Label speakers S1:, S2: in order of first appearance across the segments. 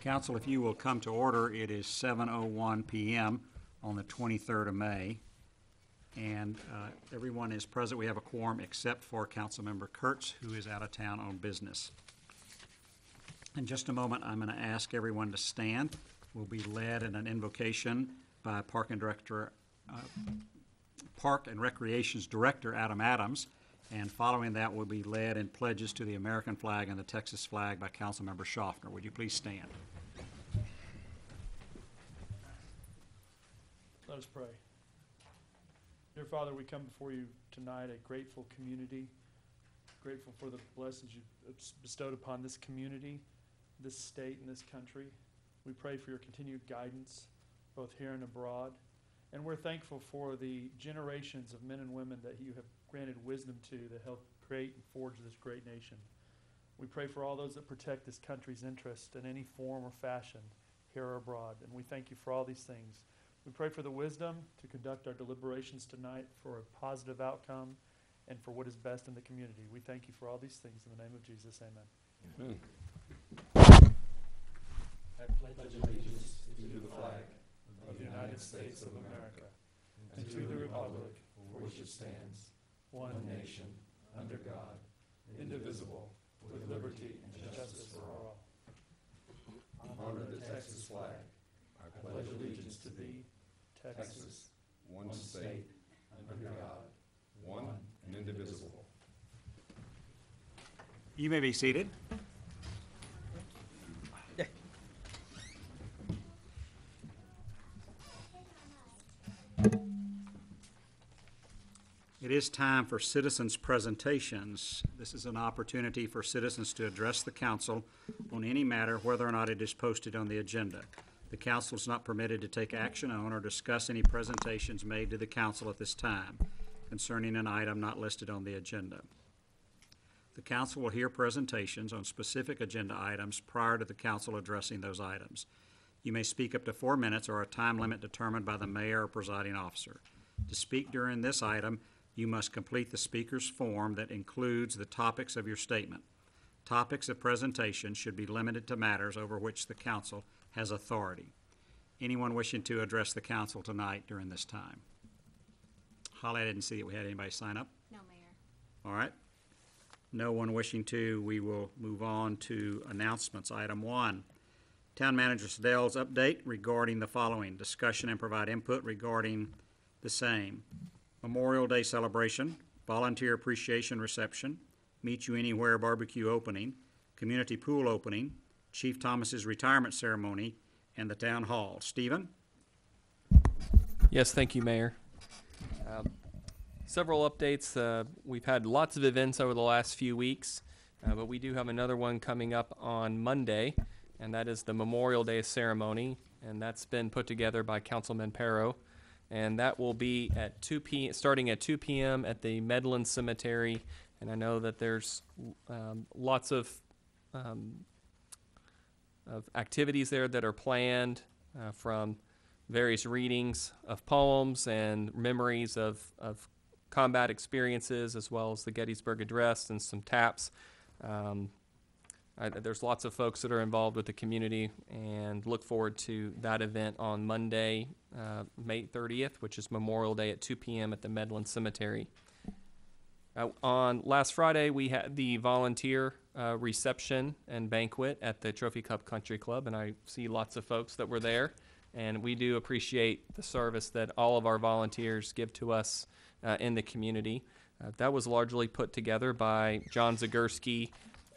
S1: Council, if you will come to order, it is 7:01 p.m. on the 23rd of May. And everyone is present. We have a quorum except for Councilmember Kurtz, who is out of town on business. In just a moment, I'm going to ask everyone to stand. We'll be led in an invocation by Park and Recreation's Director, Adam Adams. And following that, we'll be led in pledges to the American flag and the Texas flag by Councilmember Schaffner. Would you please stand?
S2: Let us pray. Dear Father, we come before you tonight, a grateful community, grateful for the blessings you've bestowed upon this community, this state, and this country. We pray for your continued guidance, both here and abroad. And we're thankful for the generations of men and women that you have granted wisdom to help create and forge this great nation. We pray for all those that protect this country's interest in any form or fashion, here or abroad. And we thank you for all these things. We pray for the wisdom to conduct our deliberations tonight for a positive outcome and for what is best in the community. We thank you for all these things in the name of Jesus. Amen.
S3: I pledge allegiance to the flag of the United States of America and to the republic for which it stands, one nation, under God, indivisible, with liberty and justice for all. Honor the Texas flag. I pledge allegiance to thee, Texas, one state, under God, one and indivisible.
S1: You may be seated. It is time for citizens' presentations. This is an opportunity for citizens to address the council on any matter, whether or not it is posted on the agenda. The council is not permitted to take action on or discuss any presentations made to the council at this time concerning an item not listed on the agenda. The council will hear presentations on specific agenda items prior to the council addressing those items. You may speak up to 4 minutes or a time limit determined by the mayor or presiding officer. To speak during this item, you must complete the speaker's form that includes the topics of your statement. Topics of presentation should be limited to matters over which the council has authority. Anyone wishing to address the council tonight during this time? Holly, I didn't see that we had anybody sign up.
S4: No, Mayor.
S1: All right. No one wishing to, we will move on to announcements. Item 1, Town Manager Sedell's update regarding the following. Discussion and provide input regarding the same. Memorial Day celebration, volunteer appreciation reception, Meet You Anywhere barbecue opening, community pool opening, Chief Thomas's retirement ceremony, and the town hall. Stephen?
S5: Yes, thank you, Mayor. Several updates. We've had lots of events over the last few weeks, but we do have another one coming up on Monday, and that is the Memorial Day ceremony, and that's been put together by Councilman Perro. And that will be at starting at 2 p.m. at the Medlin Cemetery. And I know that there's lots of activities there that are planned, from various readings of poems and memories of combat experiences, as well as the Gettysburg Address and some taps. There's lots of folks that are involved with the community, and look forward to that event on Monday, May 30th, which is Memorial Day at 2 p.m. at the Medlin Cemetery. On last Friday, we had the volunteer reception and banquet at the Trophy Club Country Club, and I see lots of folks that were there, and we do appreciate the service that all of our volunteers give to us in the community. That was largely put together by John Zagurski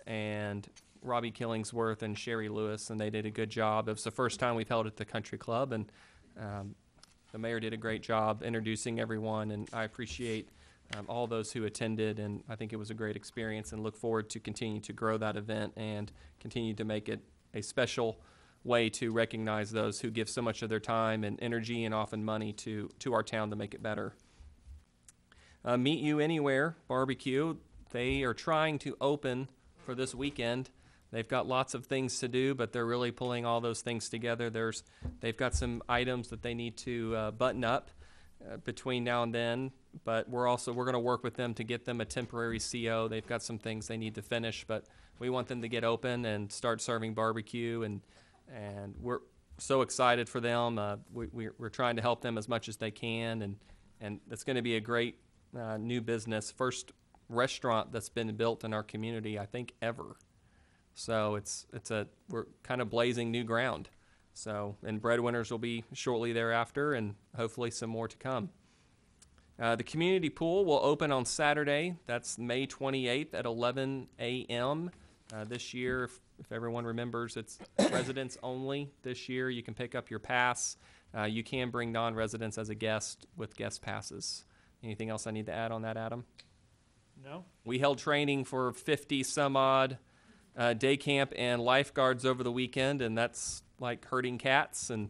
S5: and Robbie Killingsworth and Sherry Lewis, and they did a good job. It was the first time we've held it at the country club, and the mayor did a great job introducing everyone, and I appreciate all those who attended, and I think it was a great experience, and look forward to continuing to grow that event and continue to make it a special way to recognize those who give so much of their time and energy and often money to our town to make it better. Meet You Anywhere barbecue, they are trying to open for this weekend. They've got lots of things to do, but they're really pulling all those things together. They've got some items that they need to button up between now and then, but we're going to work with them to get them a temporary CO. They've got some things they need to finish, but we want them to get open and start serving barbecue and And we're so excited for them. We're trying to help them as much as they can, and it's going to be a great new business. First restaurant that's been built in our community, I think, ever. So we're kind of blazing new ground. So, and breadwinners will be shortly thereafter, and hopefully some more to come. The community pool will open on Saturday. That's May 28th at 11 a.m. This year, if everyone remembers, it's residents only. This year, you can pick up your pass. You can bring non-residents as a guest with guest passes. Anything else I need to add on that, Adam?
S2: No?
S5: We held training for 50 some odd day camp and lifeguards over the weekend, and that's like herding cats and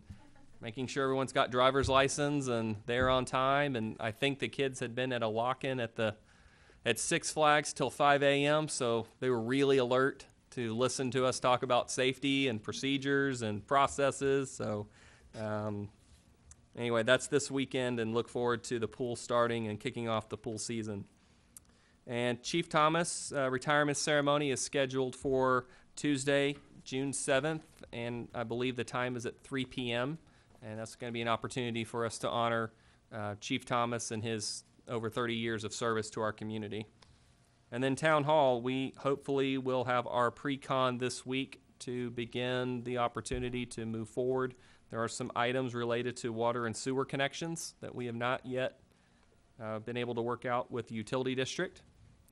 S5: making sure everyone's got driver's license and they're on time. And I think the kids had been at a lock-in at Six Flags till 5 a.m., so they were really alert to listen to us talk about safety and procedures and processes. So anyway, that's this weekend, and look forward to the pool starting and kicking off the pool season. And Chief Thomas' retirement ceremony is scheduled for Tuesday, June 7th, and I believe the time is at 3 p.m., and that's going to be an opportunity for us to honor Chief Thomas and his over 30 years of service to our community. And then Town Hall, we hopefully will have our pre-con this week to begin the opportunity to move forward. There are some items related to water and sewer connections that we have not yet been able to work out with the utility district,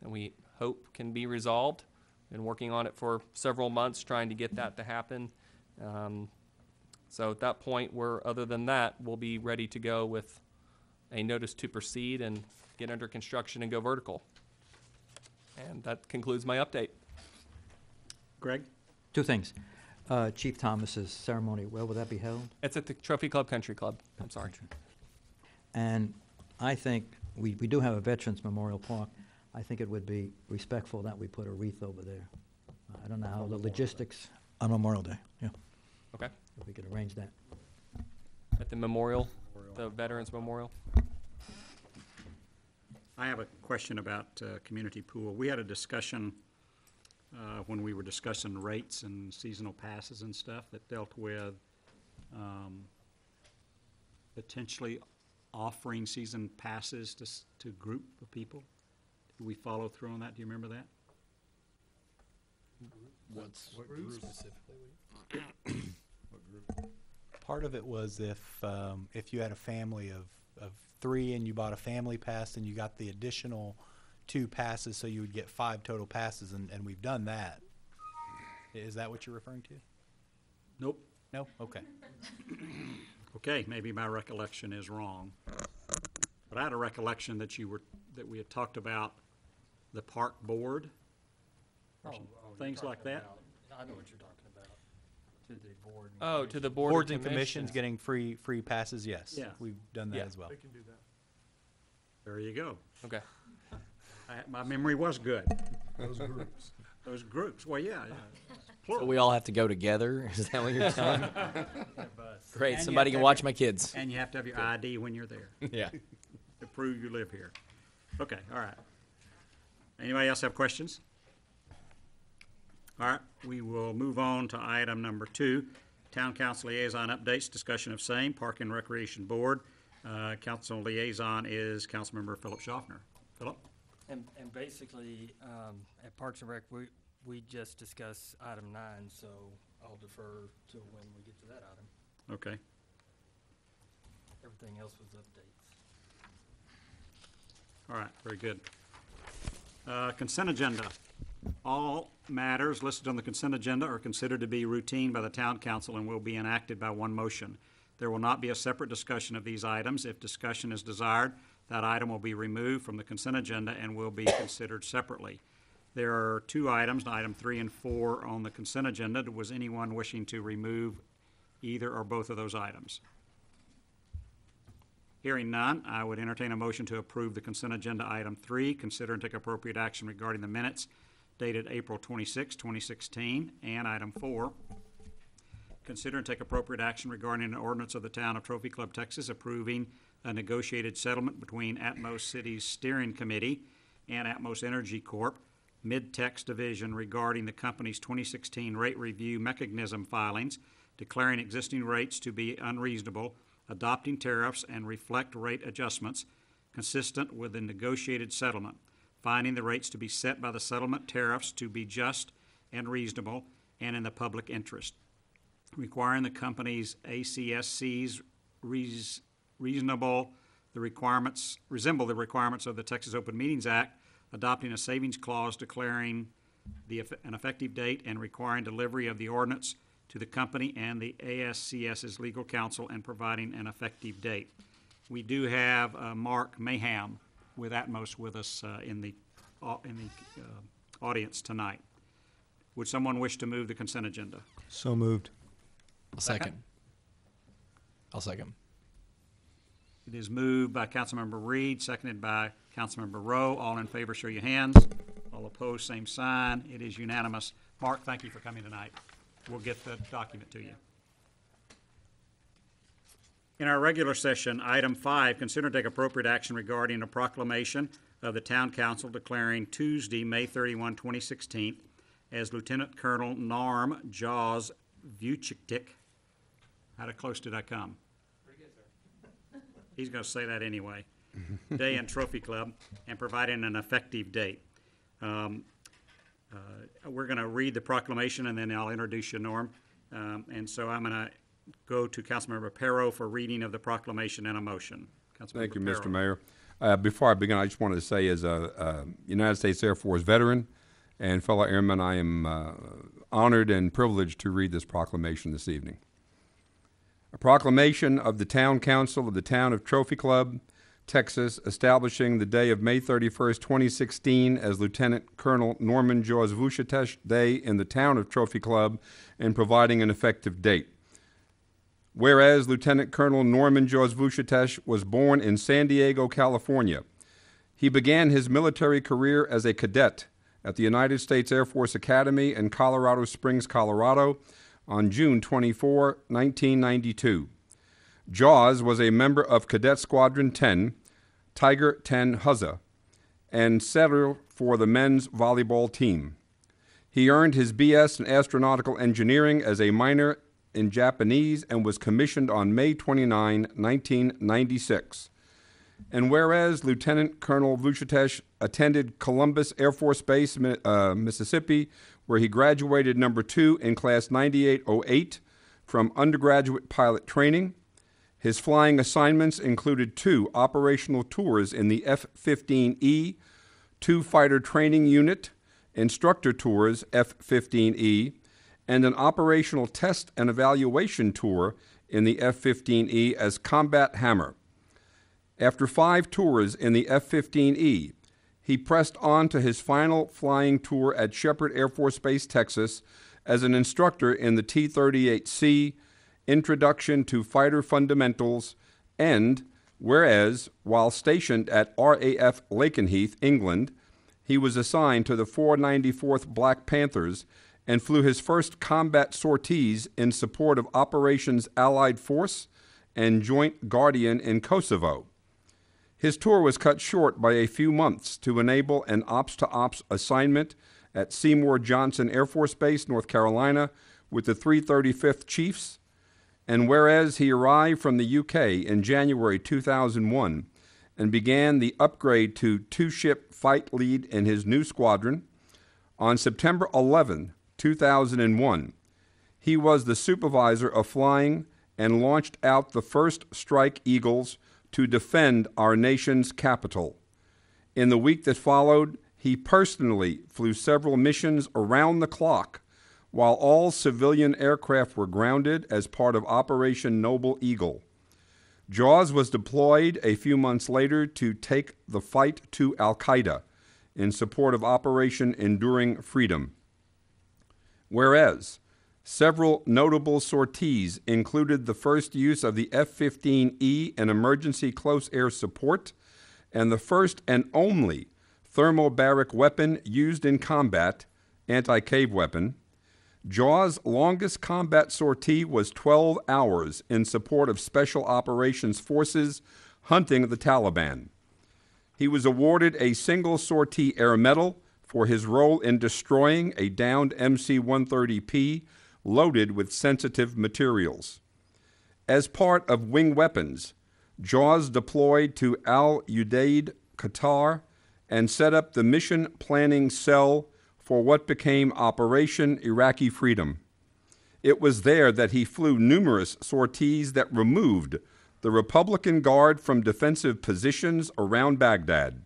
S5: and we hope can be resolved. Been working on it for several months trying to get that to happen. So at that point, other than that, we'll be ready to go with a notice to proceed and get under construction and go vertical. And that concludes my update.
S1: Greg?
S4: Two things. Chief Thomas's ceremony, where will that be held?
S5: It's at the Trophy Club Country Club. I'm sorry.
S4: And I think we do have a Veterans Memorial Park. I think it would be respectful that we put a wreath over there. I don't know how the logistics on Memorial Day. Yeah,
S5: Okay.
S4: if we could arrange that.
S5: At the memorial, the Veterans Memorial.
S1: I have a question about community pool. We had a discussion when we were discussing rates and seasonal passes and stuff that dealt with potentially offering season passes to group of people. Did we follow through on that? Do you remember that?
S3: What group specifically? Part of it was if you had a family of 3 and you bought a family pass and you got the additional 2 passes, so you would get 5 total passes, and we've done that. Is that what you're referring to?
S1: Nope.
S3: No? Okay.
S1: Okay, maybe my recollection is wrong. But I had a recollection that we had talked about the park board, things like that.
S6: I know what you're talking about. To the board.
S5: Oh, to the board
S3: Boards and commissions getting free passes, yes.
S1: Yeah.
S3: We've done that
S5: Yeah.
S3: as well.
S2: They can do that.
S1: There you go.
S5: Okay.
S1: My memory was good.
S6: Those groups.
S1: Those groups, well, yeah.
S7: So
S1: Plural.
S7: we all have to go together? Is that what you're telling me? Great,
S1: And you
S7: somebody
S1: have
S7: can
S1: to
S7: watch
S1: have
S7: my kids.
S1: And you have to have your ID when you're there
S7: Yeah.
S1: to prove you live here. Okay, all right. Anybody else have questions? All right, we will move on to item number 2, Town Council Liaison Updates, discussion of same, Park and Recreation Board. Council Liaison is Councilmember Philip Schaffner. Philip?
S6: And basically, at Parks and Rec, we just discussed item 9, so I'll defer to when we get to that item.
S1: Okay.
S6: Everything else was updates.
S1: All right, very good. Consent agenda. All matters listed on the consent agenda are considered to be routine by the town council and will be enacted by one motion. There will not be a separate discussion of these items. If discussion is desired, that item will be removed from the consent agenda and will be considered separately. There are 2 items, item 3 and 4, on the consent agenda. Was anyone wishing to remove either or both of those items? Hearing none, I would entertain a motion to approve the consent agenda item 3, consider and take appropriate action regarding the minutes dated April 26, 2016, and item 4, consider and take appropriate action regarding an ordinance of the town of Trophy Club, Texas, approving a negotiated settlement between Atmos City's Steering Committee and Atmos Energy Corp., Mid-Text Division regarding the company's 2016 rate review mechanism filings, declaring existing rates to be unreasonable, adopting tariffs and reflect rate adjustments consistent with the negotiated settlement, finding the rates to be set by the settlement tariffs to be just and reasonable and in the public interest, requiring the company's ACSCs resemble the requirements of the Texas Open Meetings Act, adopting a savings clause declaring an effective date and requiring delivery of the ordinance to the company and the ASCS's legal counsel and providing an effective date. We do have Mark Mayham with Atmos with us in the audience tonight. Would someone wish to move the consent agenda?
S7: So moved.
S1: Second.
S7: I'll second.
S1: It is moved by Councilmember Reed, seconded by Councilmember Rowe. All in favor, show your hands. All opposed, same sign. It is unanimous. Mark, thank you for coming tonight. We'll get the document to you. In our regular session, item 5, consider and take appropriate action regarding a proclamation of the Town Council declaring Tuesday, May 31, 2016, as Lieutenant Colonel Norm Jaws Vucic. How close did I come? He's going to say that anyway. Day and Trophy Club, and providing an effective date. We're going to read the proclamation, and then I'll introduce you, Norm. And so I'm going to go to Councilmember Perro for reading of the proclamation and a motion.
S8: Thank you,
S1: Perro.
S8: Mr. Mayor. Before I begin, I just wanted to say, as a United States Air Force veteran and fellow airman, I am honored and privileged to read this proclamation this evening. A proclamation of the Town Council of the Town of Trophy Club, Texas, establishing the day of May 31st, 2016 as Lieutenant Colonel Norman Jaws Vucic Day in the Town of Trophy Club and providing an effective date. Whereas Lieutenant Colonel Norman Jaws Vucic was born in San Diego, California. He began his military career as a cadet at the United States Air Force Academy in Colorado Springs, Colorado, on June 24, 1992. Jaws was a member of Cadet Squadron 10, Tiger 10 Huzza, and setter for the men's volleyball team. He earned his B.S. in astronautical engineering as a minor in Japanese and was commissioned on May 29, 1996. And whereas Lieutenant Colonel Vucic attended Columbus Air Force Base, Mississippi, where he graduated number 2 in class 9808 from undergraduate pilot training. His flying assignments included 2 operational tours in the F-15E, 2 fighter training unit, instructor tours F-15E, and an operational test and evaluation tour in the F-15E as Combat Hammer. After 5 tours in the F-15E, he pressed on to his final flying tour at Shepherd Air Force Base, Texas, as an instructor in the T-38C, Introduction to Fighter Fundamentals, and whereas, while stationed at RAF Lakenheath, England, he was assigned to the 494th Black Panthers and flew his first combat sorties in support of Operations Allied Force and Joint Guardian in Kosovo. His tour was cut short by a few months to enable an ops-to-ops assignment at Seymour Johnson Air Force Base, North Carolina, with the 335th Chiefs. And whereas he arrived from the UK in January 2001 and began the upgrade to 2-ship fight lead in his new squadron, on September 11, 2001, he was the supervisor of flying and launched out the first Strike Eagles to defend our nation's capital. In the week that followed, he personally flew several missions around the clock while all civilian aircraft were grounded as part of Operation Noble Eagle. Jaws was deployed a few months later to take the fight to Al-Qaeda in support of Operation Enduring Freedom. Whereas several notable sorties included the first use of the F-15E in emergency close air support and the first and only thermobaric weapon used in combat, anti-cave weapon, Jaws' longest combat sortie was 12 hours in support of Special Operations Forces hunting the Taliban. He was awarded a single sortie air medal for his role in destroying a downed MC-130P loaded with sensitive materials. As part of Wing Weapons, Jaws deployed to Al Udeid, Qatar, and set up the mission planning cell for what became Operation Iraqi Freedom. It was there that he flew numerous sorties that removed the Republican Guard from defensive positions around Baghdad.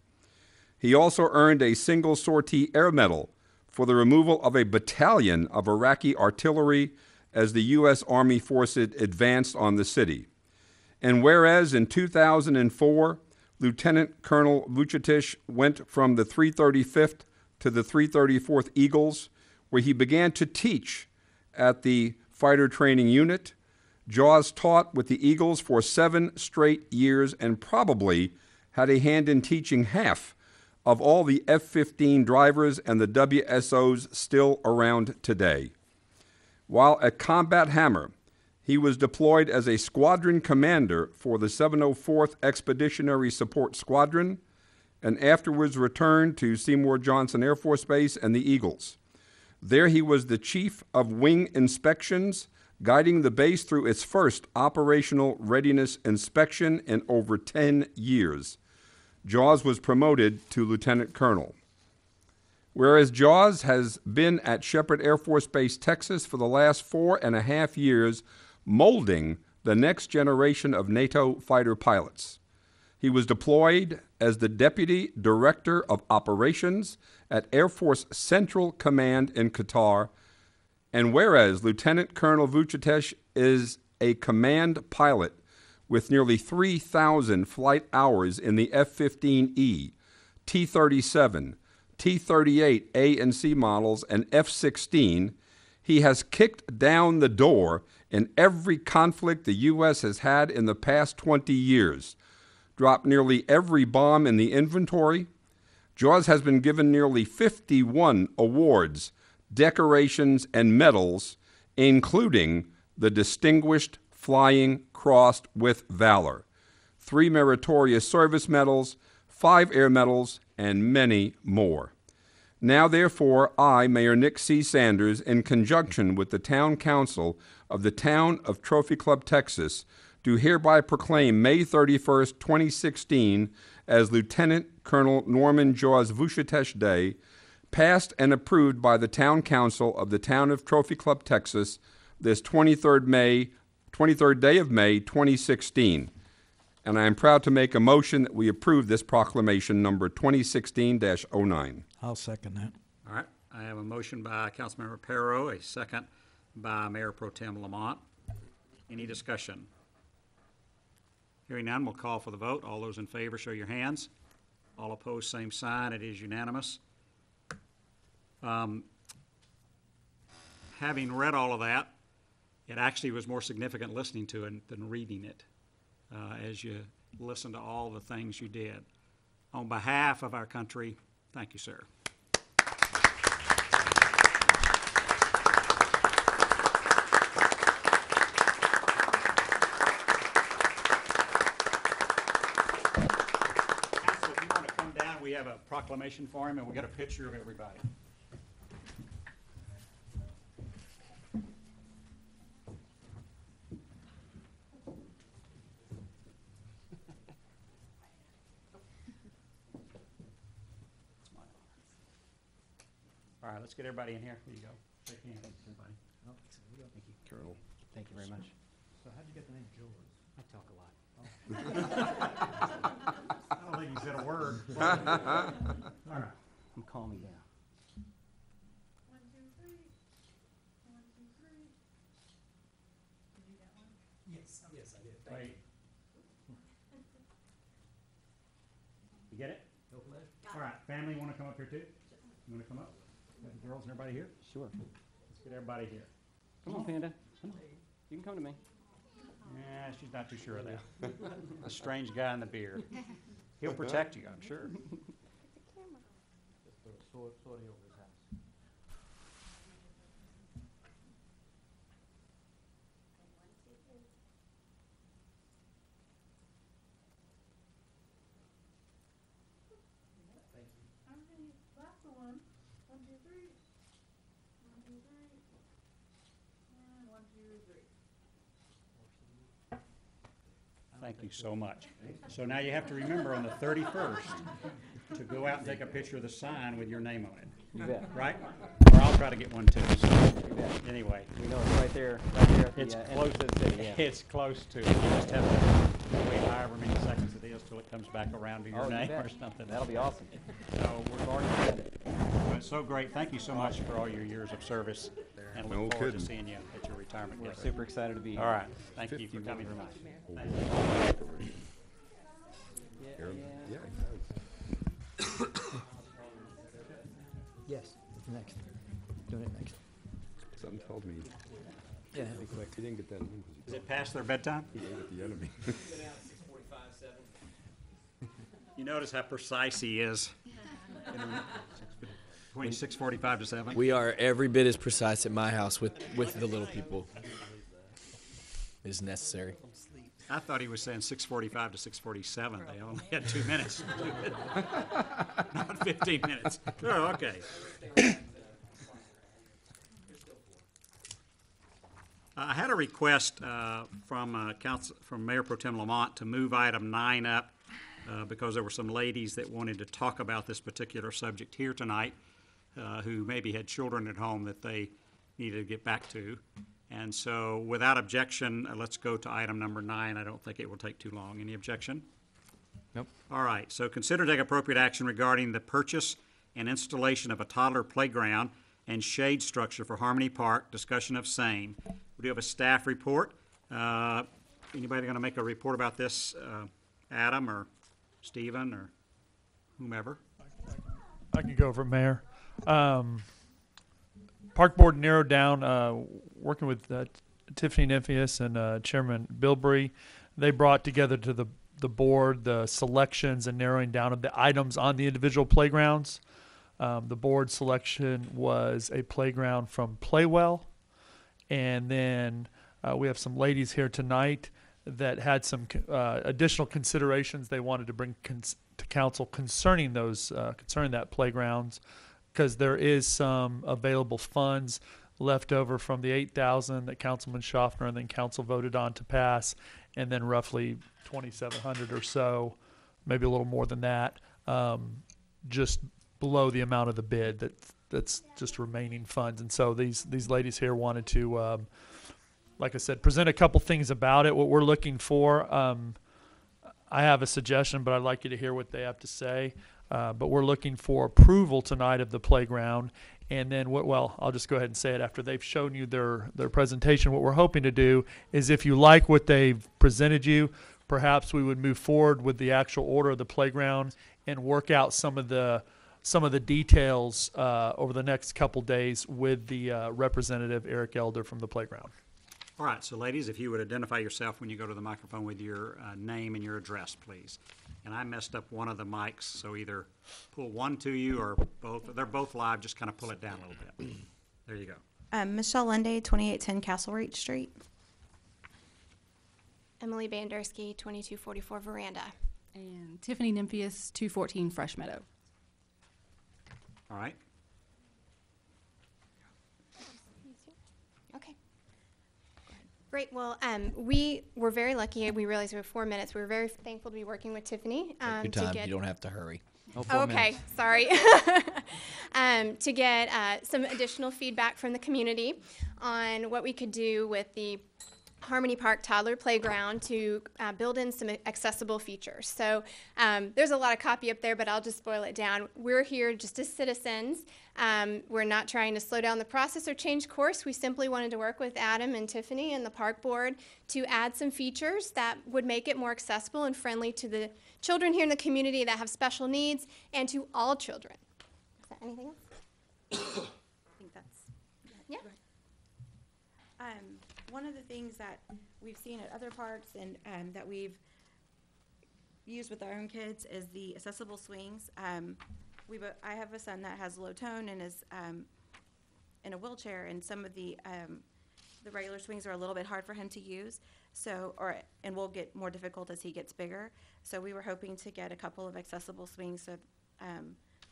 S8: He also earned a single sortie air medal for the removal of a battalion of Iraqi artillery as the U.S. Army forces advanced on the city. And whereas in 2004, Lieutenant Colonel Vucetich went from the 335th to the 334th Eagles, where he began to teach at the fighter training unit, Jaws taught with the Eagles for 7 straight years and probably had a hand in teaching half of all the F-15 drivers and the WSOs still around today. While at Combat Hammer, he was deployed as a squadron commander for the 704th Expeditionary Support Squadron and afterwards returned to Seymour Johnson Air Force Base and the Eagles. There he was the chief of wing inspections, guiding the base through its first operational readiness inspection in over 10 years. Jaws was promoted to lieutenant colonel. Whereas Jaws has been at Shepherd Air Force Base, Texas for the last 4.5 years, molding the next generation of NATO fighter pilots. He was deployed as the Deputy Director of Operations at Air Force Central Command in Qatar, and whereas Lieutenant Colonel Vucetich is a command pilot with nearly 3,000 flight hours in the F-15E, T-37, T-38 A and C models, and F-16, he has kicked down the door in every conflict the U.S. has had in the past 20 years, dropped nearly every bomb in the inventory. Jaws has been given nearly 51 awards, decorations, and medals, including the Distinguished Flying Cross with Valor, 3 Meritorious Service Medals, 5 Air Medals, and many more. Now, therefore, I, Mayor Nick C. Sanders, in conjunction with the Town Council of the Town of Trophy Club, Texas, do hereby proclaim May 31st, 2016 as Lieutenant Colonel Norman Jaws Vucetich Day, passed and approved by the Town Council of the Town of Trophy Club, Texas, this 23rd day of May, 2016. And I am proud to make a motion that we approve this proclamation number 2016-09.
S4: I'll second that.
S1: All right, I have a motion by Councilmember Perro, a second by Mayor Pro Tem Lamont. Any discussion? Hearing none, we'll call for the vote. All those in favor, show your hands. All opposed, same sign. It is unanimous. Having read all of that, it actually was more significant listening to it than reading it as you listen to all the things you did. On behalf of our country, thank you, sir. Council, if you want to come down, we have a proclamation for him, and we'll get a picture of everybody. All right, let's get everybody in here. Here you go. Shake hands, everybody.
S7: Oh, thank you, Colonel. Thank you very much.
S4: So how'd you get the name Jaws?
S7: I talk a lot.
S1: I don't think you said a word. All right.
S7: I'm calming down.
S9: 1, 2, 3. 1, 2, 3. Did you get one?
S7: Yes, yes, I did.
S1: Wait. You get it?
S7: No flash?
S1: All right, family, want to come up here too? You want to come up? Got the girls and everybody here?
S5: Sure.
S1: Let's get everybody here.
S5: Come on, Panda. Come on. You can come to me.
S1: Yeah, she's not too sure of that. A strange guy in the beard. He'll protect you, I'm sure.
S4: Just put a sword over his house.
S9: Okay, that's the one. 1, 2, 3.
S1: Thank you so much. So now you have to remember on the 31st to go out and take a picture of the sign with your name on it,
S7: You bet.
S1: right? Or I'll try to get one too. So anyway,
S7: We know it's right there at the
S1: It's
S7: close to the city, yeah.
S1: it's close to, you just have to wait however many seconds it is till it comes back around to your
S7: Oh, you
S1: name
S7: bet.
S1: or something.
S7: That'll be awesome.
S1: So
S7: We've already planned it.
S1: well, it's so great. Thank you so much for all your years of service, and
S8: No
S1: look forward to
S8: kidding.
S1: seeing you at your retirement.
S7: We're
S1: dinner.
S7: super excited to be here.
S1: All right. Thank you for coming tonight. Thank you.
S8: Yeah,
S4: Yes, it's next. Doing it next.
S8: something told me
S4: Yeah, it'll be quick.
S8: he didn't get that in because
S1: Is it past their bedtime?
S8: he didn't get the enemy.
S1: You notice how precise he is. Between 6:45 to 7.
S10: We are every bit as precise at my house with the little people as necessary.
S1: I thought he was saying 6:45 to 6:47. They only had 2 minutes. Not 15 minutes. Oh, okay. I had a request from Mayor Pro Tem Lamont to move item 9 up because there were some ladies that wanted to talk about this particular subject here tonight who maybe had children at home that they needed to get back to. And so without objection, let's go to item number 9. I don't think it will take too long. Any objection?
S7: Nope.
S1: All right, so consider to take appropriate action regarding the purchase and installation of a toddler playground and shade structure for Harmony Park, discussion of same. We do have a staff report. Anybody going to make a report about this? Adam or Stephen or whomever?
S2: I can go for Mayor. Park Board narrowed down, working with Tiffany Nymphius and Chairman Bilbrey. They brought together to the board the selections and narrowing down of the items on the individual playgrounds. The board selection was a playground from Playwell. And then we have some ladies here tonight that had some additional considerations they wanted to bring to council concerning those, concerning that playgrounds, because there is some available funds left over from the $8,000 that Councilman Schaffner and then council voted on to pass, and then roughly $2,700 or so, maybe a little more than that, just below the amount of the bid that's just remaining funds. And so these ladies here wanted to, like I said, present a couple things about it, what we're looking for. I have a suggestion, but I'd like you to hear what they have to say. But we're looking for approval tonight of the playground. And then, I'll just go ahead and say it after they've shown you their presentation. What we're hoping to do is, if you like what they've presented you, perhaps we would move forward with the actual order of the playground and work out some of the details over the next couple days with the representative, Eric Elder, from the playground.
S1: All right, so ladies, if you would identify yourself when you go to the microphone with your name and your address, please. And I messed up one of the mics, so either pull one to you or both. They're both live, just kind of pull it down a little bit. There you go.
S11: Michelle Lunday, 2810 Castle Reach Street.
S12: Emily Bandersky, 2244 Veranda.
S13: And Tiffany Nymphius, 214 Fresh Meadow.
S1: All right.
S12: Okay. Great. Well, we were very lucky. We realized we have 4 minutes. We were very thankful to be working with Tiffany.
S10: Take your time. You don't have to hurry.
S4: Oh, 4
S12: Okay,
S4: minutes.
S12: sorry. To get some additional feedback from the community on what we could do with the Harmony Park Toddler Playground to build in some accessible features. So there's a lot of copy up there, but I'll just boil it down. We're here just as citizens. We're not trying to slow down the process or change course. We simply wanted to work with Adam and Tiffany and the Park Board to add some features that would make it more accessible and friendly to the children here in the community that have special needs and to all children. Is there anything else?
S11: I think that's
S12: Yeah.
S11: one of the things that we've seen at other parks and that we've used with our own kids is the accessible swings. I have a son that has low tone and is in a wheelchair, and some of the regular swings are a little bit hard for him to use. And will get more difficult as he gets bigger. So we were hoping to get a couple of accessible swings so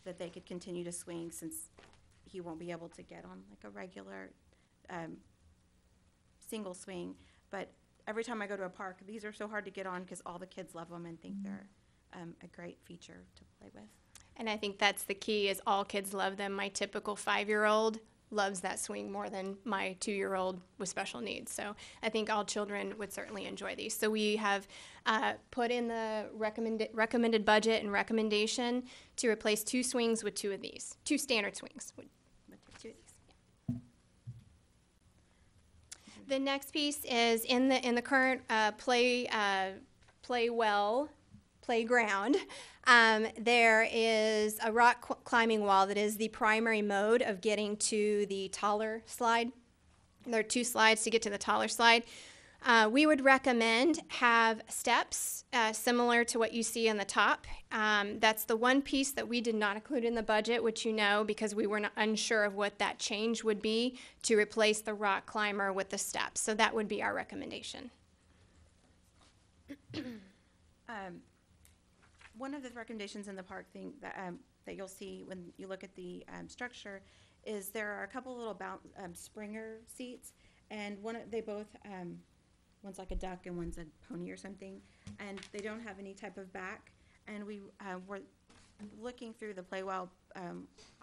S11: that they could continue to swing, since he won't be able to get on like a regular single swing. But every time I go to a park, these are so hard to get on because all the kids love them and think they're a great feature to play with.
S12: And I think that's the key, is all kids love them. My typical 5-year-old loves that swing more than my 2-year-old with special needs. So I think all children would certainly enjoy these. So we have put in the recommended budget and recommendation to replace 2 swings with 2 of these, 2 standard swings with 2 of these. Yeah. The next piece is in the current playground. There is a rock climbing wall that is the primary mode of getting to the taller slide. There are 2 slides to get to the taller slide. We would recommend have steps similar to what you see on the top. That's the one piece that we did not include in the budget, which you know, because we were unsure of what that change would be to replace the rock climber with the steps. So that would be our recommendation.
S11: One of the recommendations in the park thing that you'll see when you look at the structure is there are a couple little springer seats, and they both one's like a duck and one's a pony or something, and they don't have any type of back. And we were looking through the Playwell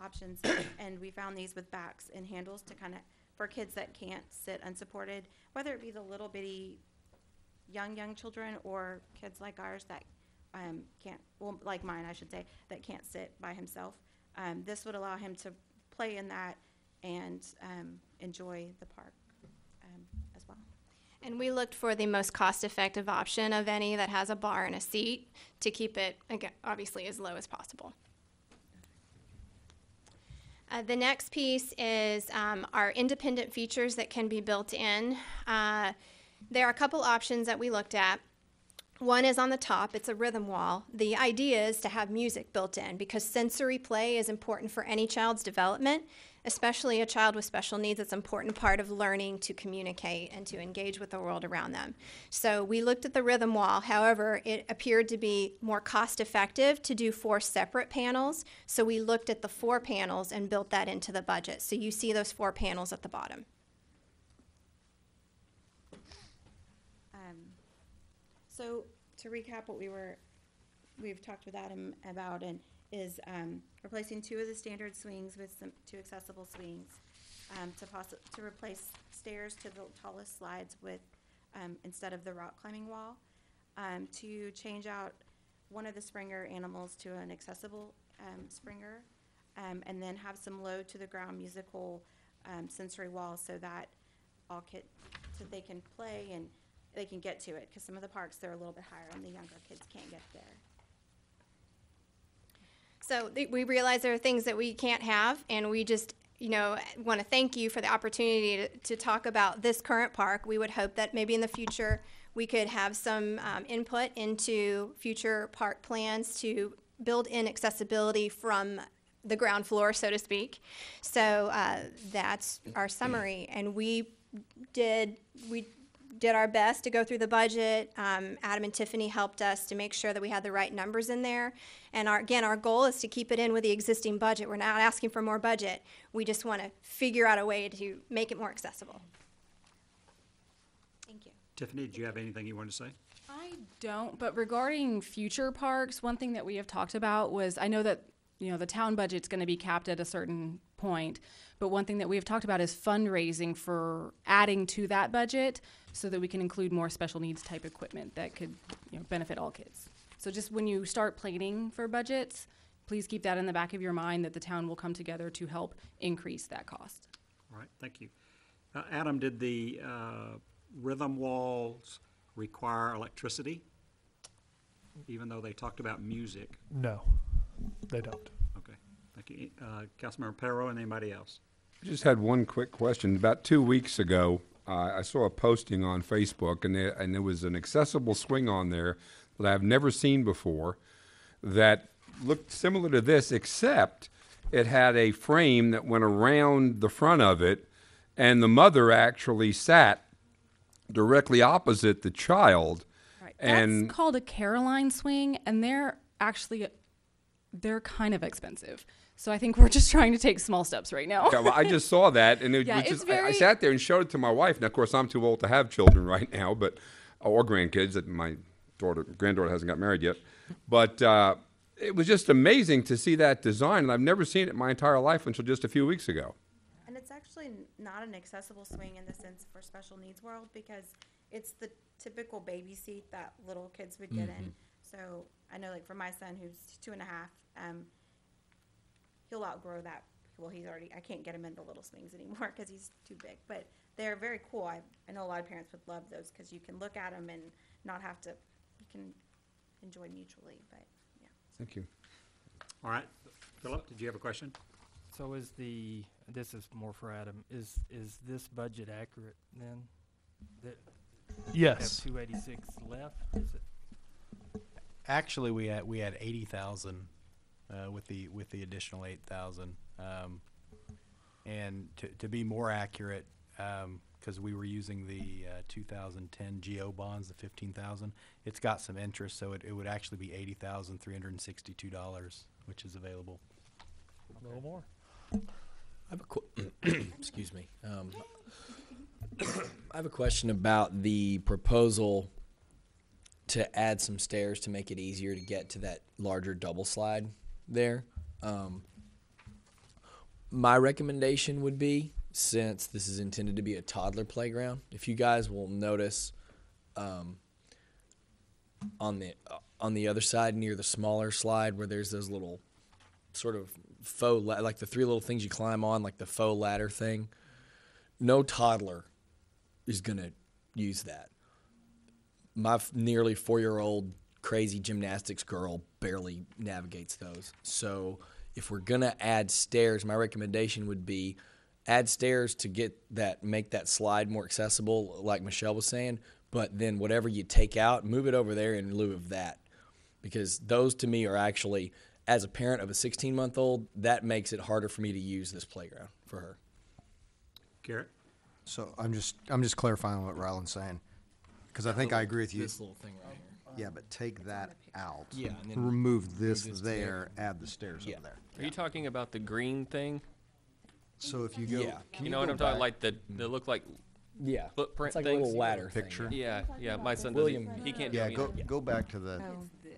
S11: options, and we found these with backs and handles to kind of for kids that can't sit unsupported, whether it be the little bitty young children or kids like ours that can't, well, like mine, I should say, that can't sit by himself. This would allow him to play in that and enjoy the park as well.
S12: And we looked for the most cost-effective option of any that has a bar and a seat to keep it, again, obviously as low as possible. The next piece is our independent features that can be built in. There are a couple options that we looked at. One is on the top. It's a rhythm wall. The idea is to have music built in because sensory play is important for any child's development, especially a child with special needs. It's an important part of learning to communicate and to engage with the world around them. So we looked at the rhythm wall. However, it appeared to be more cost-effective to do 4 separate panels. So we looked at the 4 panels and built that into the budget. So you see those 4 panels at the bottom.
S11: So to recap what we've talked with Adam about and is replacing 2 of the standard swings with 2 accessible swings, to replace stairs to the tallest slides with instead of the rock climbing wall, to change out one of the Springer animals to an accessible Springer, and then have some low to the ground musical sensory walls so that so they can play and they can get to it, because some of the parks, they're a little bit higher and the younger kids can't get there.
S12: So we realize there are things that we can't have, and we just, want to thank you for the opportunity to talk about this current park. We would hope that maybe in the future we could have some input into future park plans to build in accessibility from the ground floor, so to speak. So that's our summary, and we did our best to go through the budget. Adam and Tiffany helped us to make sure that we had the right numbers in there. And our goal is to keep it in with the existing budget. We're not asking for more budget. We just want to figure out a way to make it more accessible.
S11: Thank you.
S1: Tiffany, do you have anything you want to say?
S13: I don't, but regarding future parks, one thing that we have talked about was, I know that the town budget's going to be capped at a certain point, but one thing that we have talked about is fundraising for adding to that budget so that we can include more special needs type equipment that could benefit all kids. So just when you start planning for budgets, please keep that in the back of your mind that the town will come together to help increase that cost.
S1: All right, thank you. Adam, did the rhythm walls require electricity, even though they talked about music?
S2: No, they don't.
S1: Okay, thank you. Councilmember Perro and anybody else?
S8: I just had one quick question. About 2 weeks ago, I saw a posting on Facebook, and there was an accessible swing on there that I've never seen before that looked similar to this, except it had a frame that went around the front of it, and the mother actually sat directly opposite the child.
S13: Right.
S8: And
S13: that's called a Caroline swing, and they're kind of expensive. So I think we're just trying to take small steps right now.
S8: Okay, well, I just saw that, and it
S13: Yeah,
S8: was
S13: it's
S8: just, I
S13: very-
S8: sat there and showed it to my wife. Now, of course, I'm too old to have children right now, but or grandkids. That my granddaughter hasn't got married yet. But it was just amazing to see that design, and I've never seen it my entire life until just a few weeks ago.
S11: And it's actually not an accessible swing in the sense for special needs world, because it's the typical baby seat that little kids would get in. So I know, like, for my son, who's 2.5, he'll outgrow that. Well, I can't get him in the little swings anymore because he's too big. But they're very cool. I know a lot of parents would love those because you can look at them and not have to, you can enjoy mutually. But yeah.
S8: Thank you.
S1: All right. Philip, did you have a question?
S6: So this is more for Adam, is this budget accurate then? That
S2: Yes.
S6: have 286 left, is it?
S14: Actually, we had 80,000 with the additional 8,000, and to be more accurate, because we were using the 2010 GO bonds, the 15,000. It's got some interest, so it would actually be $80,362, which is available.
S2: A little more.
S10: I have excuse me. I have a question about the proposal to add some stairs to make it easier to get to that larger double slide there. My recommendation would be, since this is intended to be a toddler playground, if you guys will notice on the other side near the smaller slide where there's those little sort of faux, like the 3 little things you climb on, like the faux ladder thing, no toddler is going to use that. My nearly 4-year-old crazy gymnastics girl barely navigates those. So if we're going to add stairs, my recommendation would be add stairs to make that slide more accessible, like Michelle was saying, but then whatever you take out, move it over there in lieu of that. Because those to me are actually, as a parent of a 16-month-old, that makes it harder for me to use this playground for her.
S1: Garrett?
S7: So I'm just clarifying what Ryland's saying, because I think I agree with you.
S10: This little thing right here.
S7: Yeah, but take that out.
S10: Yeah, and then
S7: remove this
S10: move this
S7: there, add the stairs
S10: Yeah.
S7: over there.
S5: Are you talking about the green thing?
S7: So if you go,
S10: Yeah.
S5: You know what I'm talking, like the look like
S10: Yeah.
S5: footprint
S10: It's like
S5: things?
S10: a little ladder
S7: Picture.
S10: thing.
S5: Yeah, yeah. My son
S10: William-
S5: doesn't. He can't do
S7: yeah,
S5: any.
S7: go back to the.
S11: Oh.
S7: Do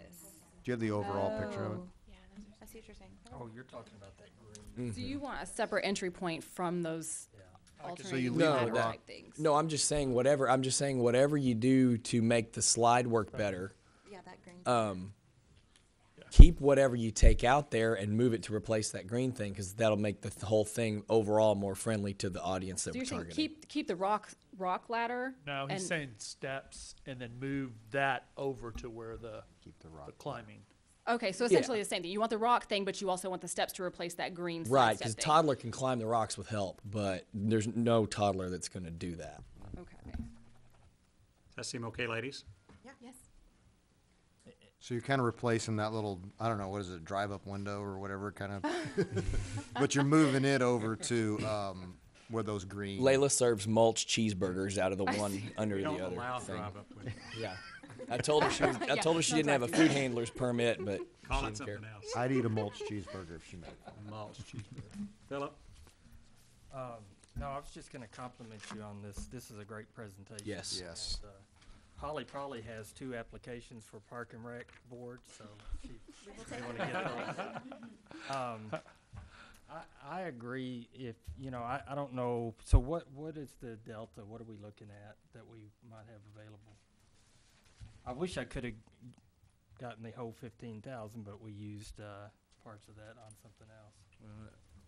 S7: you have the overall picture of it?
S11: Yeah, I see what you're saying.
S6: Oh, you're talking about that green.
S13: So you want a separate entry point from those
S7: So you
S13: alternating
S7: leave
S10: No,
S13: ladder
S10: that-
S13: type things?
S10: No, I'm just saying whatever you do to make the slide work better,
S11: Yeah, that green.
S10: keep whatever you take out there and move it to replace that green thing, because that'll make the whole thing overall more friendly to the audience that
S13: So
S10: we're
S13: you're saying
S10: targeting.
S13: keep the rock ladder?
S2: No, he's
S13: and-
S2: saying steps and then move that over to where the climbing.
S13: Okay, so essentially the same thing. You want the rock thing, but you also want the steps to replace that green
S10: Right,
S13: sidestep
S10: because
S13: thing.
S10: toddler can climb the rocks with help, but there's no toddler that's going to do that.
S13: Okay.
S1: Does that seem okay, ladies?
S11: Yes.
S7: So you're kind of replacing that little, I don't know, what is it, drive-up window or whatever kind of, but you're moving it over to where those green.
S10: Layla serves mulch cheeseburgers out of the one under
S1: We
S10: the
S1: don't
S10: other
S1: allow
S10: thing.
S1: drive-up windows.
S10: Yeah, I told her she didn't have a food handler's permit, but
S1: Call
S10: she
S1: it
S10: didn't care.
S1: something else.
S7: I'd eat a mulch cheeseburger if she made it.
S1: Mulch cheeseburger. Philip?
S6: No, I was just gonna compliment you on this. This is a great presentation.
S10: Yes.
S7: Yes.
S6: And, Holly probably has 2 applications for Park and Rec Board, so she may want to get those. I agree. If I don't know. So what is the delta? What are we looking at that we might have available? I wish I could have gotten the whole 15,000, but we used parts of that on something else.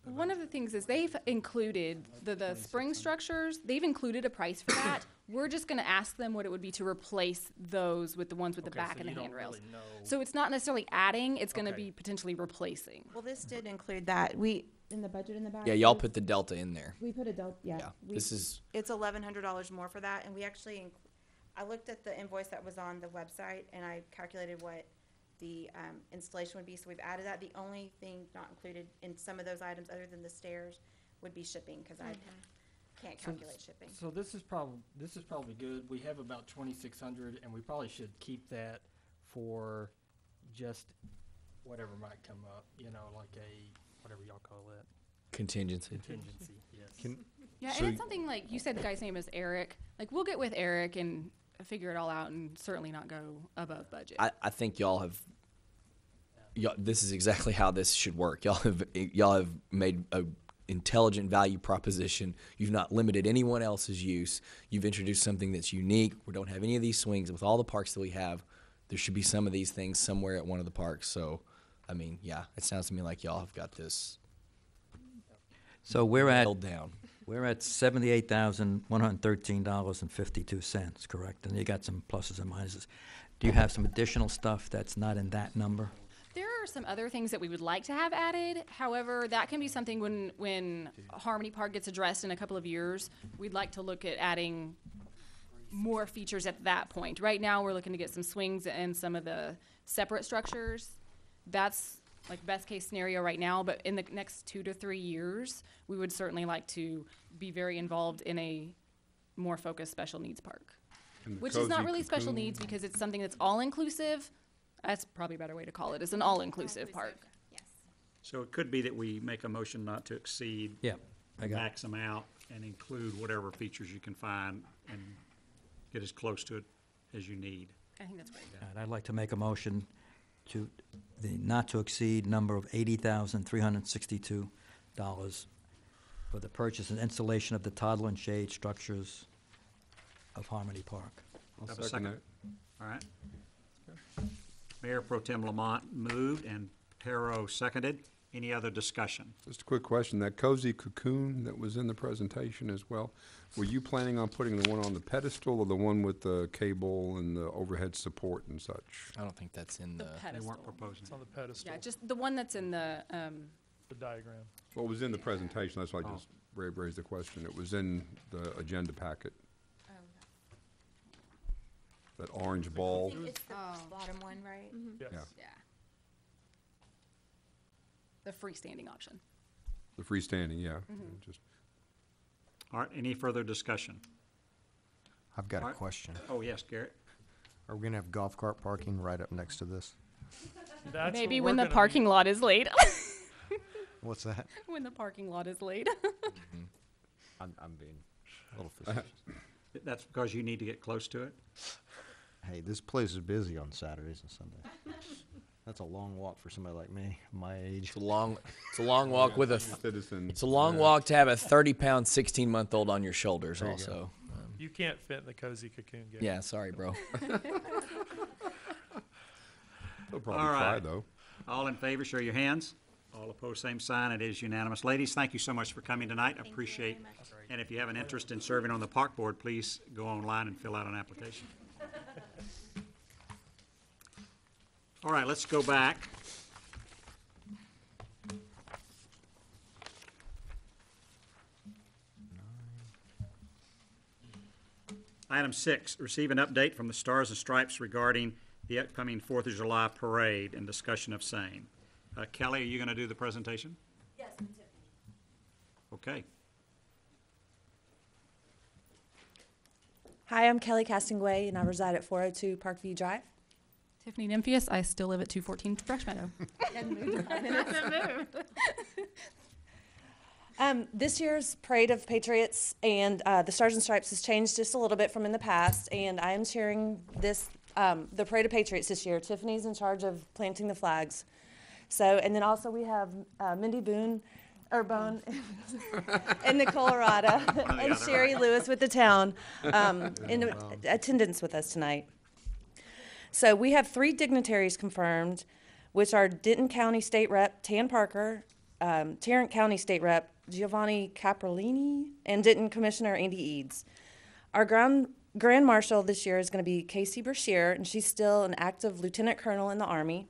S13: One of the things is they've included the spring structures. They've included a price for that. We're just going to ask them what it would be to replace those with the ones with the
S6: Okay,
S13: back
S6: so
S13: and the
S6: you don't
S13: handrails.
S6: really know.
S13: So it's not necessarily adding. It's going to
S6: Okay.
S13: be potentially replacing.
S11: Well, this did include that. We, in the budget in the back.
S10: Yeah, y'all put the delta in there.
S11: We put a delta, yeah.
S10: Yeah,
S11: We-
S10: this is
S11: It's $1,100 more for that, and we actually, I looked at the invoice that was on the website, and I calculated what the installation would be, so we've added that. The only thing not included in some of those items, other than the stairs, would be shipping, because I can't calculate shipping.
S6: So this is probably good. We have about 2,600, and we probably should keep that for just whatever might come up. Like whatever y'all call it.
S10: Contingency.
S6: Contingency, yes.
S13: Yeah,
S8: So
S13: and it's something like, you said the guy's name is Eric. Like, we'll get with Eric and figure it all out and certainly not go above budget.
S10: I think this is exactly how this should work. Y'all have made a intelligent value proposition. You've not limited anyone else's use. You've introduced something that's unique. We don't have any of these swings. With all the parks that we have, there should be some of these things somewhere at one of the parks. So, I mean, yeah, it sounds to me like y'all have got this
S4: So we're at
S10: nailed down.
S4: $78,113.52, correct? And you got some pluses and minuses. Do you have some additional stuff that's not in that number?
S13: There are some other things that we would like to have added. However, that can be something when Harmony Park gets addressed in a couple of years. We'd like to look at adding more features at that point. Right now, we're looking to get some swings and some of the separate structures. That's like best case scenario right now, but in the next 2 to 3 years, we would certainly like to be very involved in a more focused special needs park.
S8: And the
S13: Which is not
S8: cozy
S13: really special
S8: cocoon.
S13: needs because it's something that's all-inclusive. That's probably a better way to call it. It's an all-inclusive park.
S12: Yes.
S1: So it could be that we make a motion not to exceed
S4: Yeah, I
S1: the
S4: got it.
S1: max amount and include whatever features you can find and get as close to it as you need.
S13: I think that's great.
S4: And I'd like to make a motion to the not-to-exceed number of $80,362 for the purchase and installation of the toddler and shade structures of Harmony Park.
S8: I'll
S1: Have a
S8: second
S1: second?
S8: that.
S1: All right. Mayor Pro Tem Lamont moved and Perro seconded. Any other discussion?
S8: Just a quick question, that cozy cocoon that was in the presentation as well, were you planning on putting the one on the pedestal or the one with the cable and the overhead support and such?
S10: I don't think that's in
S13: The
S10: the.
S1: They
S13: pedestal.
S1: weren't proposing
S2: It's
S1: it.
S2: on the pedestal,
S13: Yeah, just the one that's in the,
S2: the diagram.
S8: What was in the presentation, that's why I
S1: Oh.
S8: just raised the question, it was in the agenda packet, that orange
S11: I
S8: ball.
S11: think it's the bottom one, right?
S2: Yes.
S8: Yeah.
S13: yeah. The freestanding option.
S8: The freestanding, yeah, just,
S1: All right, any further discussion?
S7: I've got a
S1: Alright.
S7: question.
S1: Oh, yes, Garrett?
S7: Are we gonna have golf cart parking right up next to this?
S2: That's
S13: Maybe
S2: what
S13: when
S2: we're
S13: the
S2: gonna
S13: parking lot is laid.
S7: What's that?
S13: When the parking lot is laid.
S7: I'm being a little facetious.
S1: That's because you need to get close to it?
S7: Hey, this place is busy on Saturdays and Sundays. That's a long walk for somebody like me, my age.
S10: It's a long walk with a.
S8: citizen.
S10: It's a long walk to have a 30-pound, 16-month-old on your shoulders.
S7: There you
S10: Also,
S2: You can't fit in the cozy cocoon gate.
S10: yeah. Sorry, bro.
S8: They'll probably
S1: All
S8: try,
S1: right.
S8: though.
S1: All in favor, show your hands. All opposed, same sign. It is unanimous. Ladies, thank you so much for coming tonight. I appreciate. And if you have an interest in serving on the park board, please go online and fill out an application. All right, let's go back. Item 6, receive an update from the Stars and Stripes regarding the upcoming 4th of July parade and discussion of same. Kelly, are you going to do the presentation?
S11: Yes, and Tiffany.
S1: Okay.
S15: Hi, I'm Kelly Castingway, and I reside at 402 Parkview Drive.
S13: Tiffany Nymphius, I still live at 214 Brush Meadow.
S15: This year's Parade of Patriots and the Stars and Stripes has changed just a little bit from in the past, and I am chairing this, the Parade of Patriots this year. Tiffany's in charge of planting the flags. So, and then also we have Mindy Bone, and Nicole Arata, and
S1: other,
S15: Sherry Lewis with the town in attendance with us tonight. So we have 3 dignitaries confirmed, which are Denton County State Rep Tan Parker, Tarrant County State Rep Giovanni Caprolini, and Denton Commissioner Andy Eads. Our Grand Marshal this year is going to be Casey Brashear, and she's still an active lieutenant colonel in the Army.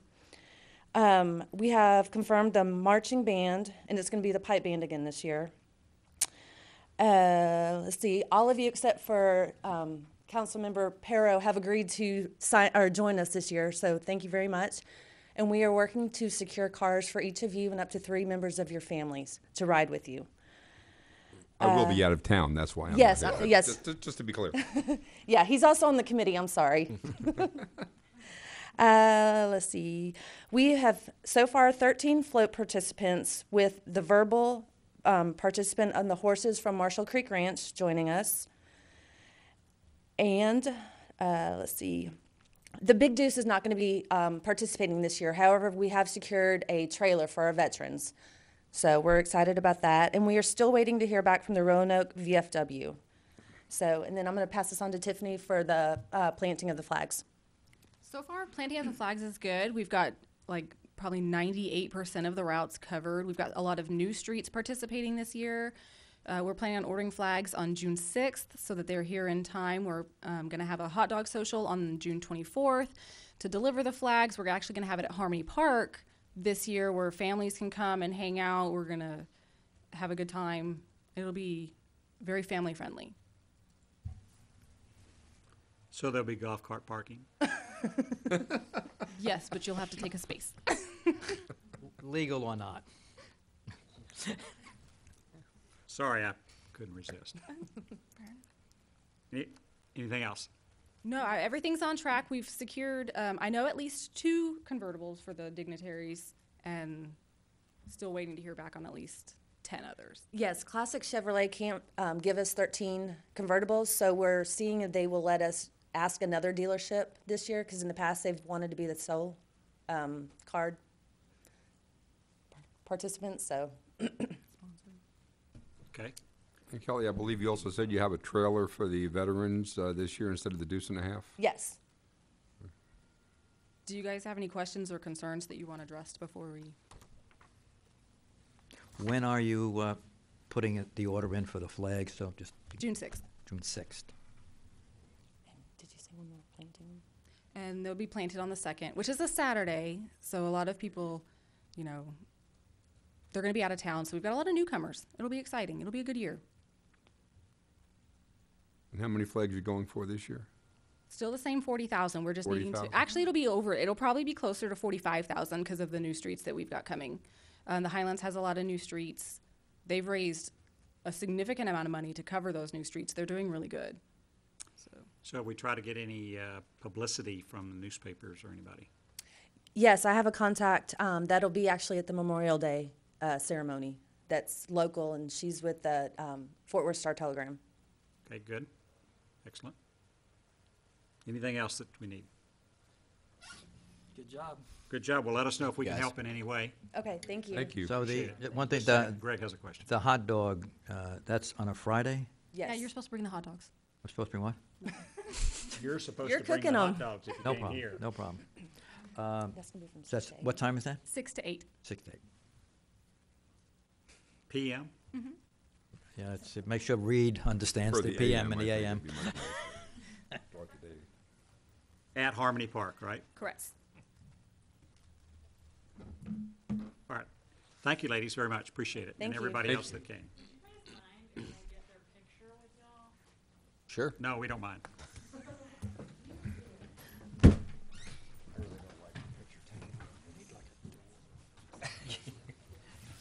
S15: We have confirmed the marching band, and it's going to be the pipe band again this year. Let's see, all of you except for Councilmember Perro have agreed to sign or join us this year, so thank you very much. And we are working to secure cars for each of you and up to 3 members of your families to ride with you.
S8: I will be out of town, that's why I'm
S15: yes,
S8: not here.
S15: yes.
S8: Just to be clear.
S15: Yeah, he's also on the committee, I'm sorry. Let's see. We have so far 13 float participants, with the verbal participant on the horses from Marshall Creek Ranch joining us. And let's see. The Big Deuce is not going to be participating this year. However, we have secured a trailer for our veterans. So we're excited about that. And we are still waiting to hear back from the Roanoke VFW. So, and then I'm going to pass this on to Tiffany for the planting of the flags.
S13: So far, planting of the flags is good. We've got like probably 98% of the routes covered. We've got a lot of new streets participating this year. We're planning on ordering flags on June 6th so that they're here in time. We're going to have a hot dog social on June 24th to deliver the flags. We're actually going to have it at Harmony Park this year where families can come and hang out. We're going to have a good time. It'll be very family friendly.
S1: So there'll be golf cart parking?
S13: Yes, but you'll have to take a space.
S4: Legal or not.
S1: Sorry, I couldn't resist. Anything else?
S13: No, everything's on track. We've secured, I know, at least 2 convertibles for the dignitaries, and still waiting to hear back on at least 10 others.
S15: Yes, Classic Chevrolet can't give us 13 convertibles, so we're seeing if they will let us ask another dealership this year, because in the past they've wanted to be the sole card participants, so.
S1: Okay.
S8: And Kelly, I believe you also said you have a trailer for the veterans this year instead of the deuce and a half?
S15: Yes.
S13: Do you guys have any questions or concerns that you want addressed before we?
S4: When are you putting the order in for the flags? So just
S13: June 6th.
S4: June 6th.
S15: Did you say when we're planting?
S13: And they'll be planted on the 2nd, which is a Saturday. So a lot of people, you know, they're going to be out of town. So we've got a lot of newcomers. It'll be exciting. It'll be a good year.
S8: And how many flags are you going for this year?
S13: Still the same 40,000. We're just needing
S8: 40,000?
S13: to. Actually, it'll be over. It'll probably be closer to 45,000 because of the new streets that we've got coming. The Highlands has a lot of new streets. They've raised a significant amount of money to cover those new streets. They're doing really good.
S1: So we try to get any publicity from the newspapers or anybody?
S15: Yes, I have a contact that'll be actually at the Memorial Day ceremony. That's local, and she's with the Fort Worth Star-Telegram.
S1: Okay, good. Excellent. Anything else that we need?
S6: Good job.
S1: Good job. Well, let us know if we can
S4: Yes.
S1: help in any way.
S15: Okay, thank you.
S8: Thank you.
S4: So
S1: Appreciate it.
S4: one thing,
S1: Just a second. Greg has a question.
S4: the hot dog, that's on a Friday?
S15: Yes.
S13: Yeah, you're supposed to bring the hot dogs.
S4: We're supposed to be what?
S1: You're supposed
S15: You're
S1: to bring the
S15: cooking
S1: hot
S15: 'em.
S1: dogs if you
S4: No
S1: can't
S4: problem,
S1: hear.
S4: no problem.
S15: That's gonna be from
S4: So that's,
S15: 6 to 8.
S4: what time is that?
S13: 6 to 8.
S4: 6 to 8.
S1: PM?
S4: Yeah, it's, make sure Reed understands
S8: For
S4: the PM and
S8: I
S4: the
S8: think
S4: AM.
S8: would be much nicer. Start the day.
S1: At Harmony Park, right?
S13: Correct.
S1: All right. Thank you, ladies, very much. Appreciate it.
S15: Thank
S1: And
S15: you.
S1: everybody
S8: Thank
S1: else that came.
S10: Sure.
S1: No, we don't mind.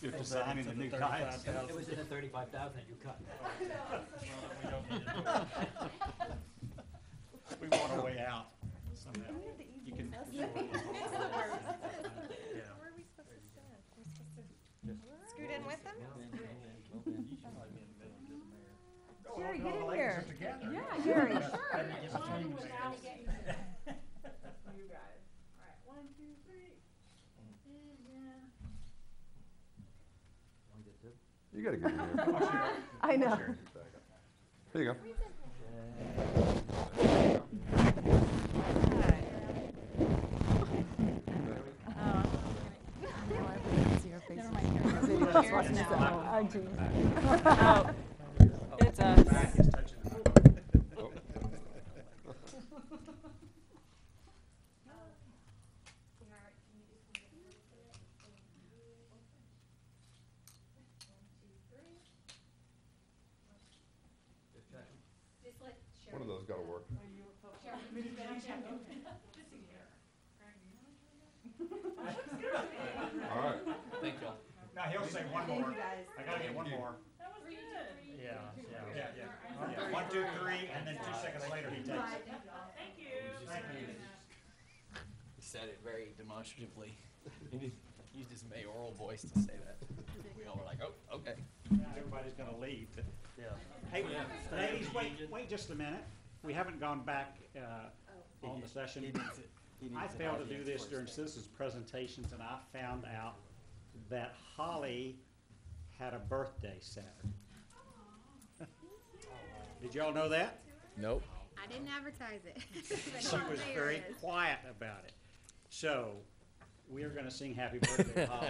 S1: You're designing the new kayaks.
S4: It was in the 35,000 you cut.
S1: We want a way out somehow. You can.
S11: Where are we supposed to stand? We're supposed to scoot in with them? Jerry, get in here. Yeah, Jerry, sure. You got it. All right, 1, 2, 3.
S8: You got a good hair.
S15: I know.
S8: There you go.
S13: It's us.
S8: One of those got to work. All right.
S10: Thank you.
S1: Now, he'll say one more. I gotta get one more.
S6: Yeah, yeah.
S1: Yeah, 1, 2, 3, and then 2 seconds later he takes it.
S10: He said demonstratively. He used his mayoral voice to say that. We all were like, oh, okay.
S1: Everybody's gonna leave, but,
S6: Yeah.
S1: hey, ladies, wait just a minute. We haven't gone back, on the session. I failed to do this during citizens' presentations, and I found out that Holly had a birthday Saturday. Did y'all know that?
S10: Nope.
S12: I didn't advertise it.
S1: She was very quiet about it. So, we are gonna sing happy birthday, Holly.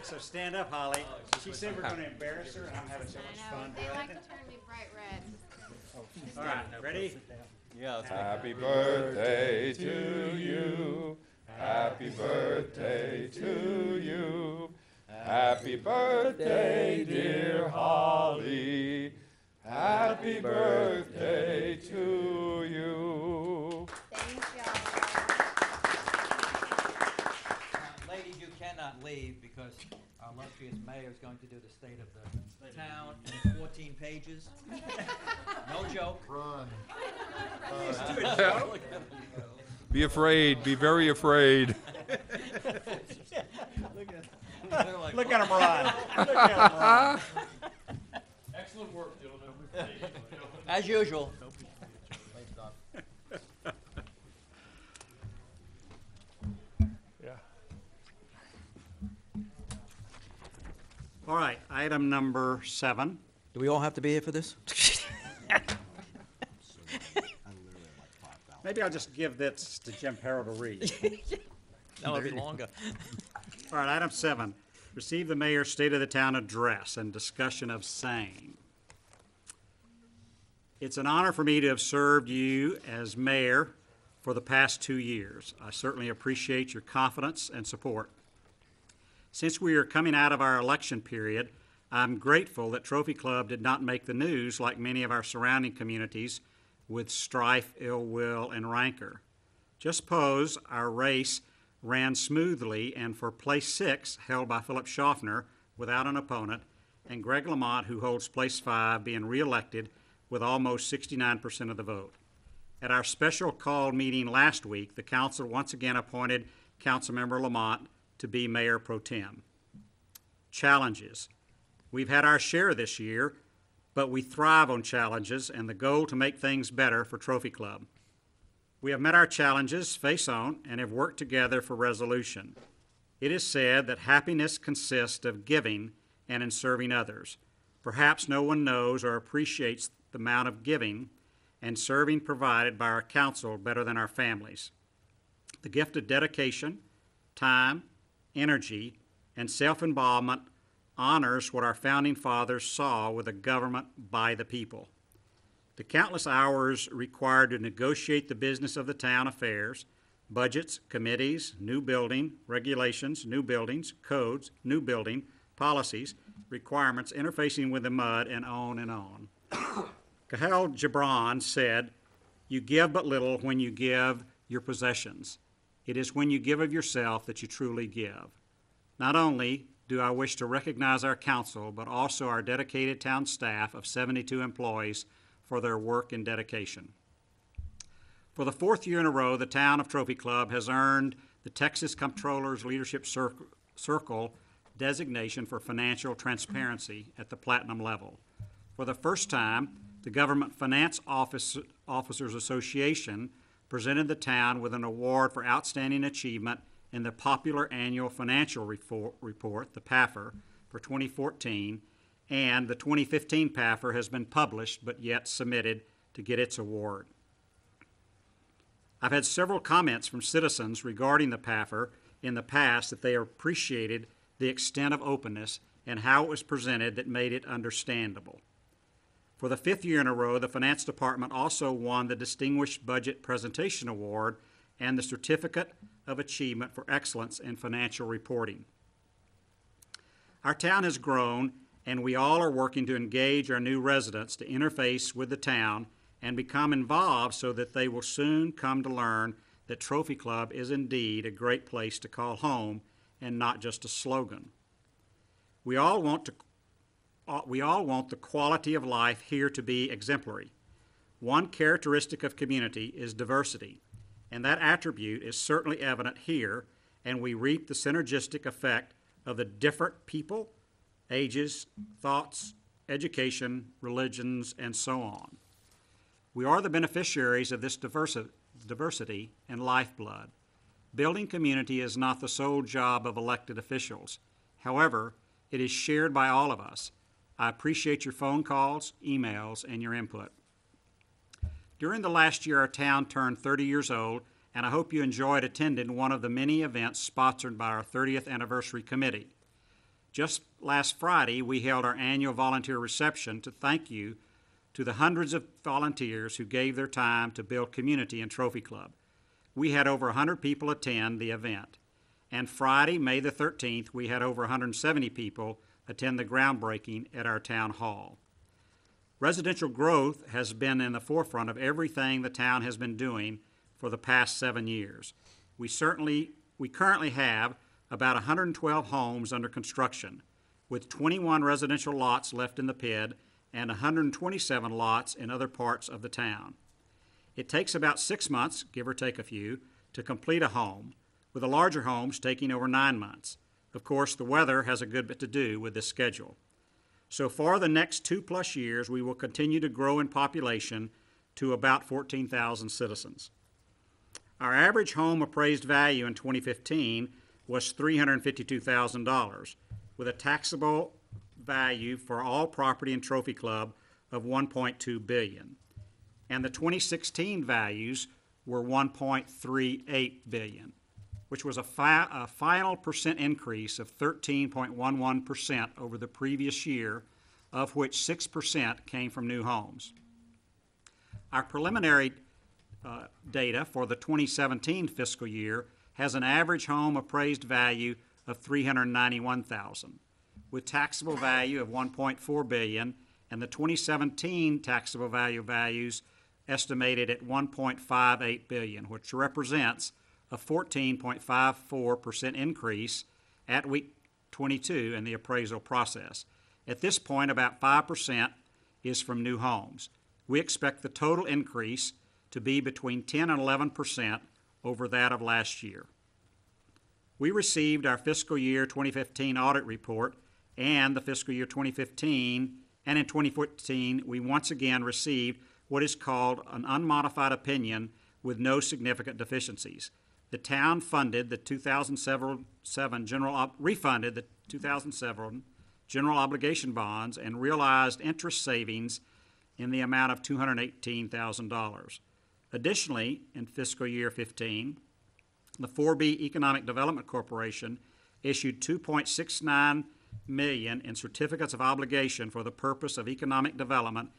S1: So stand up, Holly. She said we're gonna embarrass her, and I'm having so much fun
S12: They
S1: doing
S12: like
S1: it.
S12: to turn me bright red.
S1: All right, ready?
S6: Yeah.
S8: Happy birthday to you. Happy birthday to you. Happy birthday, dear Holly. Happy birthday to you.
S12: Thank y'all.
S4: Ladies, you cannot leave because our illustrious mayor is going to do the state of the town in 14 pages. No joke.
S7: Run.
S8: Be afraid, be very afraid.
S1: Look at him run. Look at him run.
S3: Excellent work, gentlemen.
S4: As usual.
S2: Yeah.
S1: All right, item number 7.
S4: Do we all have to be here for this?
S1: Maybe I'll just give this to Jim Harrell to read.
S4: No, it'll be longer.
S1: All right, item 7, receive the mayor's State of the Town address and discussion of same. It's an honor for me to have served you as mayor for the past 2 years. I certainly appreciate your confidence and support. Since we are coming out of our election period, I'm grateful that Trophy Club did not make the news like many of our surrounding communities with strife, ill will, and rancor. Just suppose our race ran smoothly and for place 6, held by Philip Schaffner without an opponent, and Greg Lamont, who holds place 5, being reelected with almost 69% of the vote. At our special call meeting last week, the council once again appointed Councilmember Lamont to be Mayor Pro Tem. Challenges. We've had our share this year, but we thrive on challenges and the goal to make things better for Trophy Club. We have met our challenges face on and have worked together for resolution. It is said that happiness consists of giving and in serving others. Perhaps no one knows or appreciates the amount of giving and serving provided by our council better than our families. The gift of dedication, time, energy, and self-involvement honors what our founding fathers saw with a government by the people. The countless hours required to negotiate the business of the town affairs, budgets, committees, new building, regulations, new buildings, codes, new building, policies, requirements, interfacing with the mud, and on and on. Khalil Gibran said, "You give but little when you give your possessions. It is when you give of yourself that you truly give." Not only do I wish to recognize our council, but also our dedicated town staff of 72 employees for their work and dedication. For the 4th year in a row, the town of Trophy Club has earned the Texas Comptroller's Leadership Circle designation for financial transparency at the platinum level. For the first time, the Government Finance Officers Association presented the town with an award for outstanding achievement in the popular annual financial report, the PAFR, for 2014, and the 2015 PAFR has been published but yet submitted to get its award. I've had several comments from citizens regarding the PAFR in the past that they appreciated the extent of openness and how it was presented that made it understandable. For the 5th year in a row, the Finance Department also won the Distinguished Budget Presentation Award and the Certificate of Achievement for Excellence in Financial Reporting. Our town has grown, and we all are working to engage our new residents to interface with the town and become involved so that they will soon come to learn that Trophy Club is indeed a great place to call home and not just a slogan. We all want the quality of life here to be exemplary. One characteristic of community is diversity, and that attribute is certainly evident here, and we reap the synergistic effect of the different people, ages, thoughts, education, religions, and so on. We are the beneficiaries of this diversity and lifeblood. Building community is not the sole job of elected officials. However, it is shared by all of us. I appreciate your phone calls, emails, and your input. During the last year, our town turned 30 years old, and I hope you enjoyed attending one of the many events sponsored by our 30th Anniversary Committee. Just last Friday, we held our annual volunteer reception to thank you to the hundreds of volunteers who gave their time to build community in Trophy Club. We had over 100 people attend the event. And Friday, May the 13th, we had over 170 people attend the groundbreaking at our town hall. Residential growth has been in the forefront of everything the town has been doing for the past 7 years. We currently have about 112 homes under construction, with 21 residential lots left in the PID and 127 lots in other parts of the town. It takes about 6 months, give or take a few, to complete a home, with the larger homes taking over 9 months. Of course, the weather has a good bit to do with this schedule. So for the next 2+ years, we will continue to grow in population to about 14,000 citizens. Our average home appraised value in 2015 was $352,000, with a taxable value for all property in Trophy Club of $1.2 billion. And the 2016 values were $1.38 billion, which was a final percent increase of 13.11% over the previous year, of which 6% came from new homes. Our preliminary data for the 2017 fiscal year has an average home appraised value of $391,000, with taxable value of $1.4 billion, and the 2017 taxable values estimated at $1.58 billion, which represents a 14.54% increase at week 22 in the appraisal process. At this point, about 5% is from new homes. We expect the total increase to be between 10 and 11% over that of last year. We received our fiscal year 2015 audit report and the fiscal year 2015, and in 2014 we once again received what is called an unmodified opinion with no significant deficiencies. The town refunded the 2007 general obligation bonds and realized interest savings in the amount of $218,000. Additionally, in fiscal year 15, the 4B Economic Development Corporation issued $2.69 million in certificates of obligation for the purpose of economic development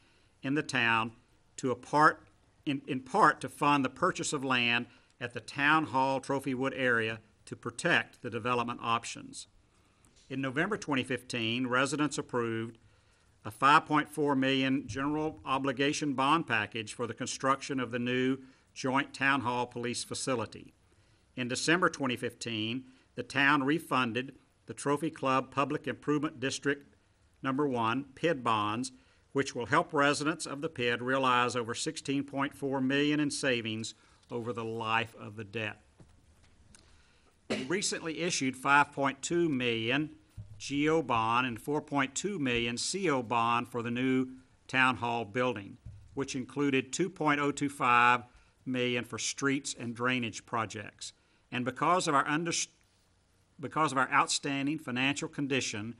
S1: in the town, in part to fund the purchase of land at the Town Hall Trophy Wood area to protect the development options. In November 2015, residents approved a $5.4 million general obligation bond package for the construction of the new joint Town Hall police facility. In December 2015, the town refunded the Trophy Club Public Improvement District No. 1 PID bonds, which will help residents of the PID realize over $16.4 million in savings over the life of the debt. We recently issued $5.2 million GO bond and $4.2 million CO bond for the new Town Hall building, which included $2.025 million for streets and drainage projects. And because of our outstanding financial condition,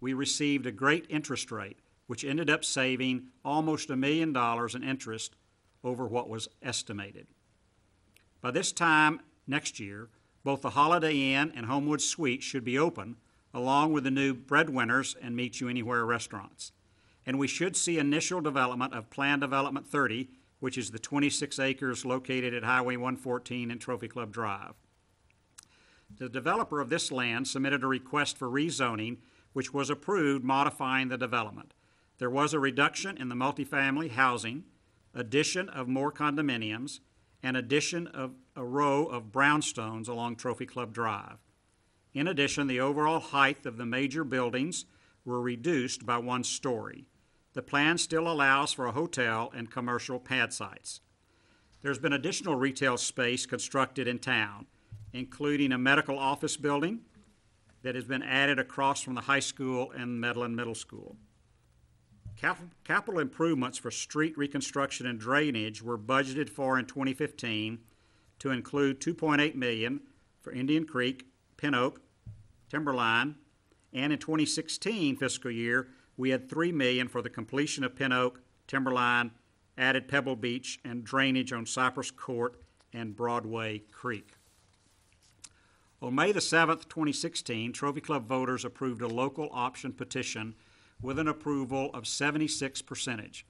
S1: we received a great interest rate, which ended up saving almost $1 million in interest over what was estimated. By this time next year, both the Holiday Inn and Homewood Suites should be open, along with the new Breadwinners and Meet You Anywhere restaurants. And we should see initial development of Plan Development 30, which is the 26 acres located at Highway 114 and Trophy Club Drive. The developer of this land submitted a request for rezoning, which was approved, modifying the development. There was a reduction in the multifamily housing, addition of more condominiums, and addition of a row of brownstones along Trophy Club Drive. In addition, the overall height of the major buildings were reduced by 1 story. The plan still allows for a hotel and commercial pad sites. There's been additional retail space constructed in town, including a medical office building that has been added across from the high school and Medlin Middle School. Capital improvements for street reconstruction and drainage were budgeted for in 2015 to include $2.8 million for Indian Creek, Pin Oak, Timberline, and in 2016 fiscal year, we had $3 million for the completion of Pin Oak, Timberline, added Pebble Beach, and drainage on Cypress Court and Broadway Creek. On May the 7th, 2016, Trophy Club voters approved a local option petition with an approval of 76%.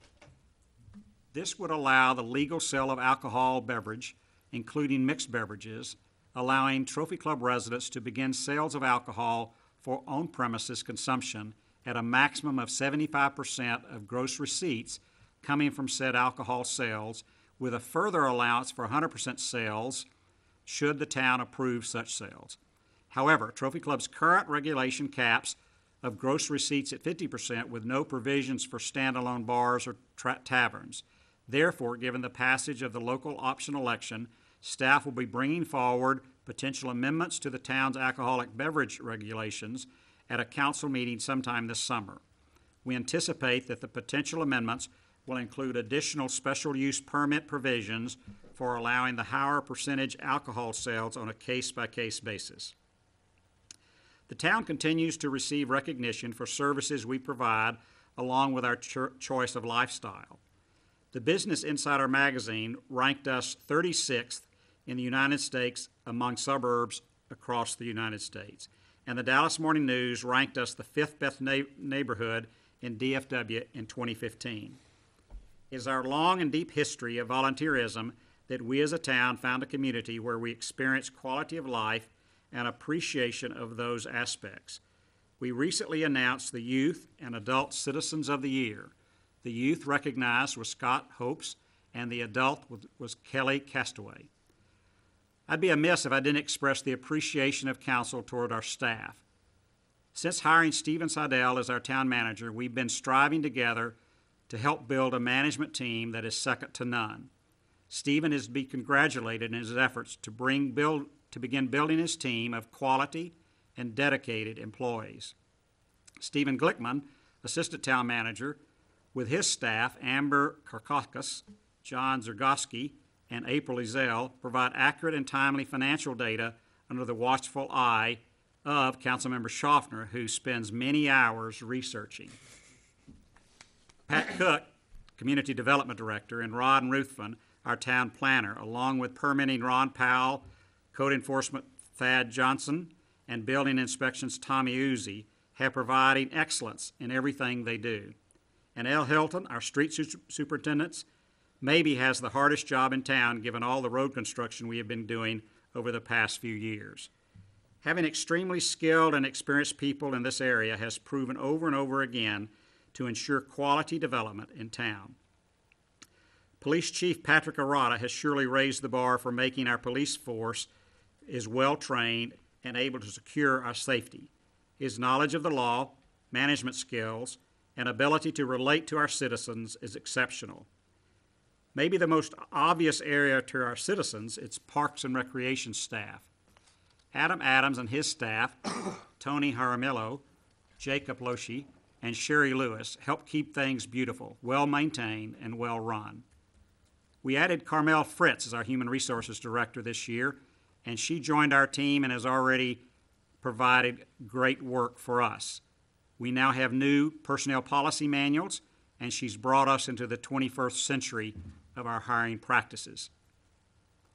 S1: This would allow the legal sale of alcohol beverage, including mixed beverages, allowing Trophy Club residents to begin sales of alcohol for on-premises consumption at a maximum of 75% of gross receipts coming from said alcohol sales, with a further allowance for 100% sales should the town approve such sales. However, Trophy Club's current regulation caps of gross receipts at 50% with no provisions for standalone bars or taverns. Therefore, given the passage of the local option election, staff will be bringing forward potential amendments to the town's alcoholic beverage regulations at a council meeting sometime this summer. We anticipate that the potential amendments will include additional special use permit provisions for allowing the higher percentage alcohol sales on a case-by-case basis. The town continues to receive recognition for services we provide along with our choice of lifestyle. The Business Insider magazine ranked us 36th in the United States among suburbs across the United States, and the Dallas Morning News ranked us the 5th best neighborhood in DFW in 2015. It is our long and deep history of volunteerism that we as a town found a community where we experience quality of life and appreciation of those aspects. We recently announced the Youth and Adult Citizens of the Year. The youth recognized was Scott Hopes, and the adult was Kelly Castaway. I'd be amiss if I didn't express the appreciation of council toward our staff. Since hiring Stephen Seidel as our town manager, we've been striving together to help build a management team that is second to none. Stephen is to be congratulated in his efforts to begin building his team of quality and dedicated employees. Stephen Glickman, assistant town manager, with his staff, Amber Karkakis, John Zergoski, and April Ezell, provide accurate and timely financial data under the watchful eye of Councilmember Schaffner, who spends many hours researching. Pat Cook, Community Development Director, and Rod Ruthven, our town planner, along with permitting Ron Powell, code enforcement Thad Johnson, and building inspections Tommy Uzi, have provided excellence in everything they do. And Al Hilton, our street superintendents, maybe has the hardest job in town given all the road construction we have been doing over the past few years. Having extremely skilled and experienced people in this area has proven over and over again to ensure quality development in town. Police Chief Patrick Arata has surely raised the bar for making our police force is well-trained and able to secure our safety. His knowledge of the law, management skills, and ability to relate to our citizens is exceptional. Maybe the most obvious area to our citizens, it's Parks and Recreation staff. Adam Adams and his staff, Tony Jaramillo, Jacob Loshi, and Sherry Lewis, help keep things beautiful, well-maintained, and well-run. We added Carmel Fritz as our Human Resources Director this year, and she joined our team and has already provided great work for us. We now have new personnel policy manuals, and she's brought us into the 21st century of our hiring practices.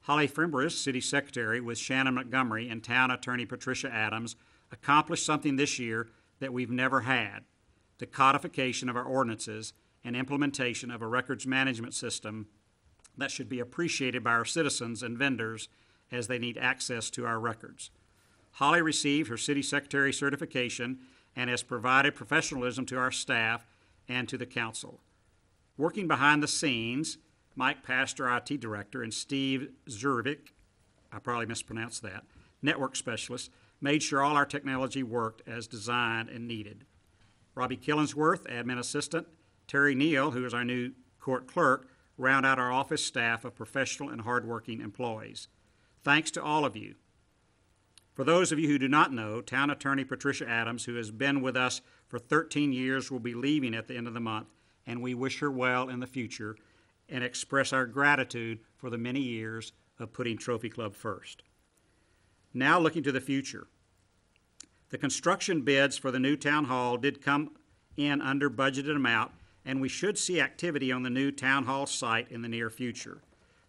S1: Holly Frimbris, City Secretary, with Shannon Montgomery and Town Attorney Patricia Adams, accomplished something this year that we've never had: the codification of our ordinances and implementation of a records management system that should be appreciated by our citizens and vendors as they need access to our records. Holly received her City Secretary certification and has provided professionalism to our staff and to the council. Working behind the scenes, Mike Pastor, IT Director, and Steve Zurvik, I probably mispronounced that, Network Specialist, made sure all our technology worked as designed and needed. Robbie Killingsworth, Admin Assistant, Terry Neal, who is our new Court Clerk, round out our office staff of professional and hardworking employees. Thanks to all of you. For those of you who do not know, Town Attorney Patricia Adams, who has been with us for 13 years, will be leaving at the end of the month, and we wish her well in the future and express our gratitude for the many years of putting Trophy Club first. Now looking to the future. The construction bids for the new town hall did come in under budgeted amount, and we should see activity on the new town hall site in the near future.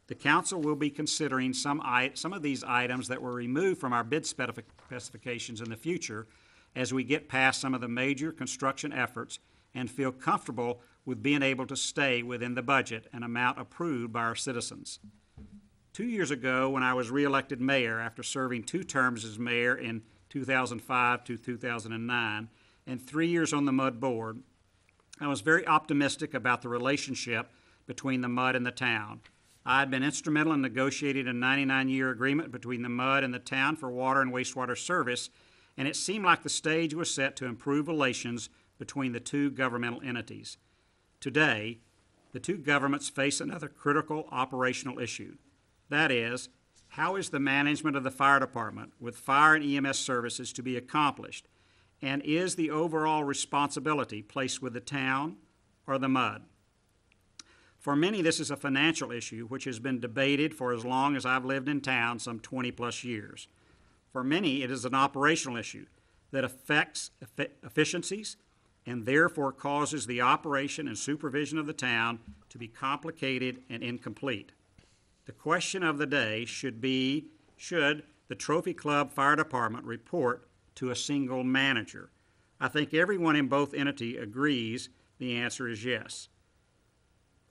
S1: The council will be considering some of these items that were removed from our bid specifications in the future as we get past some of the major construction efforts and feel comfortable with being able to stay within the budget and amount approved by our citizens. 2 years ago, when I was reelected mayor after serving 2 terms as mayor in 2005 to 2009 and 3 years on the MUD board, I was very optimistic about the relationship between the MUD and the town. I had been instrumental in negotiating a 99-year agreement between the MUD and the town for water and wastewater service, and it seemed like the stage was set to improve relations between the two governmental entities. Today, the two governments face another critical operational issue. That is, how is the management of the fire department with fire and EMS services to be accomplished, and is the overall responsibility placed with the town or the MUD? For many, this is a financial issue which has been debated for as long as I've lived in town, some 20-plus years. For many, it is an operational issue that affects efficiencies and therefore causes the operation and supervision of the town to be complicated and incomplete. The question of the day should be, should the Trophy Club Fire Department report to a single manager? I think everyone in both entities agrees the answer is yes.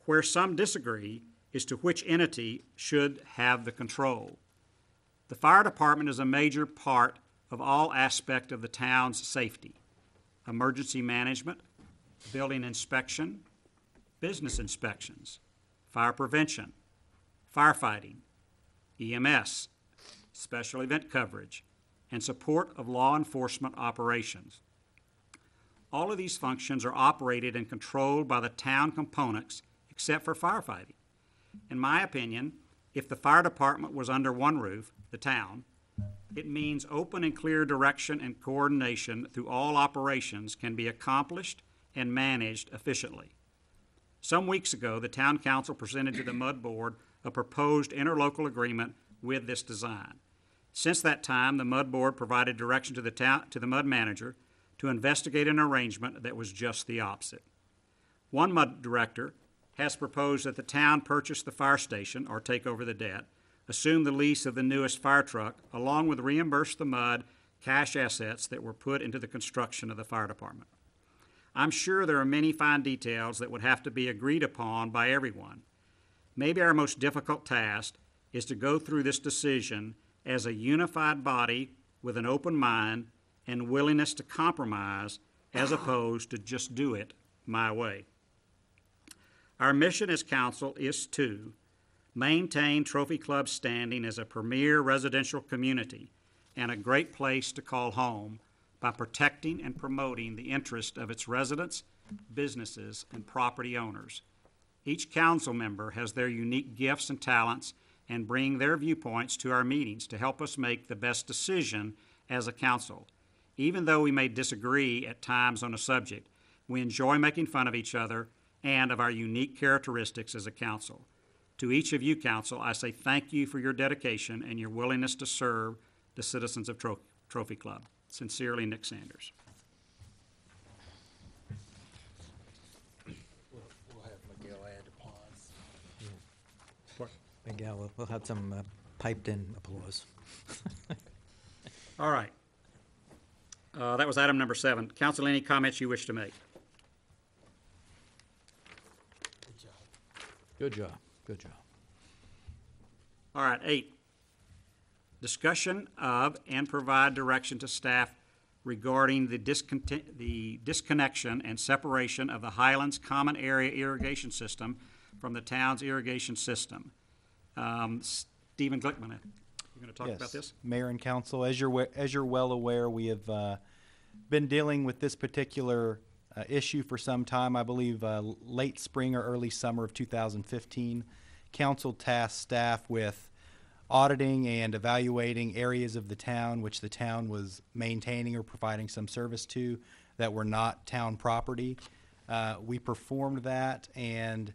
S1: Where some disagree is to which entity should have the control. The fire department is a major part of all aspects of the town's safety: emergency management, building inspection, business inspections, fire prevention, firefighting, EMS, special event coverage, and support of law enforcement operations. All of these functions are operated and controlled by the town components except for firefighting. In my opinion, if the fire department was under one roof, the town, it means open and clear direction and coordination through all operations can be accomplished and managed efficiently. Some weeks ago, the town council presented to the MUD board a proposed interlocal agreement with this design. Since that time, the MUD board provided direction to the MUD manager to investigate an arrangement that was just the opposite. One MUD director has proposed that the town purchase the fire station or take over the debt, assume the lease of the newest fire truck, along with reimburse the MUD cash assets that were put into the construction of the fire department. I'm sure there are many fine details that would have to be agreed upon by everyone. Maybe our most difficult task is to go through this decision as a unified body with an open mind and willingness to compromise as opposed to just do it my way. Our mission as council is to maintain Trophy Club's standing as a premier residential community and a great place to call home by protecting and promoting the interest of its residents, businesses, and property owners. Each council member has their unique gifts and talents and bring their viewpoints to our meetings to help us make the best decision as a council. Even though we may disagree at times on a subject, we enjoy making fun of each other and of our unique characteristics as a council. To each of you, council, I say thank you for your dedication and your willingness to serve the citizens of Trophy Club. Sincerely, Nick Sanders.
S10: We'll have Miguel add applause.
S4: Miguel, we'll have some piped-in applause.
S1: All right. That was item number 7. Council, any comments you wish to make?
S10: Good job.
S4: Good job, good job.
S1: All right, 8. Discussion of and provide direction to staff regarding the disconnection and separation of the Highlands Common Area Irrigation System from the town's irrigation system. Stephen Glickman, you're going to talk about this?
S14: Mayor and council, as you're well aware, we have been dealing with this particular issue for some time. I believe late spring or early summer of 2015, council tasked staff with auditing and evaluating areas of the town which the town was maintaining or providing some service to that were not town property. We performed that and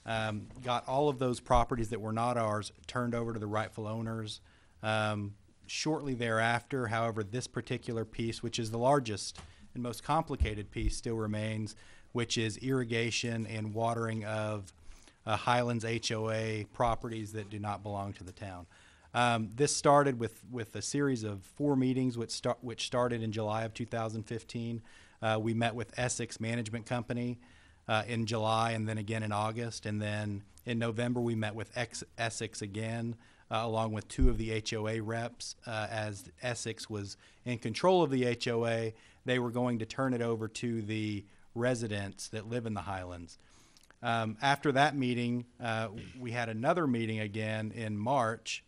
S14: got all of those properties that were not ours turned over to the rightful owners. Shortly thereafter, however, this particular piece, which is the largest and most complicated piece, still remains, which is irrigation and watering of Highlands HOA properties that do not belong to the town. This started with a series of 4 meetings which started in July of 2015. We met with Essex Management Company in July and then again in August. And then in November, we met with Essex again, along with 2 of the HOA reps. As Essex was in control of the HOA, they were going to turn it over to the residents that live in the Highlands. After that meeting, we had another meeting again in March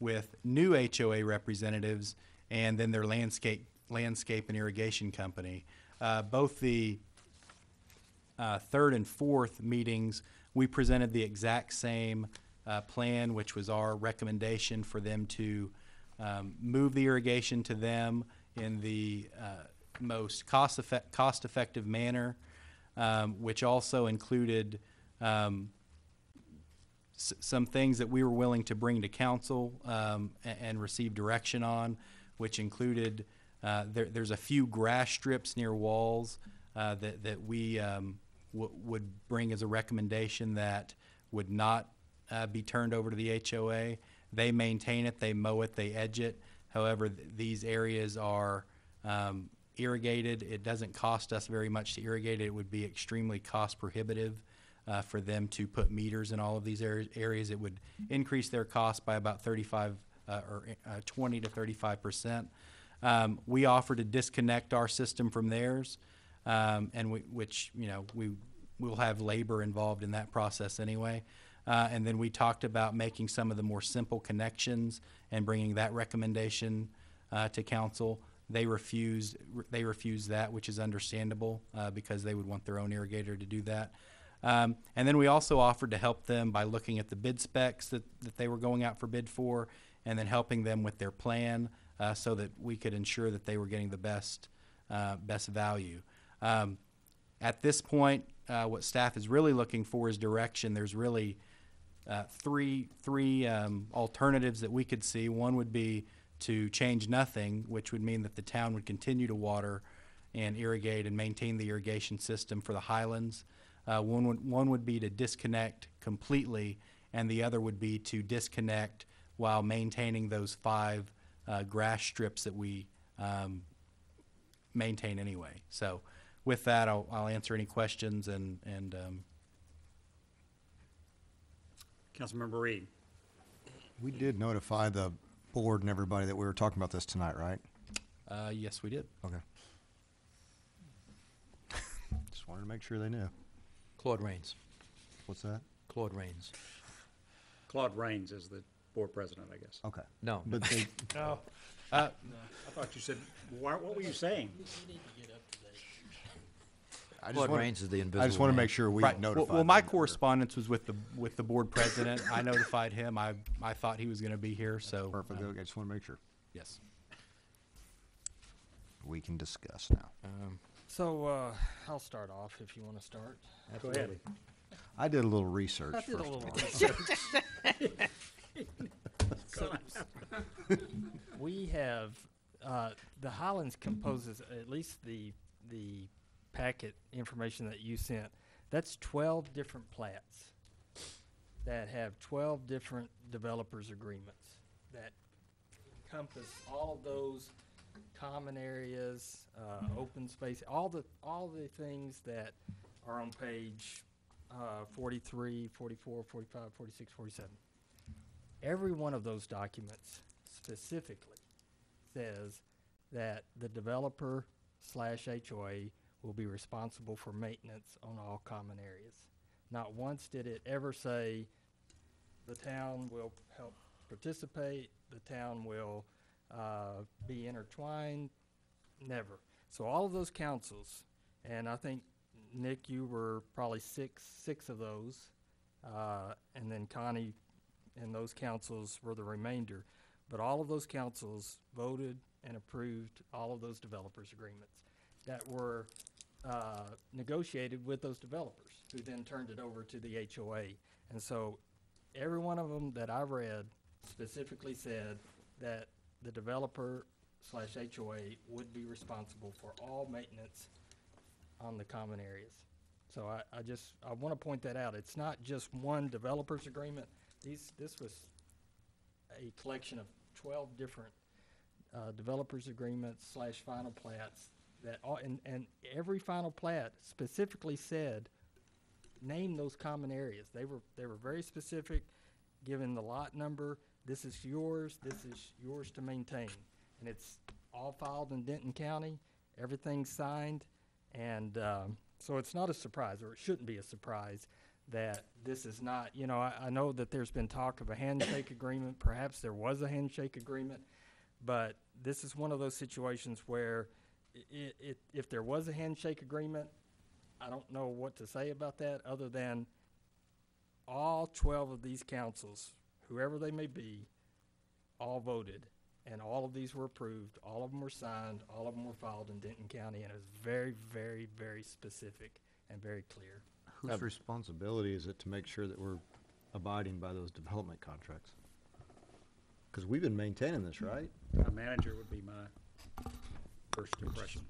S14: with new HOA representatives and then their landscape and irrigation company. Both the third and fourth meetings, we presented the exact same plan, which was our recommendation for them to move the irrigation to them in the most cost-effective manner, which also included some things that we were willing to bring to council and receive direction on, which included there's a few grass strips near walls that we would bring as a recommendation that would not be turned over to the HOA. They maintain it, they mow it, they edge it. However, these areas are irrigated. It doesn't cost us very much to irrigate it. It would be extremely cost prohibitive for them to put meters in all of these areas. It would increase their cost by about 35 or 20 to 35%. We offer to disconnect our system from theirs, and we will have labor involved in that process anyway. And then we talked about making some of the more simple connections and bringing that recommendation to council. They refused that, which is understandable because they would want their own irrigator to do that. And then we also offered to help them by looking at the bid specs that they were going out for bid for, and then helping them with their plan so that we could ensure that they were getting the best value. At this point, what staff is really looking for is direction. There's really three alternatives that we could see. One would be to change nothing, which would mean that the town would continue to water and irrigate and maintain the irrigation system for the Highlands. One would be to disconnect completely, and the other would be to disconnect while maintaining those 5 grass strips that we maintain anyway. So with that, I'll answer any questions and
S1: Councilmember Reed.
S7: We did notify the board and everybody that we were talking about this tonight, right?
S14: Yes, we did.
S7: Okay. Just wanted to make sure they knew.
S4: Claude Rains.
S7: What's that?
S4: Claude Rains.
S1: Claude Rains is the board president, I guess.
S7: Okay.
S4: No.
S7: But they,
S2: No.
S1: I thought you said, what were you saying?
S4: Claude Rains is the invisible
S7: I just want to
S4: man.
S7: make sure we
S14: Right.
S7: notified
S14: Well, my
S7: them.
S14: correspondence was with the board president. I notified him. I thought he was going to be here, so.
S7: Perfect. Okay, I just want to make sure.
S14: Yes.
S7: We can discuss now.
S6: So, I'll start off if you want to start.
S1: Go ahead.
S7: I did a little research
S6: I did a
S7: first.
S6: little research. So, we have, the Highlands composes, at least the packet information that you sent, that's 12 different plats that have 12 different developers agreements that encompass all of those common areas, open space, all the things that are on page 43, 44, 45, 46, 47. Every one of those documents specifically says that the developer / HOA will be responsible for maintenance on all common areas. Not once did it ever say the town will help participate, the town will be intertwined, never. So all of those councils And I think, Nick, you were probably six of those, and then Connie and those councils were the remainder. But all of those councils voted and approved all of those developers' agreements that were negotiated with those developers, who then turned it over to the HOA. And so every one of them that I read specifically said that the developer / HOA would be responsible for all maintenance on the common areas. So I want to point that out. It's not just one developer's agreement. This was a collection of 12 different developers agreements / final plats that all, and every final plat specifically said, name those common areas. They were very specific, given the lot number. This is yours to maintain. And it's all filed in Denton County, everything's signed, and so it's not a surprise, or it shouldn't be a surprise, that this is not, I know that there's been talk of a handshake agreement. Perhaps there was a handshake agreement, but this is one of those situations where if there was a handshake agreement, I don't know what to say about that, other than all 12 of these councils, whoever they may be, all voted, and all of these were approved, all of them were signed, all of them were filed in Denton County, and it was very, very, very specific and very clear.
S7: Whose responsibility is it to make sure that we're abiding by those development contracts? Because we've been maintaining this, right?
S1: A manager would be my first impression.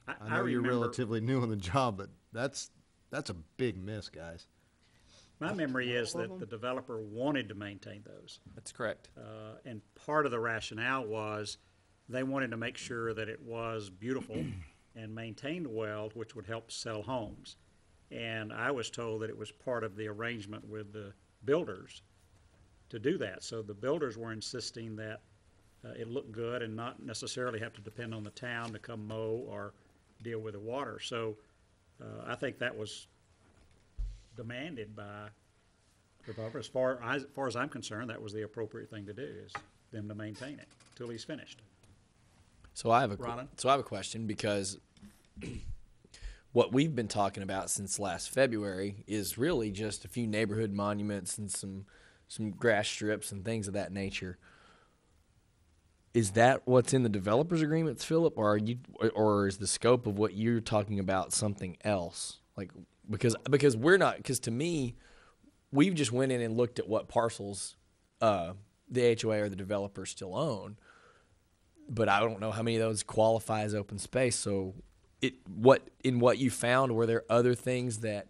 S7: I know you're relatively new on the job, but that's a big miss, guys.
S1: My memory is that the developer wanted to maintain those.
S5: That's correct.
S1: And part of the rationale was they wanted to make sure that it was beautiful and maintained well, which would help sell homes. And I was told that it was part of the arrangement with the builders to do that. So the builders were insisting that it looked good and not necessarily have to depend on the town to come mow or deal with the water. So I think that was demanded by the developer. As far as I'm concerned, that was the appropriate thing to do, is them to maintain it till he's finished.
S10: So I have a
S1: Ronan?
S10: question, because what we've been talking about since last February is really just a few neighborhood monuments and some grass strips and things of that nature. Is that what's in the developers agreements, Philip, or is the scope of what you're talking about something else? Like, because to me, we've just went in and looked at what parcels the HOA or the developer still own, but I don't know how many of those qualify as open space. So what you found, were there other things that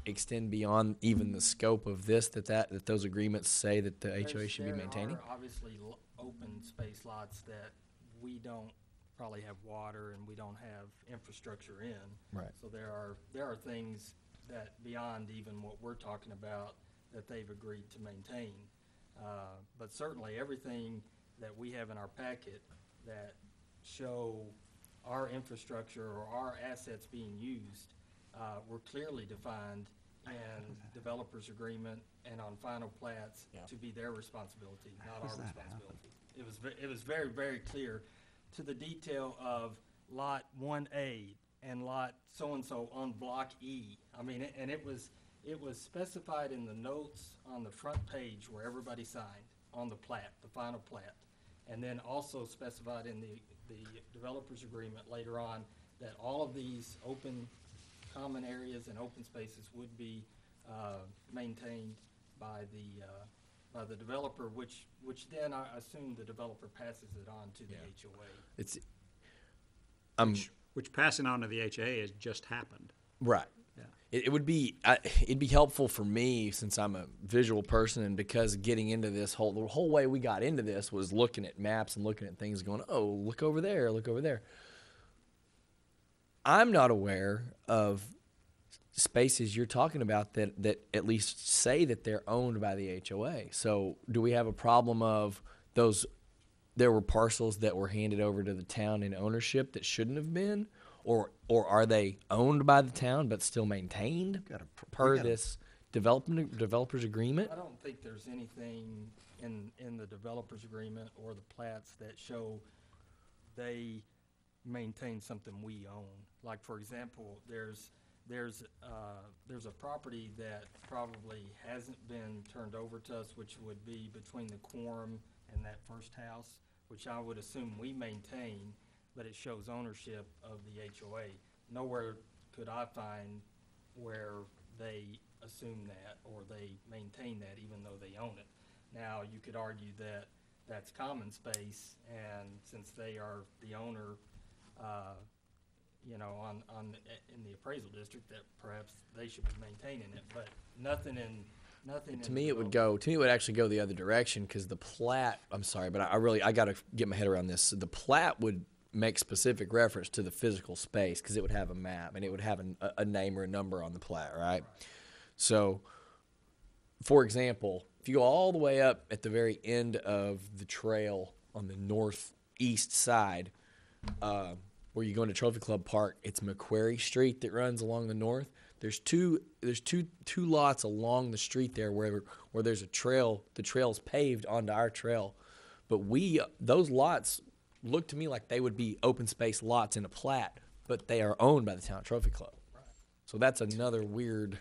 S10: extend beyond even the scope of this, that those agreements say that the HOA should be maintaining?
S6: There are obviously open space lots that we don't probably have water and we don't have infrastructure in.
S10: Right.
S6: So there are things that beyond even what we're talking about that they've agreed to maintain. But certainly everything that we have in our packet that show our infrastructure or our assets being used were clearly defined in developers agreement and on final plats to be their responsibility, not our responsibility. It was very, very clear to the detail of lot 1A and lot so-and-so on block E. I mean, and it was specified in the notes on the front page where everybody signed on the plat, the final plat. And then also specified in the developers agreement later on that all of these open common areas and open spaces would be maintained by the developer, which then I assume the developer passes it on to the HOA.
S1: Which passing on to the HOA has just happened.
S10: Right.
S1: Yeah.
S10: It'd be helpful for me, since I'm a visual person, and because getting into this the whole way we got into this was looking at maps and looking at things, going, oh, look over there, look over there. I'm not aware of spaces you're talking about that at least say that they're owned by the HOA. So do we have a problem of those? There were parcels that were handed over to the town in ownership that shouldn't have been, or are they owned by the town but still maintained per this developers agreement?
S6: I don't think there's anything in the developers agreement or the plats that show they maintain something we own. Like, for example, there's a property that probably hasn't been turned over to us, which would be between the quorum and that first house, which I would assume we maintain, but it shows ownership of the HOA. Nowhere could I find where they assume that or they maintain that even though they own it. Now, you could argue that that's common space, and since they are the owner, in the appraisal district, that perhaps they should be maintaining it, but nothing in.
S10: To me, it would actually go the other direction, because the plat, I'm sorry, but I got to get my head around this. The plat would make specific reference to the physical space, because it would have a map and it would have a name or a number on the plat, right? So, for example, if you go all the way up at the very end of the trail on the northeast side, where you go into Trophy Club Park, it's Macquarie Street that runs along the north. There's two lots along the street there where there's a trail. The trail's paved onto our trail, but those lots look to me like they would be open space lots in a plat, but they are owned by the town Trophy Club.
S6: Right.
S10: So that's another weird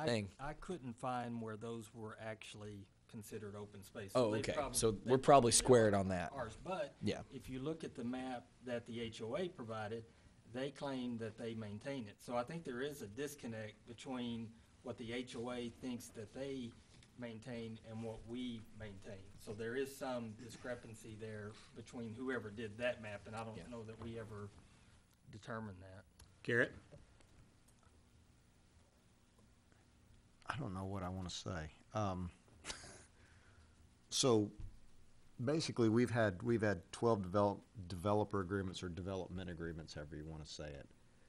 S10: thing.
S6: I couldn't find where those were actually considered open space.
S10: Oh, okay. So we're probably squared on that.
S6: Ours, but
S10: Yeah.
S6: if you look at the map that the HOA provided, they claim that they maintain it. So I think there is a disconnect between what the HOA thinks that they maintain and what we maintain. So there is some discrepancy there between whoever did that map, and I don't know that we ever determined that.
S1: Garrett?
S7: I don't know what I want to say. So basically, we've had 12 developer agreements or development agreements, however you want to say it,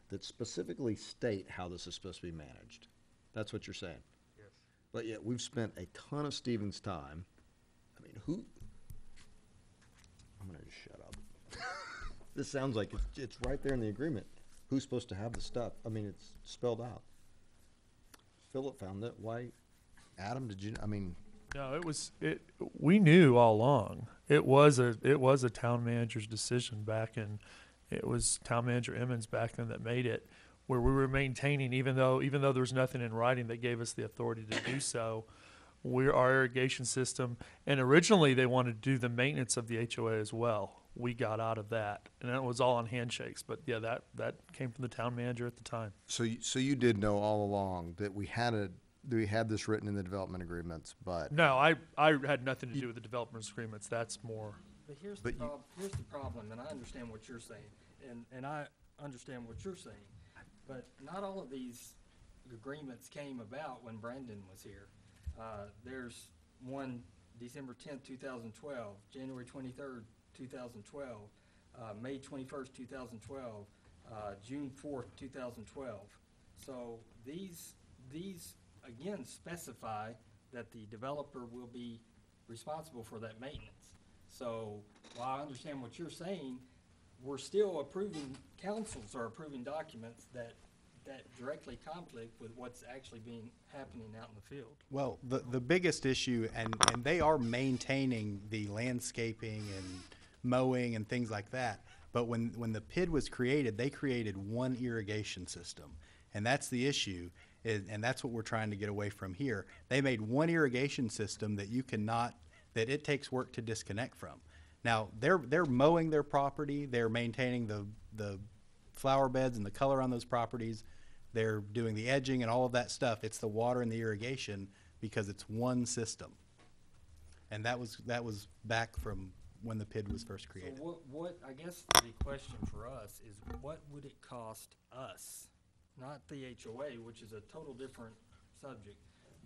S7: that specifically state how this is supposed to be managed. That's what you're saying.
S2: Yes.
S7: But yet we've spent a ton of Stephen's time. I mean, I'm going to just shut up. This sounds like it's right there in the agreement. Who's supposed to have the stuff? I mean, it's spelled out. Philip found it. Why? Adam, did you? I mean.
S2: No, we knew all along. It was a town manager's decision it was town manager Emmons back then that made it, where we were maintaining, even though there was nothing in writing that gave us the authority to do so, our irrigation system, and originally they wanted to do the maintenance of the HOA as well. We got out of that, and that was all on handshakes. But yeah, that came from the town manager at the time.
S7: So you did know all along that we had this written in the development agreements, but
S2: No, I had nothing to do with the development agreements. That's more.
S6: But here's the problem, and I understand what you're saying, and I understand what you're saying, but not all of these agreements came about when Brandon was here. There's one December 10th, 2012, January 23rd, 2012, May 21st, 2012, June 4th, 2012. So these again specify that the developer will be responsible for that maintenance. So while I understand what you're saying, we're still councils are approving documents that directly conflict with what's actually happening out in the field.
S14: Well, the biggest issue, and they are maintaining the landscaping and mowing and things like that, but when the PID was created, they created one irrigation system, and that's the issue, and that's what we're trying to get away from here. They made one irrigation system that that it takes work to disconnect from. Now, they're mowing their property, they're maintaining the flower beds and the color on those properties, they're doing the edging and all of that stuff. It's the water and the irrigation because it's one system. And that was back from when the PID was first created.
S6: So what I guess the question for us is, what would it cost us, not the HOA, which is a total different subject,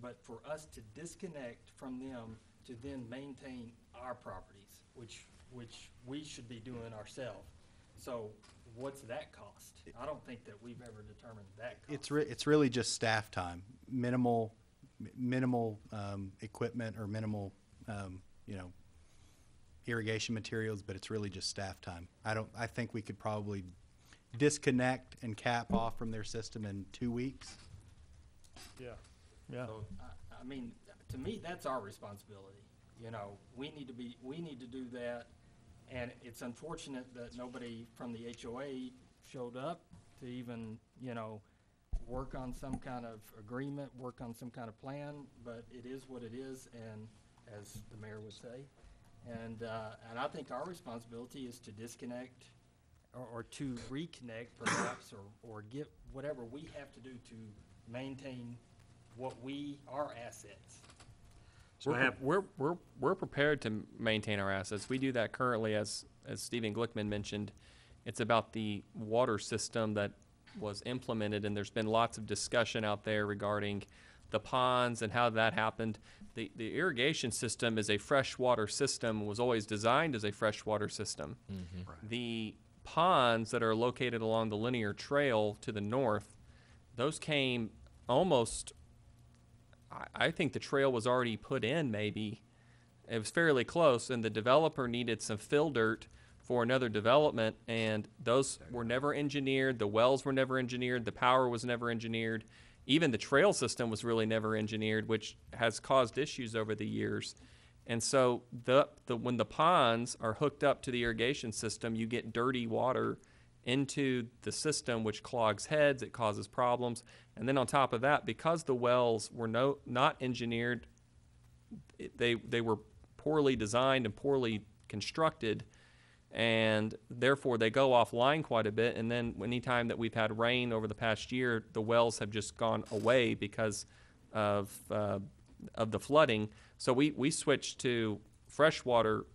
S6: but for us to disconnect from them to then maintain our properties, which we should be doing ourselves. So what's that cost? I don't think that we've ever determined that cost.
S14: It's really just staff time, minimal equipment or minimal irrigation materials, but it's really just staff time. I think we could probably disconnect and cap off from their system in 2 weeks.
S2: Yeah.
S6: So I mean, to me, that's our responsibility. We need to do that, And it's unfortunate that nobody from the HOA showed up to even, work on some kind of agreement, work on some kind of plan, but it is what it is, and as the mayor would say. And I think our responsibility is to disconnect or to reconnect perhaps, or get whatever we have to do to maintain our assets.
S1: So I have,
S5: We're prepared to maintain our assets. We do that currently, as Stephen Glickman mentioned. It's about the water system that was implemented, and there's been lots of discussion out there regarding the ponds and how that happened. The irrigation system is a freshwater system, was always designed as a freshwater system.
S10: Mm-hmm.
S5: The ponds that are located along the linear trail to the north, those came almost, I think the trail was already put in maybe. It was fairly close, and the developer needed some fill dirt for another development, and those were never engineered. The wells were never engineered. The power was never engineered. Even the trail system was really never engineered, which has caused issues over the years. And so when the ponds are hooked up to the irrigation system, you get dirty water into the system, which clogs heads. It causes problems. And then on top of that, because the wells were not engineered, they were poorly designed and poorly constructed, and therefore they go offline quite a bit. And then anytime that we've had rain over the past year, the wells have just gone away because of the flooding. So we switched to freshwater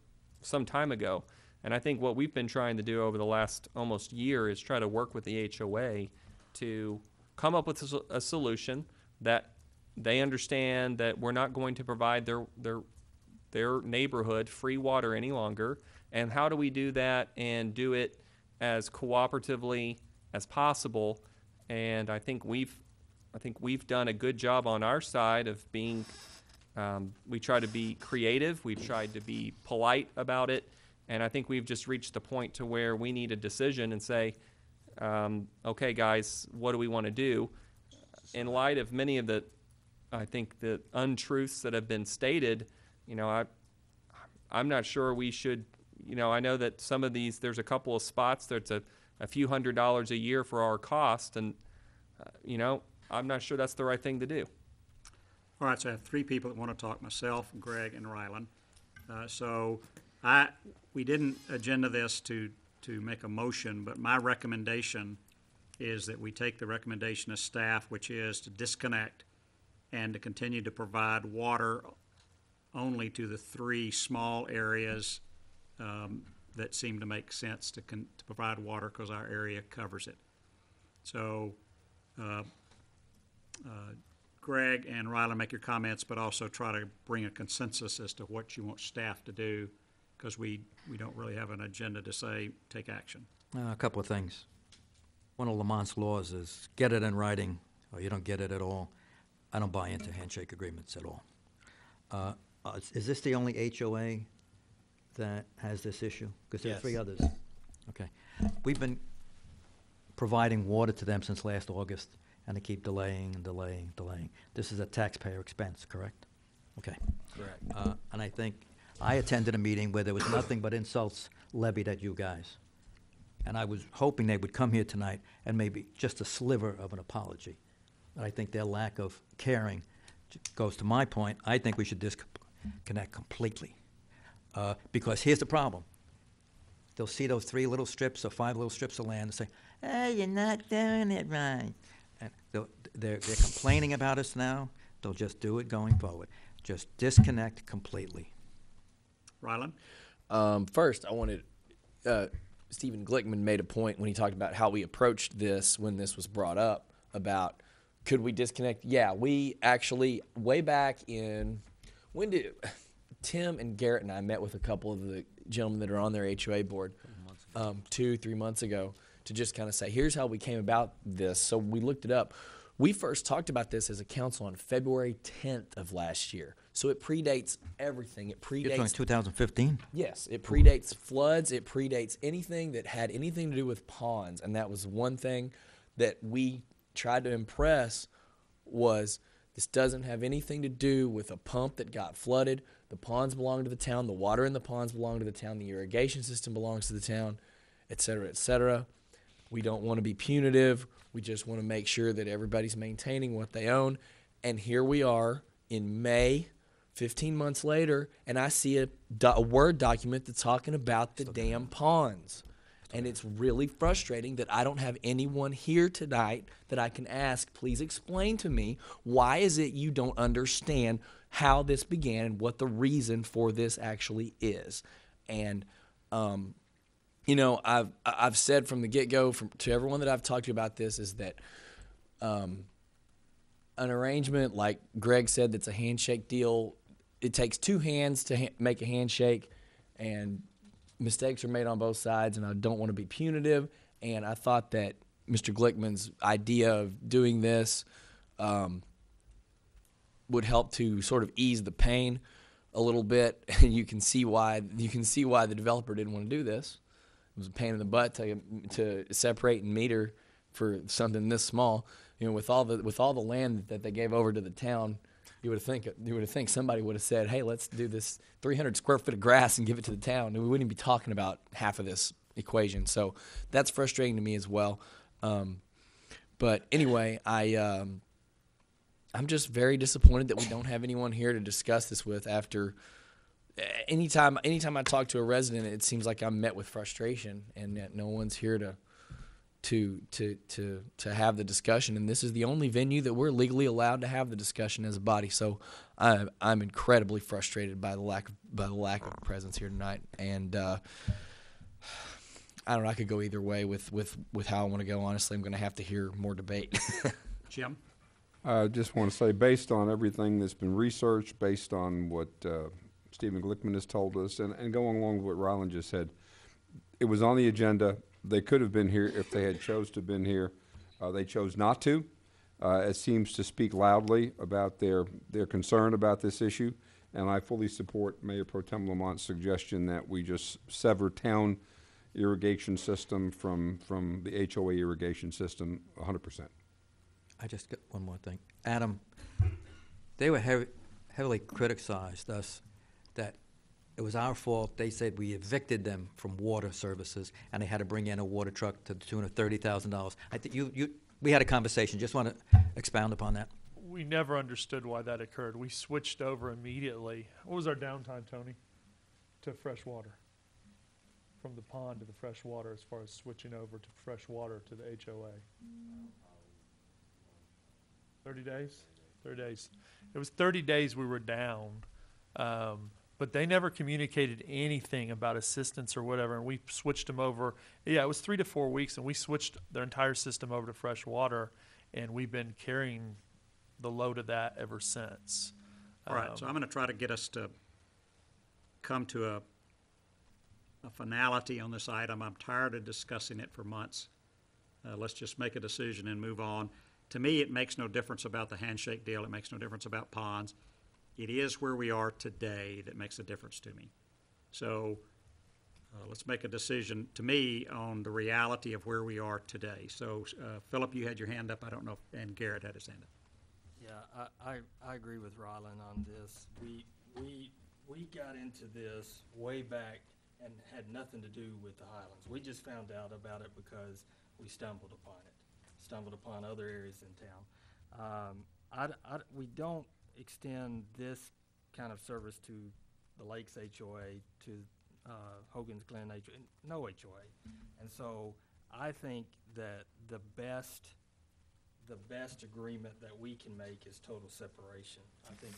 S5: some time ago. And I think what we've been trying to do over the last almost year is try to work with the HOA to come up with a solution that they understand that we're not going to provide their neighborhood free water any longer. And how do we do that and do it as cooperatively as possible? And I think we've done a good job on our side of being. We try to be creative. We've tried to be polite about it, and I think we've just reached the point to where we need a decision and say, okay, guys, what do we want to do? In light of many of the untruths that have been stated, I'm not sure we should. I know that some of these, there's a couple of spots that's a few $100s a year for our cost, and I'm not sure that's the right thing to do.
S1: all right, so I have three people that want to talk, myself, Greg, and Rylan. We didn't agenda this to make a motion, but my recommendation is that we take the recommendation of staff, which is to disconnect and to continue to provide water only to the three small areas that seem to make sense to provide water because our area covers it. So, Greg and Rylan, make your comments, but also try to bring a consensus as to what you want staff to do, because we don't really have an agenda to say take action.
S4: A couple of things. One of Lamont's laws is get it in writing or you don't get it at all. I don't buy into handshake agreements at all. Is this the only HOA that has this issue? Because there are three others. Okay. We've been providing water to them since last August, and they keep delaying and delaying and delaying. This is a taxpayer expense, correct? Okay.
S10: Correct.
S4: And I think I attended a meeting where there was nothing but insults levied at you guys. And I was hoping they would come here tonight and maybe just a sliver of an apology. But I think their lack of caring goes to my point. I think we should disconnect completely. Because here's the problem. They'll see those 3 little strips or 5 little strips of land and say, hey, you're not doing it right. And they're complaining about us now. They'll just do it going forward. Just disconnect completely.
S1: Rylan?
S10: First, I wanted, Stephen Glickman made a point when he talked about how we approached this when this was brought up about could we disconnect? Yeah, we actually, way back in, when did Tim and Garrett and I met with a couple of the gentlemen that are on their HOA board 2-3 months ago to just kind of say, here's how we came about this. So we looked it up. We first talked about this as a council on February 10th of last year. So it predates everything. It predates...
S4: You're talking 2015?
S10: Yes. It predates floods. It predates anything that had anything to do with ponds. And that was one thing that we tried to impress was This doesn't have anything to do with a pump that got flooded. The ponds belong to the town. The water in the ponds belong to the town. The irrigation system belongs to the town, et cetera, et cetera. We don't want to be punitive. We just want to make sure that everybody's maintaining what they own. And here we are in May, 15 months later, and I see a Word document that's talking about the damn ponds. And it's really frustrating that I don't have anyone here tonight that I can ask, please explain to me, why is it you don't understand how this began and what the reason for this actually is? And, you know, I've said from the get-go to everyone that I've talked to about this is that an arrangement, like Greg said, that's a handshake deal, it takes two hands to make a handshake, and mistakes are made on both sides, and I don't want to be punitive. And I thought that Mr. Glickman's idea of doing this would help to sort of ease the pain a little bit. And you can see why the developer didn't want to do this. It was a pain in the butt to separate and meter for something this small. You know, with all the land that they gave over to the town, you would have think somebody would have said, "Hey, let's do this 300 square foot of grass and give it to the town," and we wouldn't be talking about half of this equation. So that's frustrating to me as well. But anyway, I'm just very disappointed that we don't have anyone here to discuss this with. After anytime I talk to a resident, it seems like I'm met with frustration, and that no one's here to have the discussion, and this is the only venue that we're legally allowed to have the discussion as a body. So I'm incredibly frustrated by the lack of presence here tonight, and I don't know. I could go either way with how I want to go. Honestly, I'm going to have to hear more debate.
S1: Jim?
S8: I just want to say, based on everything that's been researched, based on what Stephen Glickman has told us, and going along with what Ryland just said, it was on the agenda. They could have been here if they had chose to have been here. They chose not to. It seems to speak loudly about their concern about this issue, and I fully support Mayor Pro Tem Lamont's suggestion that we just sever town irrigation system from the HOA irrigation system 100%.
S4: I just got one more thing. Adam, they were heavily criticized us that it was our fault. They said we evicted them from water services, and they had to bring in a water truck to the tune of $30,000. I think we had a conversation. Just want to expound upon that.
S2: We never understood why that occurred. We switched over immediately. What was our downtime, Tony, to fresh water? From the pond to the fresh water, as far as switching over to fresh water to the HOA? 30 days? 30 days. It was 30 days we were down. But they never communicated anything about assistance or whatever, and we switched them over. Yeah, it was 3 to 4 weeks, and we switched their entire system over to fresh water, and we've been carrying the load of that ever since.
S1: All right, so I'm going to try to get us to come to a finality on this item. I'm tired of discussing it for months. Let's just make a decision and move on. To me, it makes no difference about the handshake deal. It makes no difference about ponds. It is where we are today that makes a difference to me. So let's make a decision, to me, on the reality of where we are today. So, Philip, you had your hand up. I don't know, and Garrett had his hand up.
S6: Yeah, I agree with Ryland on this. We got into this way back and had nothing to do with the Highlands. We just found out about it because we stumbled upon other areas in town. We don't extend this kind of service to the Lakes HOA, to Hogan's Glen HOA, no HOA. And so I think that the best agreement that we can make is total separation. I think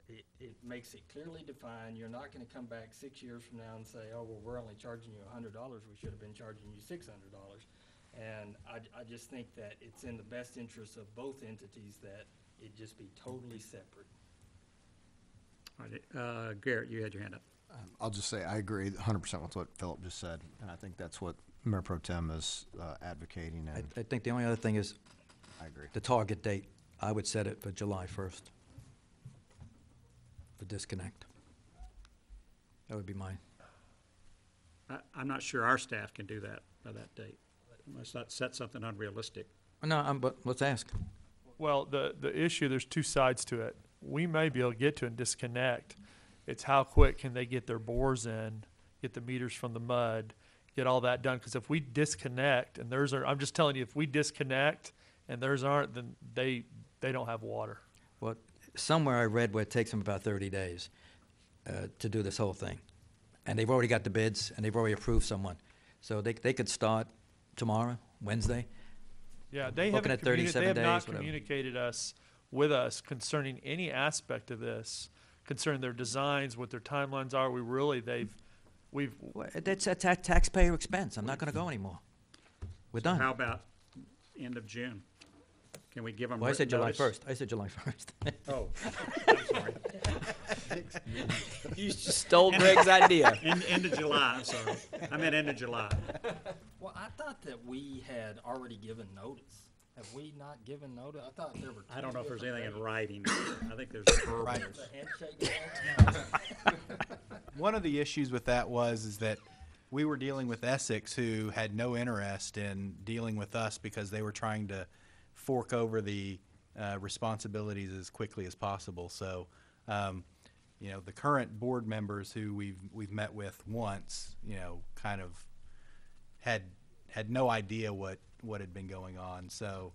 S6: it makes it clearly defined. You're not going to come back 6 years from now and say, oh, well, we're only charging you $100. We should have been charging you $600. And I just think that it's in the best interest of both entities that it just be totally separate.
S1: All right, Garrett, you had your hand up.
S7: I'll just say I agree 100% with what Philip just said, and I think that's what Mayor Pro Tem is advocating. And
S4: I think the only other thing is
S7: I agree.
S4: the target date. I would set it for July 1st for disconnect. That would be mine.
S1: I'm not sure our staff can do that by that date. Let's not set something unrealistic.
S4: No, but let's ask.
S6: Well,
S2: Well, the issue, there's two sides to it. We may be able to get to and disconnect. It's how quick can they get their bores in, get the meters from the mud, get all that done. Because if we disconnect and theirs are, I'm just telling you, if we disconnect and theirs aren't, then they don't have water.
S4: Well, somewhere I read where it takes them about 30 days to do this whole thing. And they've already got the bids, and they've already approved someone. So they could start tomorrow, Wednesday.
S2: Yeah, they
S4: Looking
S2: haven't
S4: at 37
S2: they have not
S4: days, whatever.
S2: communicated with us concerning any aspect of this, concerning their designs, what their timelines are. We've
S4: Well, that's a taxpayer expense. I'm not going to go anymore. We're done.
S1: How about end of June? Can we give them
S4: Well, I said
S1: written
S4: July
S1: notice?
S4: 1st. I said July 1st.
S1: Oh, I'm sorry.
S10: You just stole Greg's idea.
S1: End of July, I'm sorry. I meant end of July.
S6: Well, I thought that we had already given notice. Have we not given notice? I thought there were.
S1: I don't know if there's anything in writing. I think there's verbal.
S14: Right.
S6: The handshake.
S14: One of the issues with that is that we were dealing with Essex, who had no interest in dealing with us because they were trying to fork over the responsibilities as quickly as possible. So, the current board members who we've met with once, kind of had no idea what had been going on. So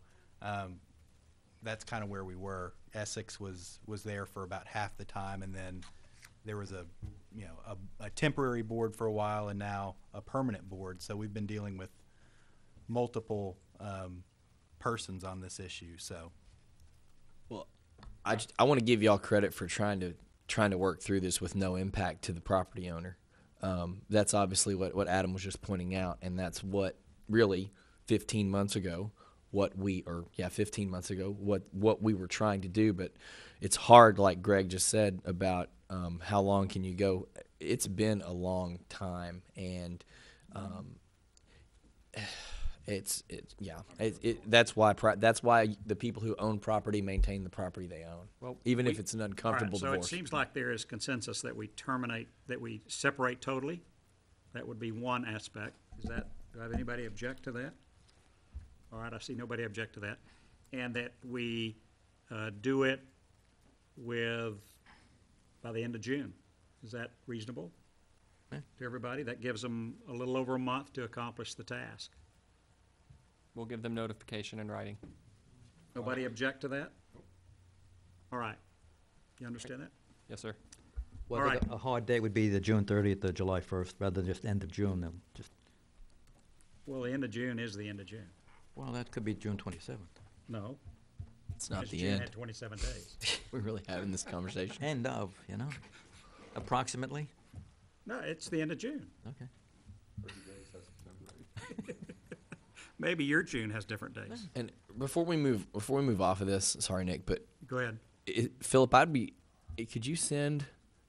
S14: that's kind of where we were. Essex was there for about half the time, and then there was a temporary board for a while, and now a permanent board. So we've been dealing with multiple persons on this issue. So,
S10: Well, I want to give y'all credit for trying to work through this with no impact to the property owner. That's obviously what Adam was just pointing out, and that's what really 15 months ago what we were trying to do. But it's hard, like Greg just said, about how long can you go. It's been a long time, and that's why the people who own property maintain the property they own,
S1: Well,
S10: even if it's an uncomfortable
S1: all right,
S10: divorce.
S1: So it seems like there is consensus that we separate totally. That would be one aspect. Do I have anybody object to that? All right, I see nobody object to that. And that we do it by the end of June. Is that reasonable to everybody? That gives them a little over a month to accomplish the task.
S5: We'll give them notification in writing.
S1: Nobody object to that? All right. You understand that?
S5: Yes, sir.
S4: Well,
S1: All right.
S4: a hard date would be the June 30th or July 1st, rather than just end of June. They'll just,
S1: Well, the end of June is the end of June.
S4: well, that could be June 27th.
S1: No.
S10: It's not
S1: because
S10: the
S1: June
S10: end.
S1: had 27 days.
S10: We're really having this conversation.
S4: End of, approximately.
S1: No, it's the end of June.
S4: Okay.
S1: Maybe your June has different days.
S10: And before we move off of this, sorry, Nick, but
S1: Go ahead.
S10: Philip, could you send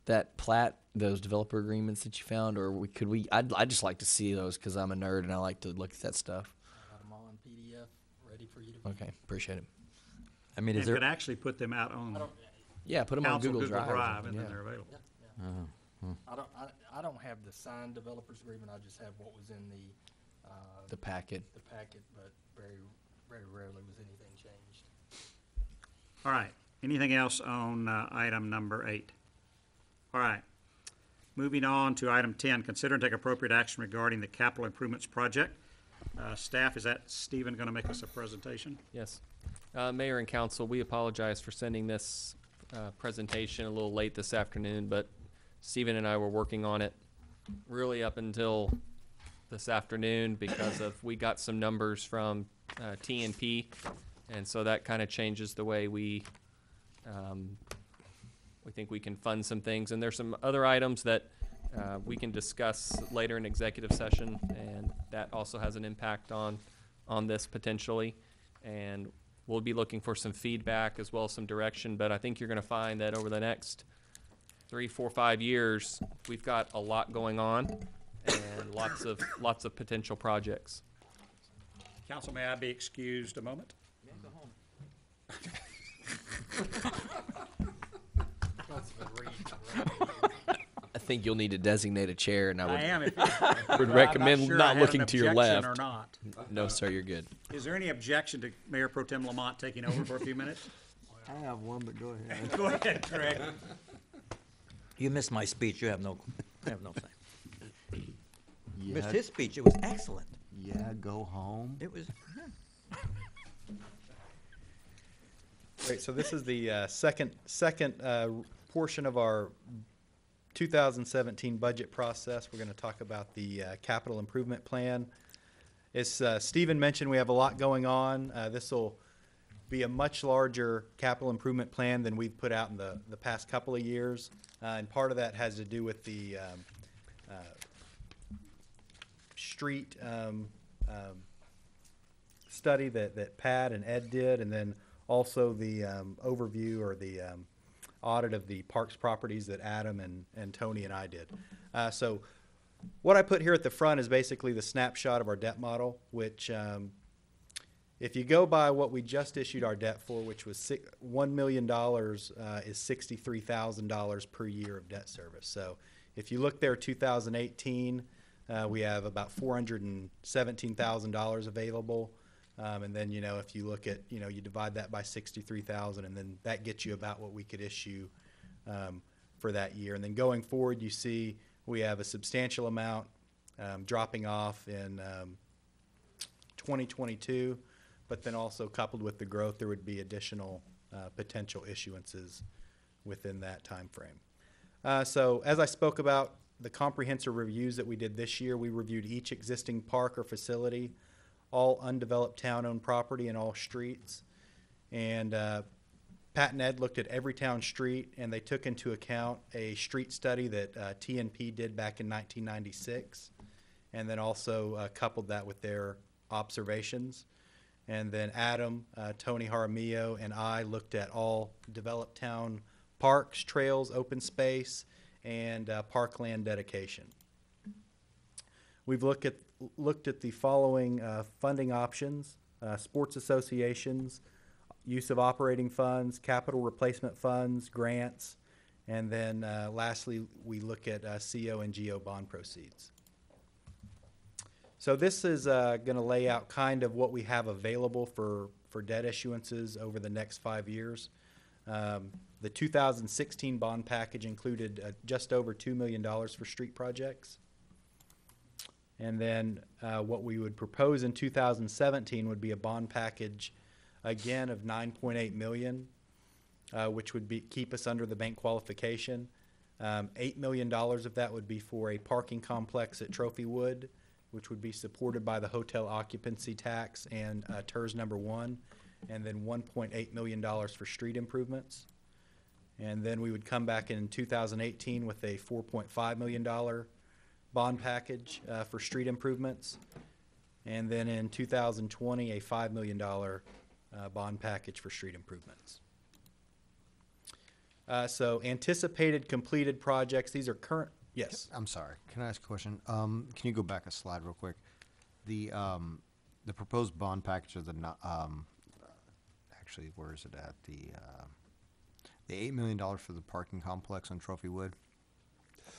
S10: that plat, those developer agreements that you found, or I'd just like to see those because I'm a nerd and I like to look at that stuff.
S6: I got them all in PDF, ready for you to.
S10: Okay, appreciate it.
S4: I mean,
S1: And
S4: is there?
S1: could actually put them out on
S10: Yeah, put them on
S1: council
S10: Google Drive. or
S1: Drive,
S10: something,
S1: and then
S10: yeah.
S1: they're available.
S6: I don't have the signed developers agreement. I just have what was in
S10: The packet.
S6: but very, very rarely was anything changed.
S1: All right. Anything else on item number 8? All right. Moving on to item 10, consider and take appropriate action regarding the capital improvements project. Staff, is that Stephen going to make us a presentation?
S5: Yes. Mayor and council, we apologize for sending this presentation a little late this afternoon, but Stephen and I were working on it really up until this afternoon because we got some numbers from TNP, and so that kind of changes the way we think we can fund some things. And there's some other items that we can discuss later in executive session, and that also has an impact on this potentially. And we'll be looking for some feedback as well as some direction, but I think you're going to find that over the next 3, 4, 5 years, we've got a lot going on and lots of potential projects.
S1: Council, may I be excused a moment?
S10: I think you'll need to designate a chair, and
S1: I am.
S10: would recommend
S1: I'm not sure I
S10: not
S1: had
S10: looking
S1: an
S10: to your
S1: objection
S10: left.
S1: or not.
S10: No, sir, you're good.
S1: Is there any objection to Mayor Pro Tem Lamont taking over for a few minutes?
S7: I have one, but go ahead.
S1: Go ahead, Greg.
S4: You missed my speech, you have no say. Missed
S7: Yeah,
S4: his speech, it was excellent.
S7: yeah, go home.
S4: It was,
S14: Great, so this is the second portion of our 2017 budget process. We're going to talk about the capital improvement plan. As Stephen mentioned, we have a lot going on. This will be a much larger capital improvement plan than we've put out in the past couple of years. And part of that has to do with the street study that Pat and Ed did, and then also the overview or the audit of the parks properties that Adam and Tony and I did. So what I put here at the front is basically the snapshot of our debt model, which if you go by what we just issued our debt for, which was $1 million, is $63,000 per year of debt service. So if you look there, 2018, we have about $417,000 available. And then, if you look at, you divide that by 63,000, and then that gets you about what we could issue for that year. And then going forward, you see we have a substantial amount dropping off in 2022, but then also coupled with the growth, there would be additional potential issuances within that time frame. So as I spoke about the comprehensive reviews that we did this year, we reviewed each existing park or facility, all undeveloped town-owned property and all streets. And Pat and Ed looked at every town street, and they took into account a street study that TNP did back in 1996, and then also coupled that with their observations. And then Adam, Tony Jaramillo, and I looked at all developed town parks, trails, open space, and parkland dedication. We've looked at the following funding options: sports associations, use of operating funds, capital replacement funds, grants, and then lastly, we look at CO and GO bond proceeds. So this is going to lay out kind of what we have available for debt issuances over the next 5 years. The 2016 bond package included just over $2 million for street projects. And then what we would propose in 2017 would be a bond package, again, of $9.8 million, which would keep us under the bank qualification. $8 million of that would be for a parking complex at Trophywood, which would be supported by the hotel occupancy tax and TERS number 1, and then $1.8 million for street improvements. And then we would come back in 2018 with a $4.5 million bond package for street improvements. And then in 2020, a $5 million bond package for street improvements. So anticipated completed projects, these are current, yes.
S7: I'm sorry. Can I ask a question? Can you go back a slide real quick? The proposed bond package of the actually, where is it at? The $8 million for the parking complex on Trophywood.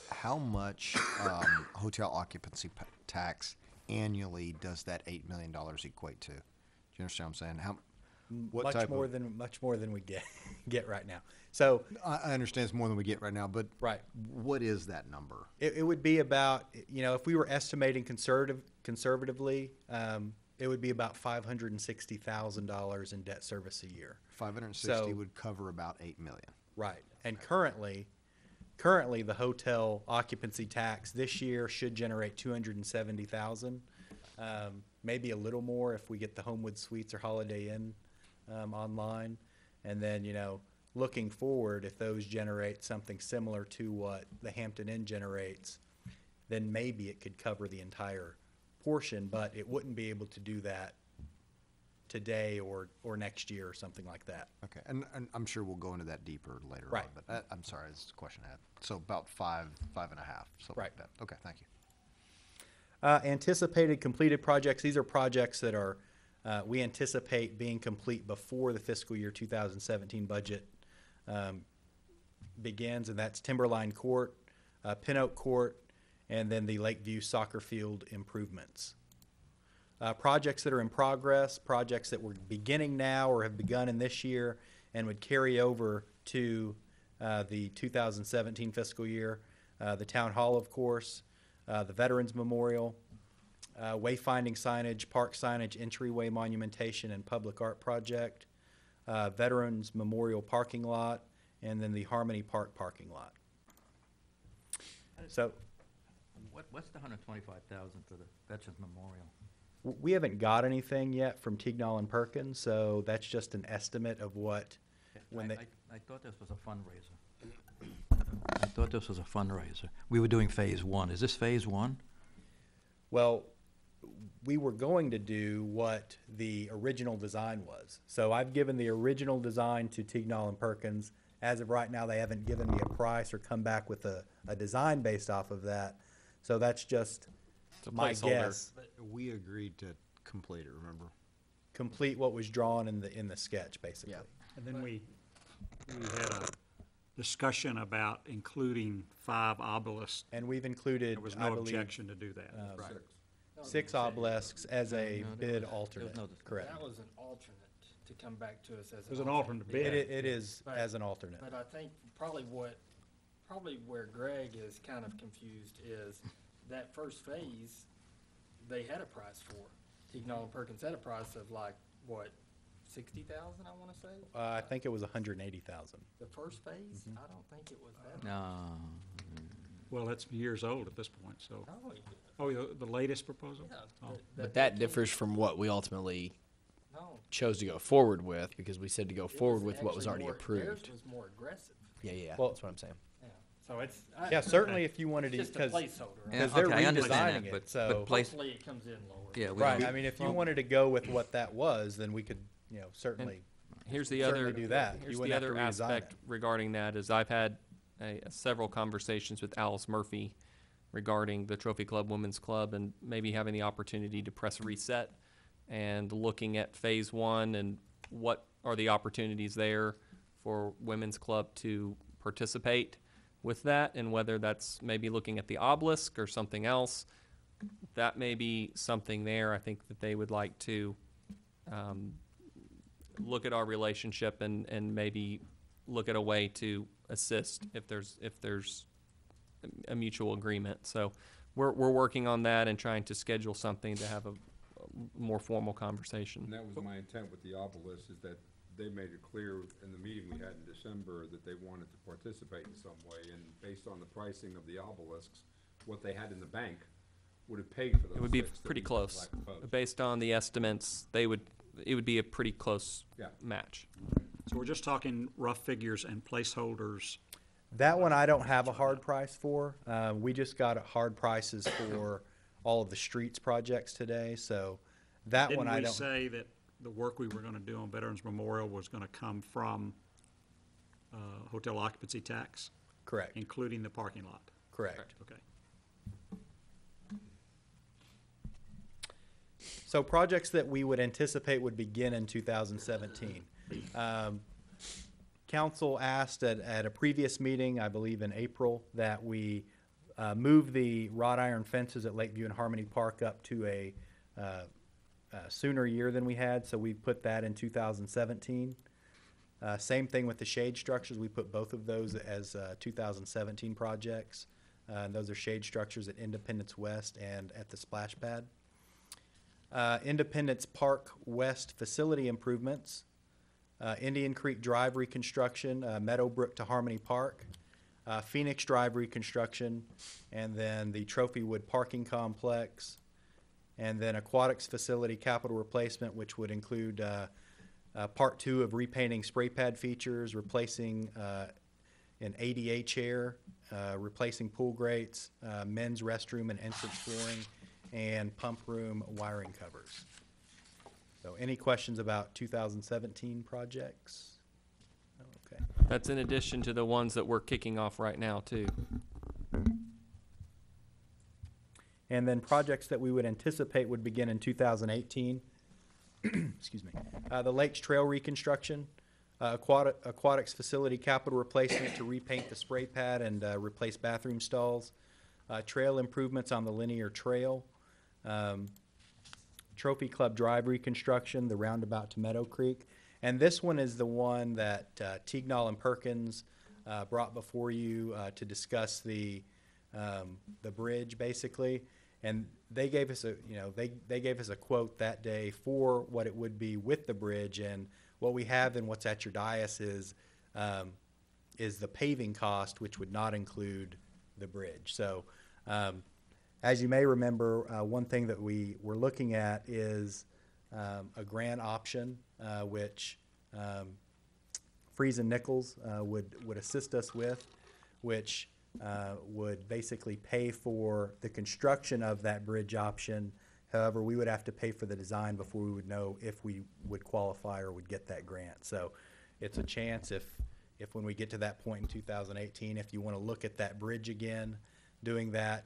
S7: How much hotel occupancy tax annually does that $8 million equate to? Do you understand what I'm saying?
S14: Much more than we get right now. So
S7: I understand it's more than we get right now, but
S14: right,
S7: what is that number?
S14: It would be about, if we were estimating conservatively, it would be about $560,000 in debt service a year.
S7: 560 would cover about $8 million.
S14: Right, and currently the hotel occupancy tax this year should generate $270,000, maybe a little more if we get the Homewood Suites or Holiday Inn online, and then looking forward, if those generate something similar to what the Hampton Inn generates, then maybe it could cover the entire portion, but it wouldn't be able to do that today or next year or something like that.
S7: Okay, and I'm sure we'll go into that deeper later
S14: right.
S7: on, but I'm sorry, this is a question I had. So about 5.5, something
S14: right.
S7: like that. Okay, thank you.
S14: Anticipated completed projects, these are projects that are, we anticipate being complete before the fiscal year 2017 budget begins, and that's Timberline Court, Pin Oak Court, and then the Lakeview soccer field improvements. Projects that are in progress, projects that we're beginning now or have begun in this year and would carry over to the 2017 fiscal year. The Town Hall, of course, the Veterans Memorial, wayfinding signage, park signage, entryway monumentation, and public art project, Veterans Memorial parking lot, and then the Harmony Park parking lot. So
S4: What's the 125,000 for the Veterans Memorial?
S14: we haven't got anything yet from Tignall and Perkins, so that's just an estimate of what, when they,
S4: I thought this was a fundraiser. I thought this was a fundraiser. We were doing phase one. Is this phase one?
S14: well, we were going to do what the original design was. So I've given the original design to Tignall and Perkins. As of right now, they haven't given me a price or come back with a design based off of that. So that's just
S5: It's a
S14: my
S5: placeholder.
S14: guess.
S7: We agreed to complete it, remember?
S14: Complete what was drawn in the sketch, basically.
S1: And then we had a discussion about including 5 obelisks.
S14: And we've included,
S1: There was
S14: I
S1: no
S14: believe,
S1: objection to do that.
S14: uh, 6 obelisks as a bid alternate. Correct.
S6: That was an alternate to come back to us as an
S1: It was an alternate bid.
S14: It is
S6: But-
S14: as an alternate.
S6: But I think probably where Greg is kind of confused is that first phase, they had a price for. Tignall and Perkins had a price of like, what, 60,000, I wanna say?
S14: I think it was 180,000.
S6: The first phase? I don't think it was that.
S4: No.
S1: Well, it's years old at this point, so.
S6: No, it-
S1: Oh, the latest proposal?
S6: yeah,
S1: Oh.
S10: But that differs from what we ultimately
S6: No.
S10: chose to go forward with, because we said to go
S6: It
S10: forward with what was
S6: actually
S10: already
S6: more- theirs
S10: approved.
S6: was more aggressive.
S10: Yeah,
S14: Well-
S10: that's what I'm saying.
S6: Yeah, so it's.
S14: Yeah, certainly if you wanted to,
S6: Just a
S14: because
S6: placeholder.
S4: Yeah,
S14: they're
S4: okay, I understand
S14: redesigning
S4: that,
S14: it,
S4: but
S14: so.
S4: place,
S6: Hopefully it comes in lower.
S4: yeah, we
S14: Right,
S4: don't-
S14: I mean, if you wanted to go with what that was, then we could, certainly.
S5: Here's the
S14: Certainly
S5: other,
S14: do that. You
S5: here's the
S14: wouldn't have to
S5: other
S14: redesign
S5: aspect
S14: it.
S5: regarding that is I've had several conversations with Alice Murphy regarding the Trophy Club Women's Club and maybe having the opportunity to press reset and looking at phase one and what are the opportunities there for Women's Club to participate with that, and whether that's maybe looking at the obelisk or something else. That may be something there. I think that they would like to look at our relationship and maybe look at a way to assist if there's a mutual agreement. So we're working on that and trying to schedule something to have a more formal conversation.
S8: And that was my intent with the obelisk, is that they made it clear in the meeting we had in December that they wanted to participate in some way, and based on the pricing of the obelisks, what they had in the bank would have paid for those
S5: It would be
S8: 6 that
S5: pretty
S8: we
S5: close.
S8: proposed.
S5: Based on the estimates, it would be a pretty close
S8: Yeah.
S5: match.
S1: So we're just talking rough figures and placeholders.
S14: That one I don't have a hard price for. We just got hard prices for all of the streets projects today, so that one
S1: Didn't
S14: I
S1: we
S14: don't.
S1: say that the work we were gonna do on Veterans Memorial was gonna come from hotel occupancy tax,
S14: Correct,
S1: including the parking lot?
S14: correct.
S1: Okay.
S14: So projects that we would anticipate would begin in 2017. Council asked at a previous meeting, I believe in April, that we move the wrought iron fences at Lakeview and Harmony Park up to a sooner year than we had, so we put that in 2017. Same thing with the shade structures. We put both of those as 2017 projects. Those are shade structures at Independence West and at the splash pad. Independence Park West facility improvements, Indian Creek Drive reconstruction, Meadowbrook to Harmony Park, Phoenix Drive reconstruction, and then the Trophywood Parking Complex, and then Aquatics Facility capital replacement, which would include Part 2 of repainting spray pad features, replacing an ADA chair, replacing pool grates, men's restroom and entrance flooring, and pump room wiring covers. So any questions about 2017 projects? Okay.
S5: That's in addition to the ones that we're kicking off right now, too.
S14: And then projects that we would anticipate would begin in 2018. Excuse me. The Lakes Trail reconstruction, aquatics facility capital replacement to repaint the spray pad and replace bathroom stalls, trail improvements on the linear trail, Trophy Club Drive reconstruction, the roundabout to Meadow Creek. And this one is the one that Tignall and Perkins brought before you to discuss the bridge, basically. And they gave us they gave us a quote that day for what it would be with the bridge. And what we have and what's at your dais is the paving cost, which would not include the bridge. So as you may remember, one thing that we were looking at is a grant option, which Freeze and Nichols would assist us with, which would basically pay for the construction of that bridge option. However, we would have to pay for the design before we would know if we would qualify or would get that grant. So it's a chance if when we get to that point in 2018, if you want to look at that bridge again, doing that,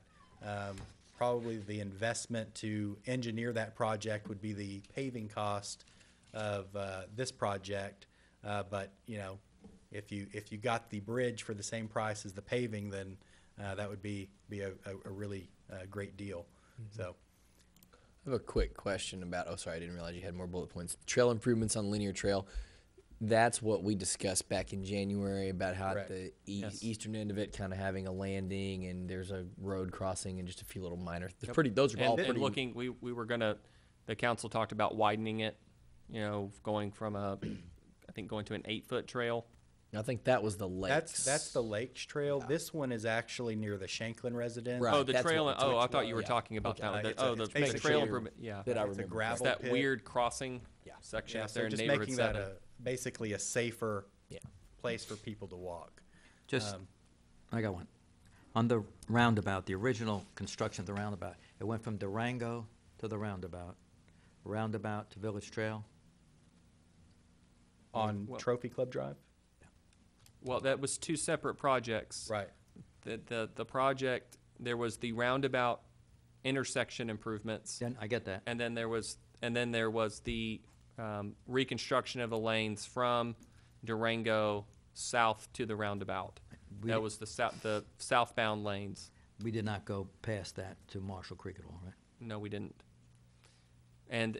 S14: probably the investment to engineer that project would be the paving cost of this project. But if you got the bridge for the same price as the paving, then that would be a really great deal. So.
S10: I have a quick question about, oh, sorry, I didn't realize you had more bullet points. Trail improvements on Linear Trail. That's what we discussed back in January about how at the eastern end of it kind of having a landing and there's a road crossing and just a few little minor. Those are all pretty.
S5: And looking, we were gonna. The council talked about widening it. Going from going to an 8-foot trail.
S10: I think that was the lakes.
S14: That's the Lakes Trail. Yeah. This one is actually near the Shanklin residence.
S5: Right. Oh, the trail. I thought you were talking about that one. The trail improvement. Yeah.
S14: That I remember. It's a gravel
S5: that
S14: pit.
S5: Weird crossing section out there in
S14: just
S5: neighborhood
S14: making
S5: 7.
S14: that basically a safer place for people to walk.
S4: I got one. On the roundabout, the original construction of the roundabout, it went from Durango to the roundabout to Village Trail.
S14: On Trophy Club Drive?
S5: Well, that was 2 separate projects.
S14: Right.
S5: The project, there was the roundabout intersection improvements.
S4: Then I get that.
S5: And then there was the reconstruction of the lanes from Durango south to the roundabout. That was the southbound lanes.
S4: We did not go past that to Marshall Creek at all, right?
S5: No, we didn't. And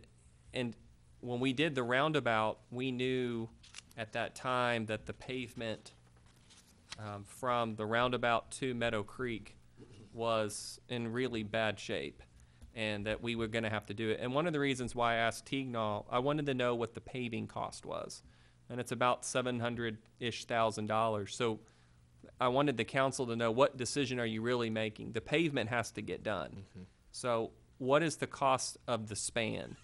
S5: when we did the roundabout, we knew at that time that the pavement from the roundabout to Meadow Creek was in really bad shape and that we were going to have to do it. And one of the reasons why I asked Tignall, I wanted to know what the paving cost was. And it's about $700,000-ish. So I wanted the council to know, what decision are you really making? The pavement has to get done. Mm-hmm. So what is the cost of the span?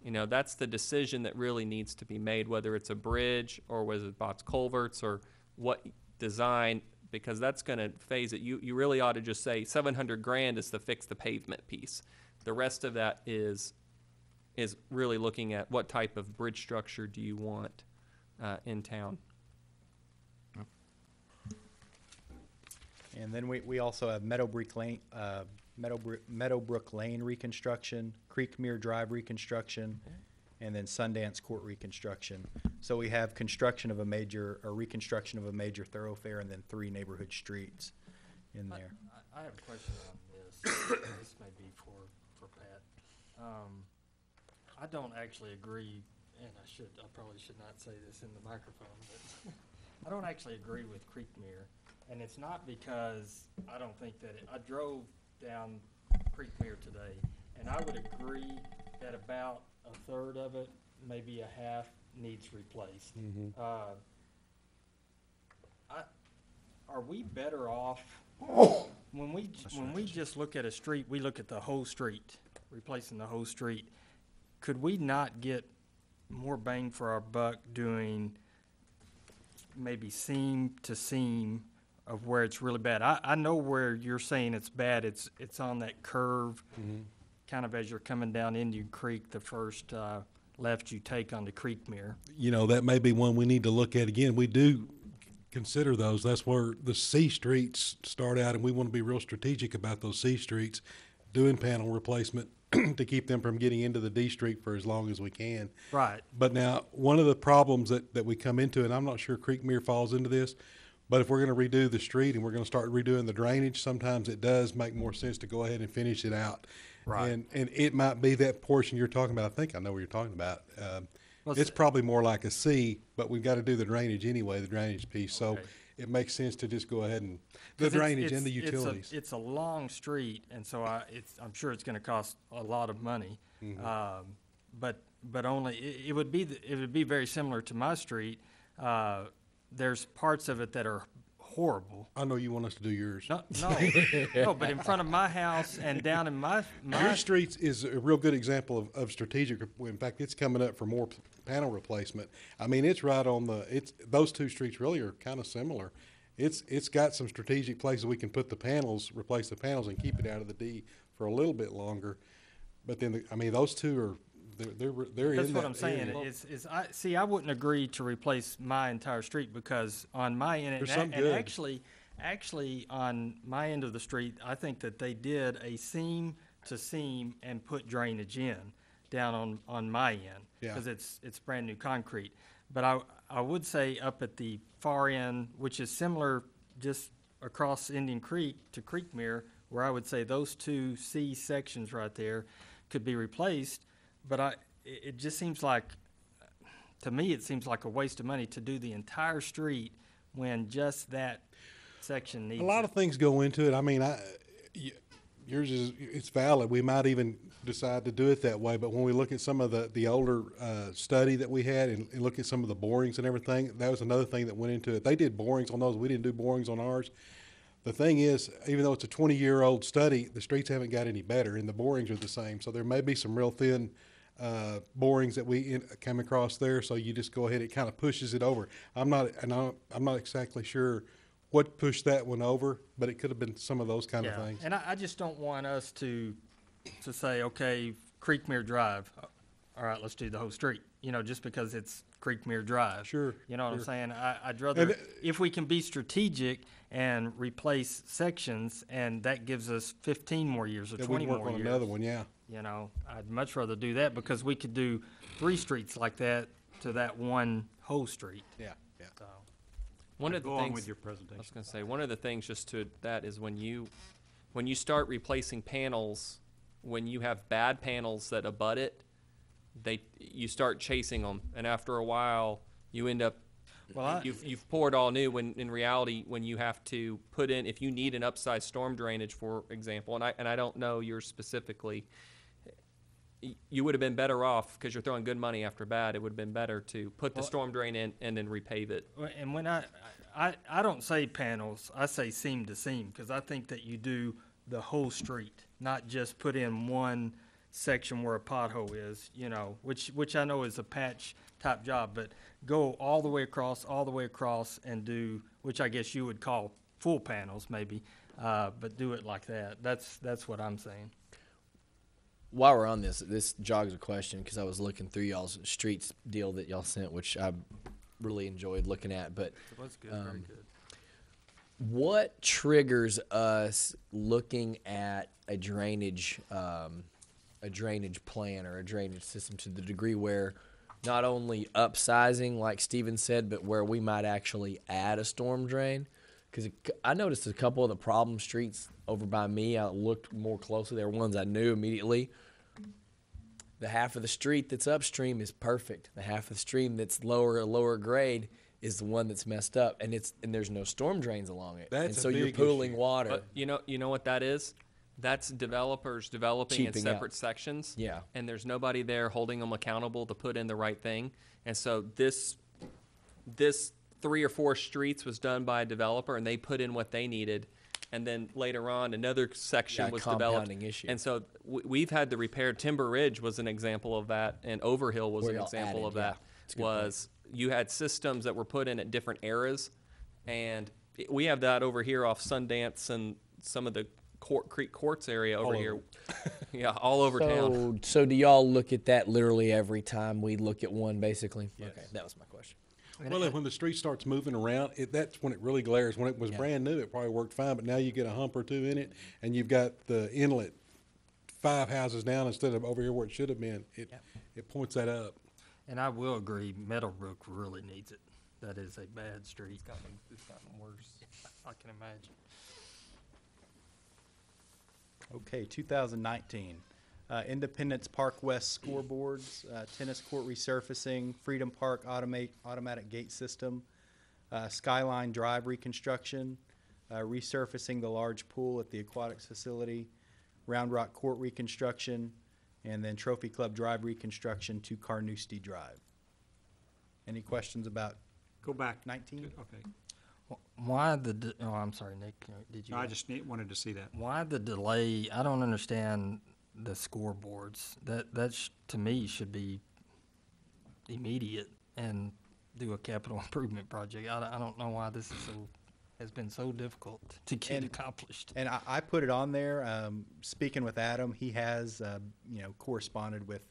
S5: That's the decision that really needs to be made, whether it's a bridge or whether it's box culverts or what design, because that's going to phase it. You really ought to just say $700,000 is to fix the pavement piece. The rest of that is really looking at what type of bridge structure do you want in town.
S14: And then we also have Meadowbrook Lane reconstruction, Creekmere Drive reconstruction, and then Sundance Court reconstruction. So we have reconstruction of a major thoroughfare and then 3 neighborhood streets in there.
S6: I have a question on this. This may be for Pat. I don't actually agree, and I probably should not say this in the microphone, but I don't actually agree with Creekmere. And it's not because I don't think that I drove down Creekmere today, and I would agree that about a third of it, maybe a half, needs replaced. Mm-hmm. Are we better off when we just look at a street? We look at the whole street, replacing the whole street. Could we not get more bang for our buck doing maybe seam to seam of where it's really bad? I know where you're saying it's bad. It's on that curve, kind of as you're coming down Indian Creek, the first left you take onto Creekmere.
S3: That may be one we need to look at again. We do consider those. That's where the C streets start out, and we want to be real strategic about those C streets, doing panel replacement to keep them from getting into the D street for as long as we can.
S6: Right.
S3: But now, one of the problems that we come into, and I'm not sure Creekmere falls into this, but if we're going to redo the street and we're going to start redoing the drainage, sometimes it does make more sense to go ahead and finish it out.
S2: Right.
S16: And it might be that portion you're talking about. I think I know what you're talking about.
S2: Well,
S16: It's probably more like a C, but we've got to do the drainage anyway, the drainage piece. So
S2: Okay.
S16: it makes sense to just go ahead and, the
S2: 'Cause it's-
S16: drainage and the
S2: it's-
S16: utilities.
S2: It's a long street, and so I'm sure it's gonna cost a lot of money. But only, it would be very similar to my street. There's parts of it that are horrible.
S16: I know you want us to do yours.
S2: No, but in front of my house and down in my
S16: Your streets is a real good example of strategic. In fact, it's coming up for more panel replacement. I mean, it's right on those two streets really are kind of similar. It's got some strategic places we can put the panels, replace the panels and keep it out of the D for a little bit longer. But then, those two are, they're in
S2: That's
S16: that
S2: what I'm saying,
S16: area.
S2: I wouldn't agree to replace my entire street, because on my end,
S16: There's some good.
S2: actually, on my end of the street, I think that they did a seam to seam and put drainage in down on my end.
S16: Yeah.
S2: Because it's brand new concrete. But I would say up at the far end, which is similar just across Indian Creek to Creekmere, where I would say those two C sections right there could be replaced. But it just seems like, to me, it seems like a waste of money to do the entire street when just that section needs
S16: A lot
S2: it.
S16: of things go into it. Yours it's valid. We might even decide to do it that way. But when we look at some of the older study that we had and look at some of the borings and everything, that was another thing that went into it. They did borings on those. We didn't do borings on ours. The thing is, even though it's a 20-year-old study, the streets haven't got any better, and the borings are the same. So there may be some real thin borings that we come across there. So you just go ahead; it kind of pushes it over. I'm not exactly sure what pushed that one over, but it could have been some of those kind of things.
S2: And I just don't want us to say, okay, Creekmere Drive, all right, let's do the whole street, just because it's Creekmere Drive.
S16: Sure.
S2: You know what I'm
S16: sure.
S2: saying? I'd rather, if we can be strategic and replace sections, and that gives us 15 more years or
S16: Then
S2: 20
S16: we'd
S2: more
S16: work on
S2: years.
S16: another one, yeah.
S2: I'd much rather do that, because we could do 3 streets like that to that one whole street.
S16: Yeah, yeah.
S2: So,
S5: One of the
S1: Go on
S5: things
S1: with your
S5: I was
S1: presentation.
S5: going to say, one of the things just to that is when you start replacing panels, when you have bad panels that abut it, you start chasing them, and after a while, you end up you've poured all new. When in reality, when you have to put in, if you need an upside storm drainage, for example, and I don't know yours specifically, you would have been better off, because you're throwing good money after bad. It would have been better to put the storm drain in and then repave it.
S2: and when I don't say panels, I say seam to seam, because I think that you do the whole street, not just put in one section where a pothole is, which I know is a patch type job, but go all the way across and do, which I guess you would call full panels maybe, but do it like that. That's what I'm saying.
S10: While we're on this jogs a question, because I was looking through y'all's streets deal that y'all sent, which I really enjoyed looking at. But
S2: It was good, very good.
S10: what triggers us looking at a drainage plan or a drainage system to the degree where not only upsizing, like Steven said, but where we might actually add a storm drain? Because I noticed a couple of the problem streets over by me, I looked more closely. They were ones I knew immediately. The half of the street that's upstream is perfect. The half of the stream that's lower grade is the one that's messed up, and there's no storm drains along it.
S16: That's
S10: and
S16: a
S10: so you're
S16: big
S10: pooling
S16: issue.
S10: water.
S5: But you know what that is? That's developers developing in
S10: Cheaping out.
S5: separate sections.
S10: Yeah.
S5: And there's nobody there holding them accountable to put in the right thing. And so this 3 or 4 streets was done by a developer, and they put in what they needed. And then later on, another section was developed.
S10: Compounding issue.
S5: And so we've had to repair. Timber Ridge was an example of that, and Overhill was
S10: Where
S5: an
S10: y'all
S5: example
S10: added,
S5: of that.
S10: That's a good point.
S5: Was you had systems that were put in at different eras, and we have that over here off Sundance and some of the Creek Courts area over here. Yeah, all over town.
S10: So do y'all look at that literally every time we look at one, basically?
S16: Yes.
S10: Okay, that was my question.
S16: Well, and when the street starts moving around, that's when it really glares. When it was brand new, it probably worked fine, but now you get a hump or two in it, and you've got the inlet 5 houses down instead of over here where it should have been. It points that up.
S2: And I will agree, Meadowbrook really needs it. That is a bad street. It's gotten worse. I can imagine.
S14: Okay, 2019. Independence Park West scoreboards, tennis court resurfacing, Freedom Park automatic gate system, Skyline Drive reconstruction, resurfacing the large pool at the aquatics facility, Round Rock Court reconstruction, and then Trophy Club Drive reconstruction to Carnoustie Drive. Any questions about
S1: Go back.
S14: 19?
S1: Okay.
S6: Why oh, I'm sorry, Nick, did you?
S1: I just wanted to see that.
S6: Why the delay? I don't understand the scoreboards. That to me should be immediate and do a capital improvement project. I don't know why this has been so difficult to get accomplished.
S14: And I put it on there. Speaking with Adam, he has corresponded with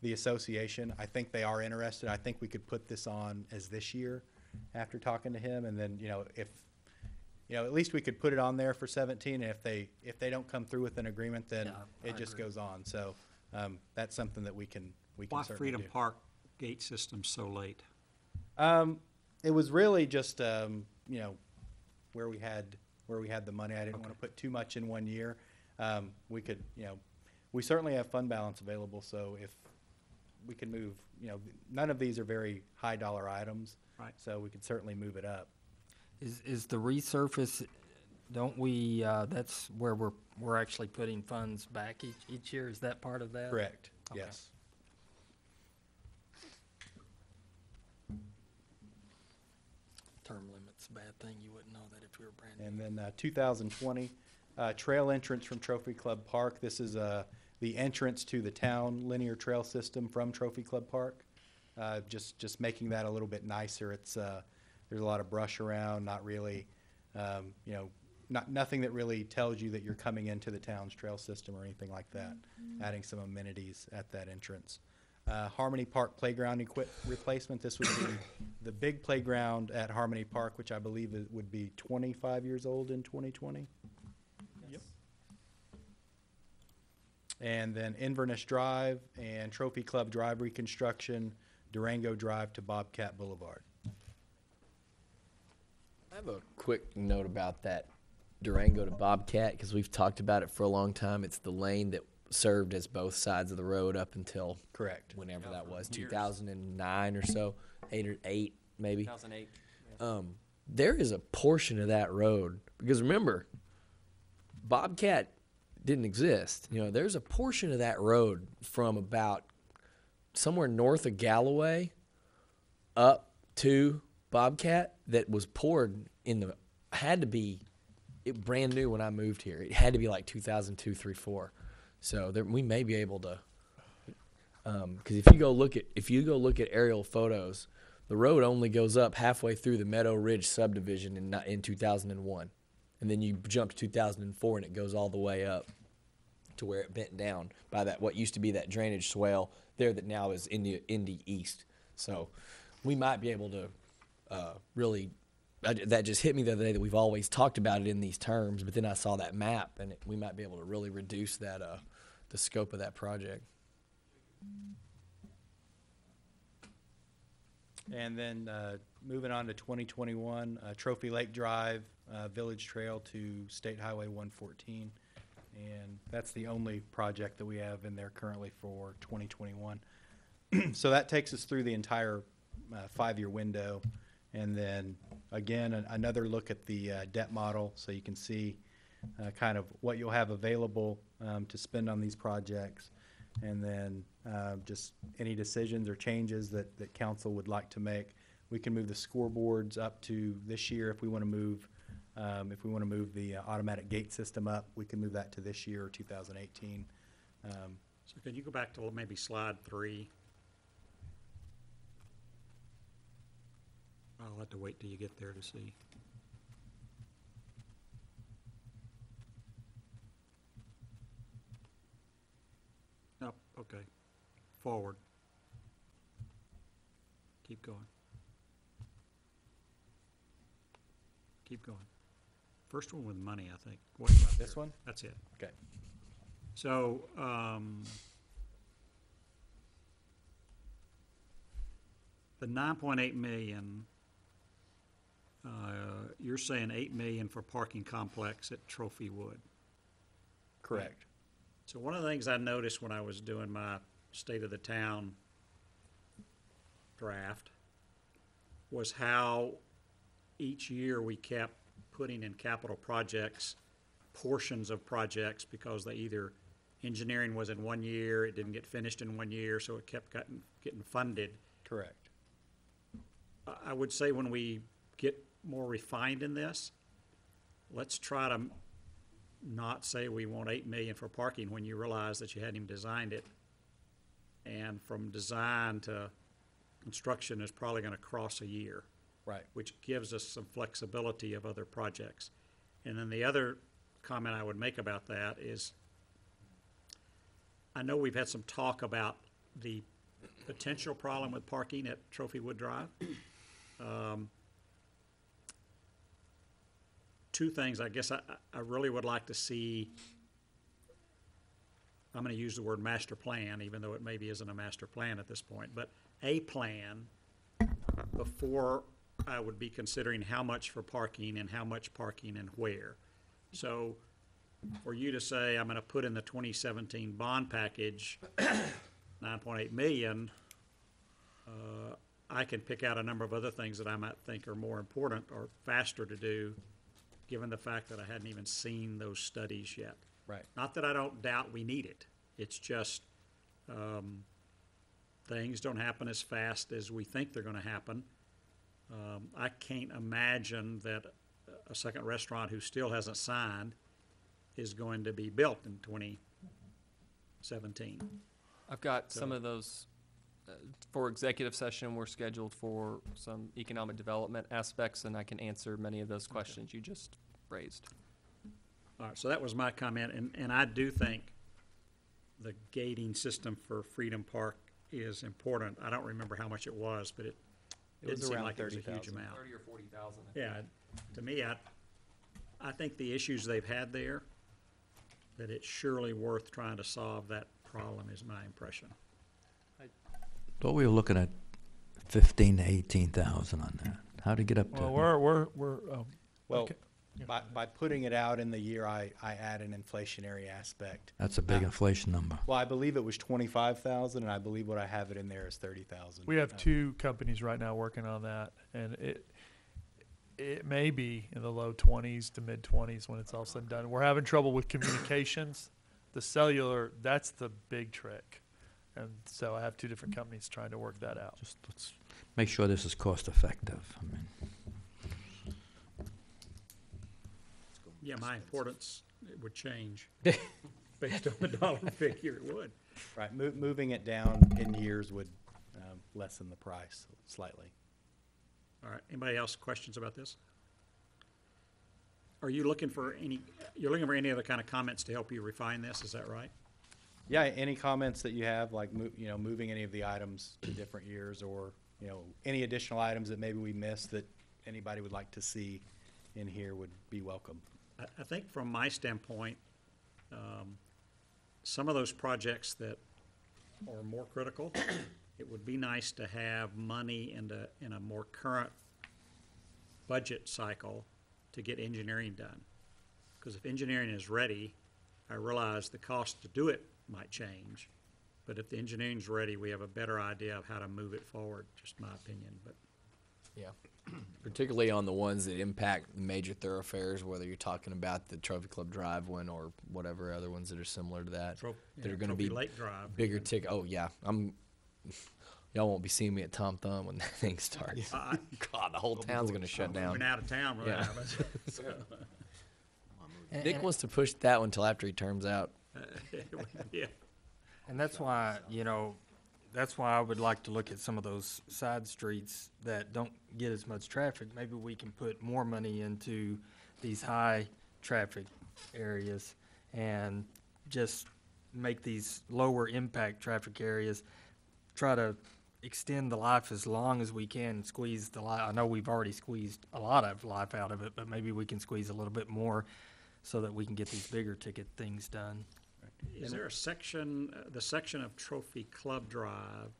S14: the association. I think they are interested. I think we could put this on as this year after talking to him, and then if at least we could put it on there for 17. And if they don't come through with an agreement, then it just goes on. So that's something that we can
S1: Why
S14: certainly
S1: Freedom
S14: do.
S1: Park gate system so late?
S14: It was really just where we had the money. I didn't want to put too much in one year. We could we certainly have fund balance available. So if we can move, none of these are very high dollar items.
S1: Right.
S14: So we could certainly move it up.
S6: Is the resurface? Don't we? That's where we're actually putting funds back each year. Is that part of that?
S14: Correct.
S6: Okay.
S14: Yes.
S6: Term limit's a bad thing. You wouldn't know that if you were brand new.
S14: And then 2020 trail entrance from Trophy Club Park. This is the entrance to the town linear trail system from Trophy Club Park. Just making that a little bit nicer. It's there's a lot of brush around. Not really, nothing that really tells you that you're coming into the town's trail system or anything like that. Adding some amenities at that entrance. Harmony Park playground replacement. This would be the big playground at Harmony Park, which I believe would be 25 years old in 2020.
S2: Yep.
S14: And then Inverness Drive and Trophy Club Drive reconstruction, Durango Drive to Bobcat Boulevard.
S10: I have a quick note about that Durango to Bobcat because we've talked about it for a long time. It's the lane that served as both sides of the road up until
S14: correct
S10: whenever that was,
S5: years.
S10: 2009 or so, 8 maybe.
S5: 2008.
S10: There is a portion of that road because remember, Bobcat didn't exist. There's a portion of that road from about somewhere north of Galloway up to Bobcat that was poured had to be brand new when I moved here. It had to be like 2002, 3, 4. So we may be able to, because if you go look at aerial photos, the road only goes up halfway through the Meadow Ridge subdivision in 2001, and then you jump to 2004 and it goes all the way up to where it bent down by that what used to be that drainage swale there that now is Indy East. So we might be able to really. That just hit me the other day that we've always talked about it in these terms, but then I saw that map and we might be able to really reduce that the scope of that project.
S14: And then moving on to 2021, Trophy Lake Drive, Village Trail to State Highway 114. And that's the only project that we have in there currently for 2021. So that takes us through the entire 5-year window. And then, again, another look at the debt model so you can see kind of what you'll have available to spend on these projects. And then just any decisions or changes that council would like to make. We can move the scoreboards up to this year if we want to move. If we want to move the automatic gate system up, we can move that to this year or 2018.
S1: So could you go back to maybe slide 3? I'll have to wait till you get there to see. Nope, okay. Forward. Keep going. Keep going. First one with money, I think. What about
S14: This
S1: there?
S14: one?
S1: That's it.
S14: Okay.
S1: So, the 9.8 million, you're saying 8 million for parking complex at Trophy Wood.
S14: Correct.
S1: So one of the things I noticed when I was doing my State of the Town draft was how each year we kept putting in capital projects, portions of projects, because they either, engineering was in one year, it didn't get finished in one year, so it kept getting funded.
S14: Correct.
S1: I would say when we get more refined in this, let's try to not say we want 8 million for parking when you realize that you hadn't even designed it. And from design to construction is probably gonna cross a year.
S14: Right.
S1: Which gives us some flexibility of other projects. And then the other comment I would make about that is, I know we've had some talk about the potential problem with parking at Trophy Wood Drive. Two things, I guess I really would like to see, I'm gonna use the word master plan, even though it maybe isn't a master plan at this point, but a plan before I would be considering how much for parking and how much parking and where. So for you to say, I'm gonna put in the 2017 bond package, 9.8 million, I can pick out a number of other things that I might think are more important or faster to do, given the fact that I hadn't even seen those studies yet.
S14: Right.
S1: Not that I don't doubt we need it. It's just, things don't happen as fast as we think they're gonna happen. I can't imagine that a second restaurant who still hasn't signed is going to be built in 2017.
S5: I've got some of those, for executive session, we're scheduled for some economic development aspects, and I can answer many of those questions you just raised.
S1: All right, so that was my comment, and I do think the gating system for Freedom Park is important. I don't remember how much it was, but it didn't seem
S14: around
S1: like it was a huge
S14: 30,000.
S1: amount.
S5: 30 or 40,000.
S1: Yeah, to me, I think the issues they've had there, that it's surely worth trying to solve that problem, is my impression.
S4: Thought we were looking at 15 to 18,000 on that. How'd it get up to?
S2: Well, we're
S14: Well,
S2: okay.
S14: by putting it out in the year, I add an inflationary aspect.
S4: That's a big inflation number.
S14: Well, I believe it was 25,000, and I believe what I have it in there is 30,000.
S2: We have two companies right now working on that, and it may be in the low 20s to mid 20s when it's all said and done. We're having trouble with communications. The cellular, that's the big trick. And so I have two different companies trying to work that out.
S4: Just let's make sure this is cost effective. I mean,
S1: Yeah, my importance, it would change based on the dollar figure, it would.
S14: Right, moving it down in years would lessen the price slightly.
S1: All right, anybody else questions about this? Are you looking for any other kind of comments to help you refine this, is that right?
S14: Yeah, any comments that you have, like, moving any of the items to different years, or, any additional items that maybe we missed that anybody would like to see in here would be welcome.
S1: I think from my standpoint, some of those projects that are more critical, it would be nice to have money in a more current budget cycle to get engineering done. Because if engineering is ready, I realize the cost to do it might change. But if the engineering's ready, we have a better idea of how to move it forward, just my opinion, but.
S10: Yeah. Particularly on the ones that impact major thoroughfares, whether you're talking about the Trophy Club Drive one or whatever other ones that are similar to that. That are going to be
S1: Trophy Lake Drive.
S10: bigger ticket. Oh yeah, y'all won't be seeing me at Tom Thumb when that thing starts. God, the whole town's going to shut down.
S1: Moving out of town, right?
S10: Yeah. Nick wants to push that one till after he turns out.
S1: Yeah.
S6: And that's why, that's why I would like to look at some of those side streets that don't get as much traffic. Maybe we can put more money into these high traffic areas and just make these lower impact traffic areas, try to extend the life as long as we can, squeeze the life. I know we've already squeezed a lot of life out of it, but maybe we can squeeze a little bit more so that we can get these bigger ticket things done.
S1: Is there a section, the section of Trophy Club Drive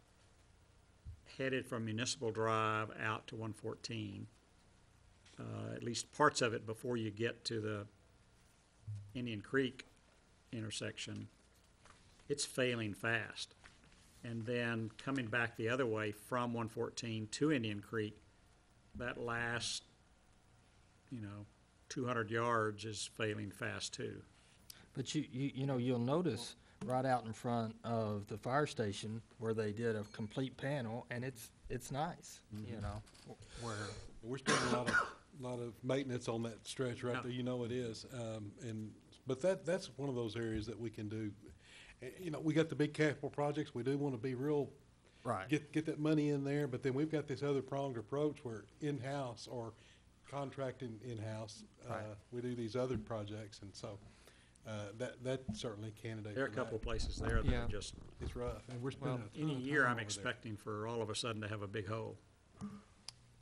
S1: headed from Municipal Drive out to 114, at least parts of it before you get to the Indian Creek intersection, it's failing fast. And then coming back the other way from 114 to Indian Creek, that last, 200 yards is failing fast too.
S6: But you'll notice right out in front of the fire station where they did a complete panel, and it's nice, where.
S16: We're spending a lot of maintenance on that stretch right there, it is. But that's one of those areas that we can do. We got the big capital projects, we do want to be real,
S6: Right.
S16: get that money in there, but then we've got this other pronged approach where in-house or contracting in-house,
S6: Right.
S16: we do these other projects, and so, that certainly candidate
S1: There are a
S16: for
S1: couple
S16: that.
S1: places there that
S5: Yeah.
S1: are just,
S16: It's rough, and we're spending a ton
S1: any
S16: of
S1: year
S16: time
S1: I'm
S16: over there.
S1: expecting for all of a sudden to have a big hole.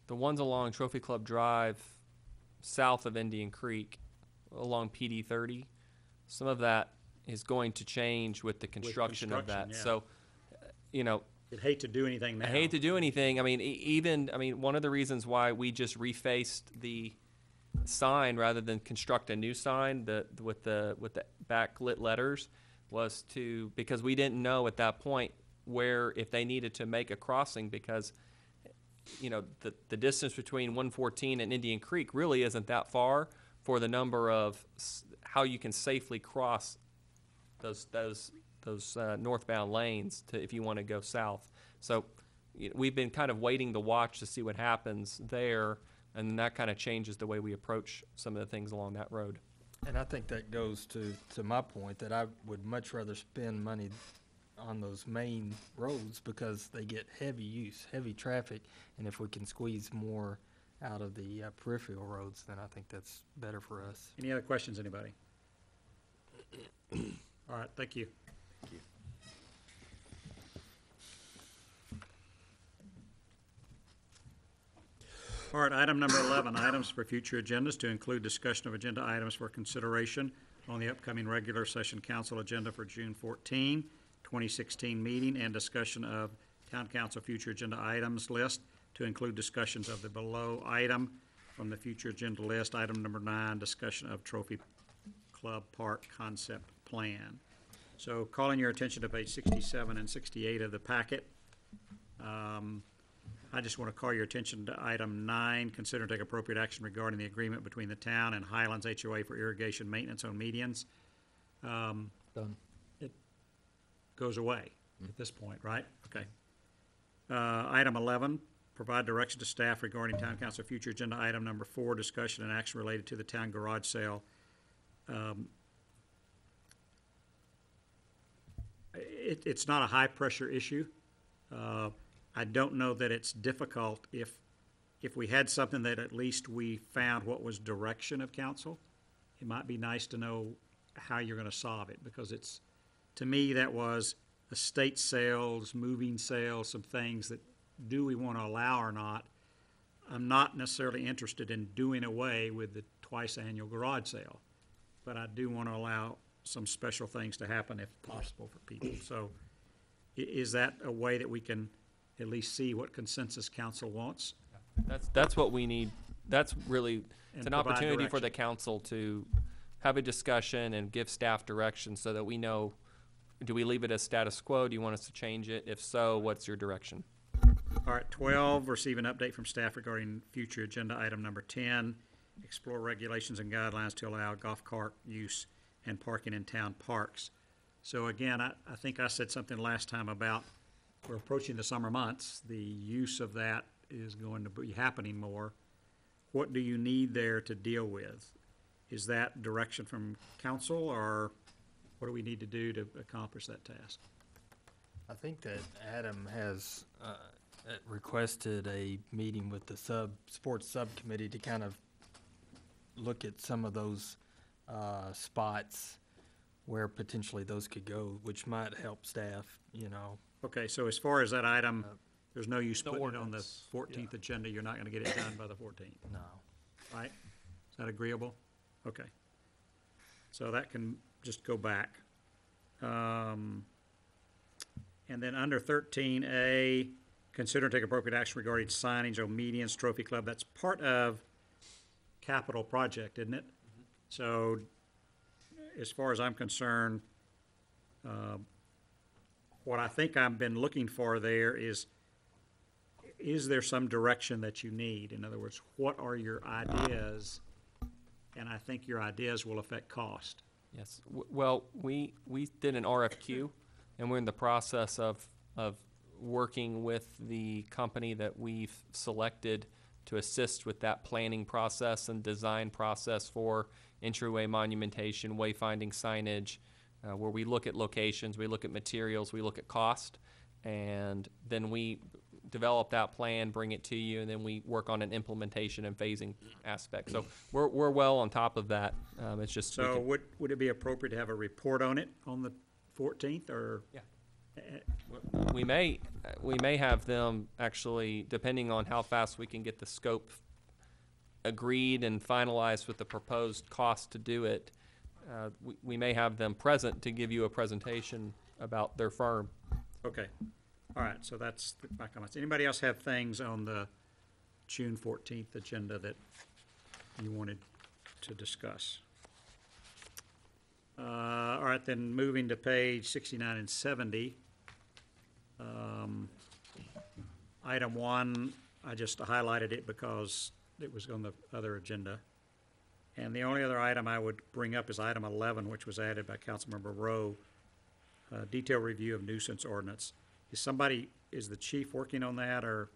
S5: The ones along Trophy Club Drive, south of Indian Creek, along PD 30, some of that is going to change with the construction of that.
S1: construction,
S5: So,
S1: You'd hate to do anything now.
S5: I hate to do anything. I mean, one of the reasons why we just refaced the sign rather than construct a new sign with the backlit letters was because we didn't know at that point where if they needed to make a crossing, because the distance between 114 and Indian Creek really isn't that far for the number of how you can safely cross those northbound lanes if you want to go south. So we've been kind of waiting to watch to see what happens there, and that kind of changes the way we approach some of the things along that road.
S6: And I think that goes to my point that I would much rather spend money on those main roads because they get heavy use, heavy traffic, and if we can squeeze more out of the peripheral roads, then I think that's better for us.
S1: Any other questions, anybody? All right, thank you. All right, item number 11, items for future agendas to include discussion of agenda items for consideration on the upcoming regular session council agenda for June 14, 2016 meeting, and discussion of town council future agenda items list to include discussions of the below item from the future agenda list. Item number 9, discussion of Trophy Club Park concept plan. So calling your attention to page 67 and 68 of the packet. I just want to call your attention to item 9, consider and take appropriate action regarding the agreement between the town and Highlands HOA for irrigation maintenance on medians.
S4: Done.
S1: It goes away at this point, right? Okay. Item 11, provide direction to staff regarding town council future agenda item number 4, discussion and action related to the town garage sale. It's not a high-pressure issue. I don't know that it's difficult if we had something that at least we found what was direction of council. It might be nice to know how you're going to solve it, because to me, that was estate sales, moving sales, some things that do we want to allow or not. I'm not necessarily interested in doing away with the twice annual garage sale, but I do want to allow some special things to happen if possible for people. So is that a way that we can at least see what consensus council wants?
S5: That's what we need. That's really, it's
S1: And
S5: an
S1: provide
S5: opportunity for the
S1: direction.
S5: council to have a discussion and give staff direction so that we know, do we leave it as status quo? Do you want us to change it? If so, what's your direction?
S1: All right, 12, receive an update from staff regarding future agenda item number 10, explore regulations and guidelines to allow golf cart use and parking in town parks. So again, I think I said something last time about we're approaching the summer months. The use of that is going to be happening more. What do you need there to deal with? Is that direction from council, or what do we need to do to accomplish that task?
S6: I think that Adam has requested a meeting with the sports subcommittee to kind of look at some of those spots where potentially those could go, which might help staff,
S1: Okay, so as far as that item, there's no use
S5: The
S1: putting it on the
S5: ordinance,
S1: 14th agenda. You're not going to get it done by the 14th.
S6: No.
S1: Right? Is that agreeable? Okay. So that can just go back. And then under 13A, consider and take appropriate action regarding signage on medians, Trophy Club. That's part of capital project, isn't it? So as far as I'm concerned, what I think I've been looking for there is there some direction that you need? In other words, what are your ideas? And I think your ideas will affect cost.
S5: Yes. Well, we did an RFQ, and we're in the process of working with the company that we've selected to assist with that planning process and design process for entryway monumentation, wayfinding signage, where we look at locations, we look at materials, we look at cost, and then we develop that plan, bring it to you, and then we work on an implementation and phasing aspect. So we're well on top of that. It's just
S1: So would it be appropriate to have a report on it on the 14th, or?
S5: Yeah. We may have them actually, depending on how fast we can get the scope agreed and finalized with the proposed cost to do it. We may have them present to give you a presentation about their firm.
S1: Okay. All right, so that's my comments. Anybody else have things on the June 14th agenda that you wanted to discuss? All right, then moving to page 69 and 70. Item 1, I just highlighted it because it was on the other agenda. And the only other item I would bring up is item 11, which was added by Councilmember Rowe, detailed review of nuisance ordinance. Is the chief working on that, or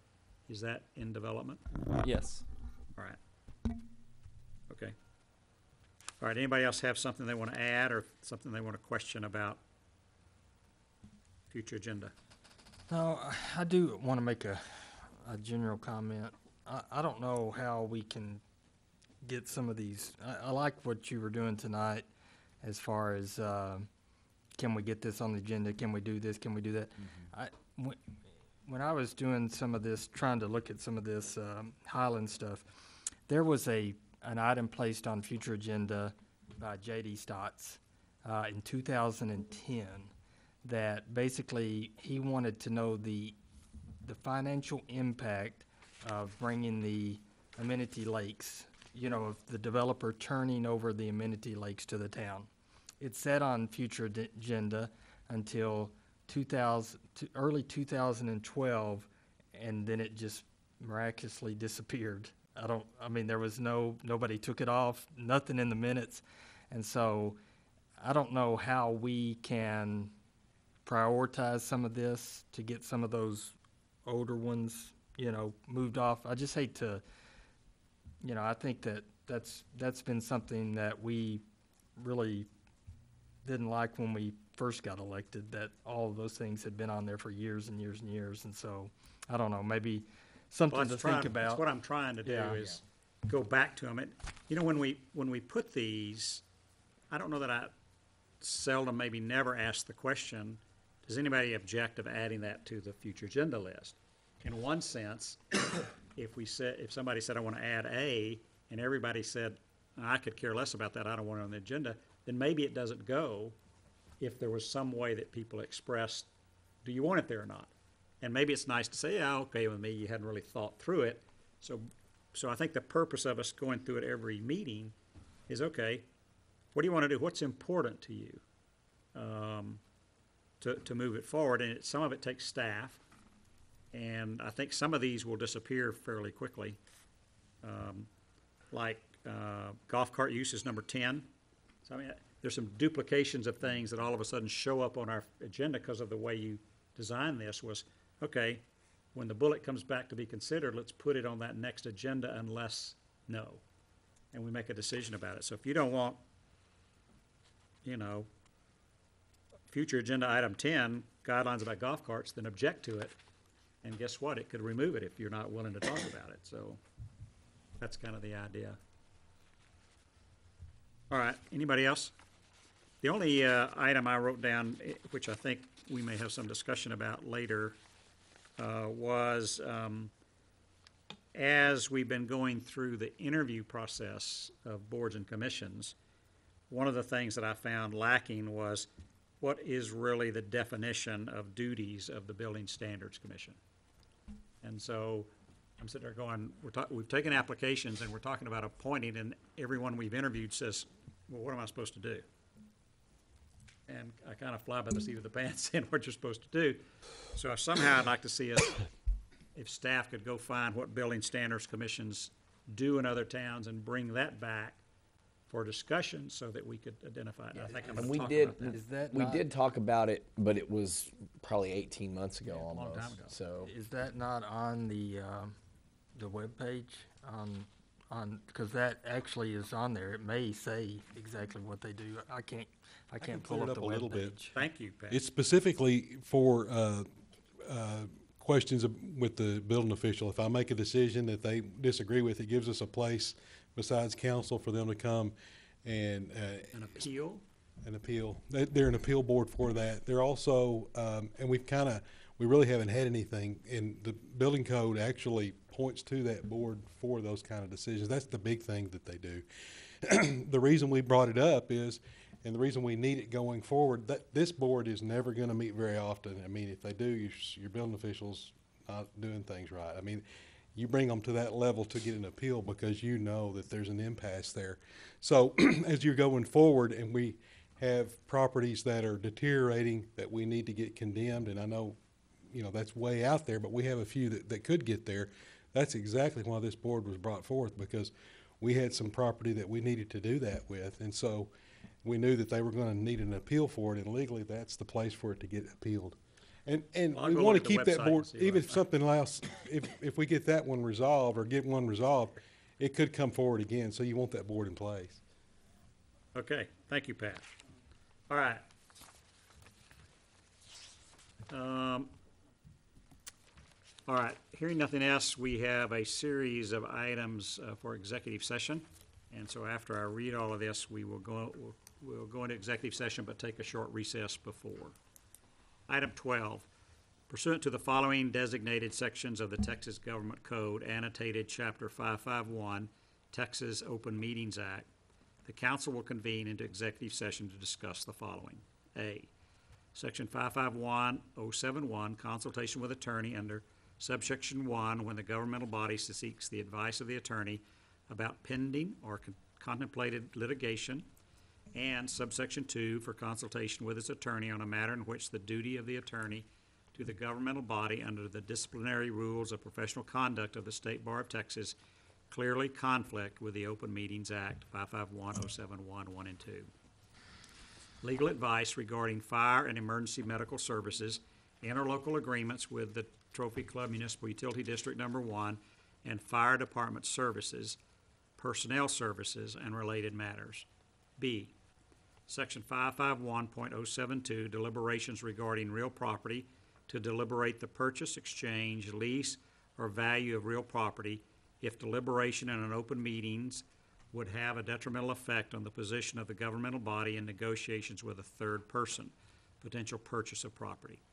S1: is that in development?
S5: Yes.
S1: All right. Okay. All right, anybody else have something they want to add or something they want to question about future agenda?
S6: No, I do want to make a general comment. I don't know how we can get some of these. I like what you were doing tonight as far as can we get this on the agenda? Can we do this? Can we do that? When I was doing some of this, trying to look at some of this Highland stuff, there was an item placed on future agenda by J.D. Stotts in 2010 that basically he wanted to know the financial impact of bringing the amenity lakes, of the developer turning over the amenity lakes to the town. It's set on future agenda until early 2012, and then it just miraculously disappeared. There was nobody took it off, nothing in the minutes. And so I don't know how we can prioritize some of this to get some of those older ones, moved off. I just hate to, I think that's been something that we really didn't like when we first got elected, that all of those things had been on there for years and years and years. And so, I don't know, maybe something to think about.
S1: That's what I'm trying to do is go back to them. When we put these, I don't know that I seldom, maybe never ask the question, does anybody object of adding that to the future agenda list? In one sense, if somebody said, I want to add A, and everybody said, I could care less about that, I don't want it on the agenda, then maybe it doesn't go if there was some way that people expressed, do you want it there or not? And maybe it's nice to say, yeah, okay with me, you hadn't really thought through it. So I think the purpose of us going through it every meeting is, okay, what do you want to do? What's important to you to move it forward? And some of it takes staff, and I think some of these will disappear fairly quickly. Like golf cart use is number 10. So there's some duplications of things that all of a sudden show up on our agenda because of the way you designed this. Was, okay, when the bullet comes back to be considered, let's put it on that next agenda unless no. And we make a decision about it. So if you don't want, future agenda item 10, guidelines about golf carts, then object to it. And guess what? It could remove it if you're not willing to talk about it. So that's kind of the idea. All right, anybody else? The only item I wrote down, which I think we may have some discussion about later, was as we've been going through the interview process of boards and commissions, one of the things that I found lacking was what is really the definition of duties of the Building Standards Commission. And so I'm sitting there going, we've taken applications and we're talking about appointing, and everyone we've interviewed says, well, what am I supposed to do? and I kind of fly by the seat of the pants in what you're supposed to do. So somehow I'd like to see us, if staff could go find what building standards commissions do in other towns and bring that back for discussion so that we could identify it. I think I'm
S10: And
S1: gonna
S10: we
S1: talk
S10: did,
S1: about that.
S6: Is that
S10: we
S6: not-
S10: did talk about it, but it was probably 18 months ago
S1: Yeah, a long
S10: almost.
S1: time ago.
S10: So
S6: Is that not on the webpage because that actually is on there. It may say exactly what they do. I can't
S16: can
S6: pull
S16: clear it
S6: up
S16: up
S6: the
S16: a little bit.
S6: webpage.
S1: Thank you, Pat.
S16: It's specifically for questions with the building official. If I make a decision that they disagree with, it gives us a place besides council for them to come and
S1: An appeal?
S16: an appeal. They're an appeal board for that. They're also, and we really haven't had anything, and the building code actually points to that board for those kind of decisions. That's the big thing that they do. The reason we brought it up is, and the reason we need it going forward, that this board is never gonna meet very often. I mean, if they do, your building official's not doing things right. I mean, you bring them to that level to get an appeal because you know that there's an impasse there. So as you're going forward and we have properties that are deteriorating that we need to get condemned, and I know, that's way out there, but we have a few that could get there. That's exactly why this board was brought forth, because we had some property that we needed to do that with. And so we knew that they were gonna need an appeal for it, and legally that's the place for it to get appealed. And
S1: Well, I'll
S16: we
S1: go
S16: wanna
S1: look at the
S16: keep that
S1: website
S16: board,
S1: and see
S16: even
S1: what-
S16: if something else, if we get that one resolved or get one resolved, it could come forward again, so you want that board in place.
S1: Okay, thank you, Pat. All right. All right, hearing nothing else, we have a series of items for executive session. And so after I read all of this, we'll go into executive session, but take a short recess before. Item 12, pursuant to the following designated sections of the Texas Government Code, annotated Chapter 551, Texas Open Meetings Act, the council will convene into executive session to discuss the following. A, Section 551.071, consultation with attorney under subsection 1, when the governmental body seeks the advice of the attorney about pending or contemplated litigation, and subsection 2, for consultation with its attorney on a matter in which the duty of the attorney to the governmental body under the disciplinary rules of professional conduct of the State Bar of Texas clearly conflict with the Open Meetings Act 551.071, 1 and 2. Legal advice regarding fire and emergency medical services, interlocal agreements with the Trophy Club Municipal Utility District Number 1, and fire department services, personnel services, and related matters. B, Section 551.072, deliberations regarding real property, to deliberate the purchase, exchange, lease, or value of real property if deliberation in an open meetings would have a detrimental effect on the position of the governmental body in negotiations with a third person, potential purchase of property.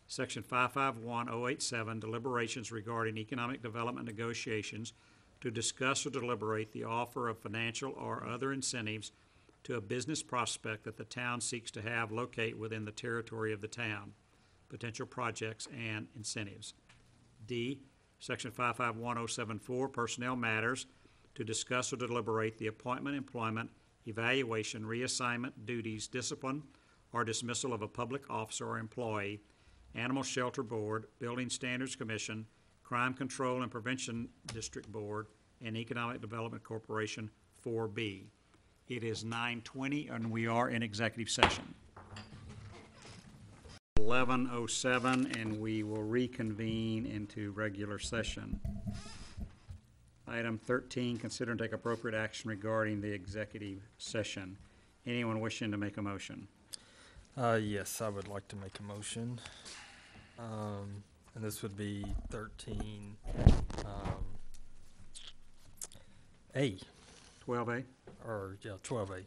S1: Section 551.087, deliberations regarding economic development negotiations, to discuss or deliberate the offer of financial or other incentives to a business prospect that the town seeks to have locate within the territory of the town, potential projects and incentives. D, Section 551.074, personnel matters, to discuss or deliberate the appointment, employment, evaluation, reassignment, duties, discipline, or dismissal of a public officer or employee, Animal Shelter Board, Building Standards Commission, Crime Control and Prevention District Board, and Economic Development Corporation, 4B. It is 9:20, and we are in executive session. 11:07, and we will reconvene into regular session. Item 13, consider and take appropriate action regarding the executive session. Anyone wishing to make a motion?
S6: Yes, I would like to make a motion. And this would be 13, A,
S1: 12A?
S6: or, yeah, 12A.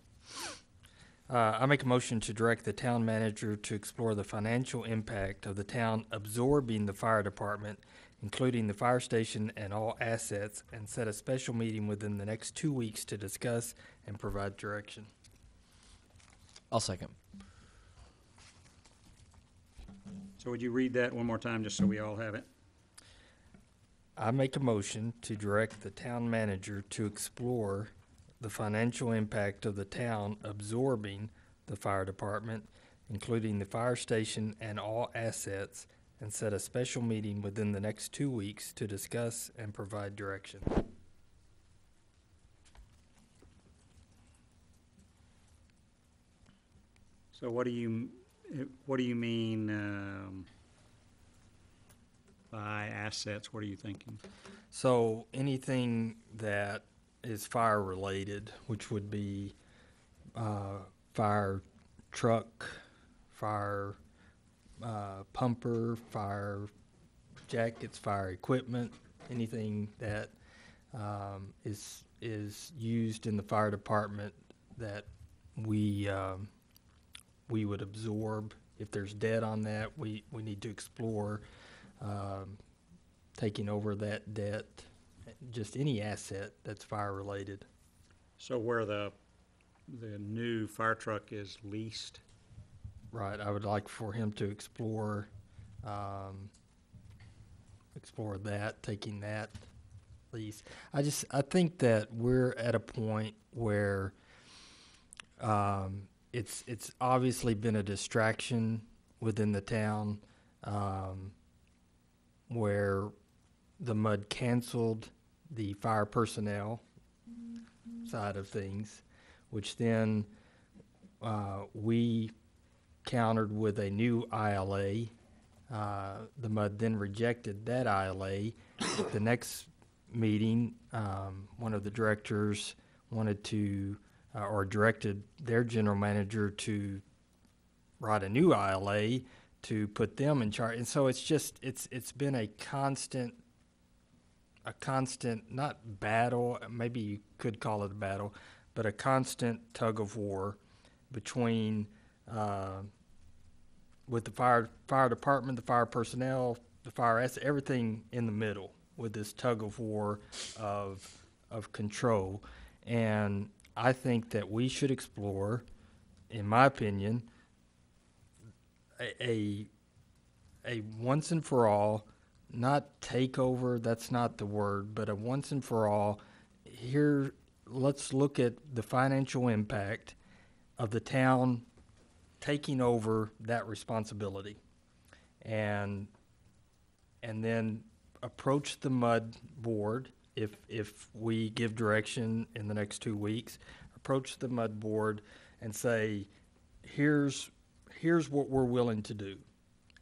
S6: I make a motion to direct the town manager to explore the financial impact of the town absorbing the fire department, including the fire station and all assets, and set a special meeting within the next 2 weeks to discuss and provide direction.
S10: I'll second.
S1: So would you read that one more time, just so we all have it?
S6: I make a motion to direct the town manager to explore the financial impact of the town absorbing the fire department, including the fire station and all assets, and set a special meeting within the next 2 weeks to discuss and provide direction.
S1: So what do you mean by assets? What are you thinking?
S6: So anything that is fire related, which would be fire truck, fire pumper, fire jackets, fire equipment, anything that is used in the fire department that we would absorb. If there's debt on that, we need to explore taking over that debt, just any asset that's fire related.
S1: So where the new fire truck is leased?
S6: Right, I would like for him to explore that, taking that lease. I think that we're at a point where it's obviously been a distraction within the town, where the MUD canceled the fire personnel side of things, which then we countered with a new ILA. The MUD then rejected that ILA. At the next meeting, one of the directors wanted to, or directed their general manager to write a new ILA to put them in charge. And so it's been a constant, not battle, maybe you could call it a battle, but a constant tug of war between with the fire department, the fire personnel, the fire assets, everything in the middle with this tug of war of control. And I think that we should explore, in my opinion, a once and for all, not takeover, that's not the word, but a once and for all, here, let's look at the financial impact of the town taking over that responsibility, and then approach the MUD board if we give direction in the next 2 weeks. Approach the MUD board and say, here's what we're willing to do,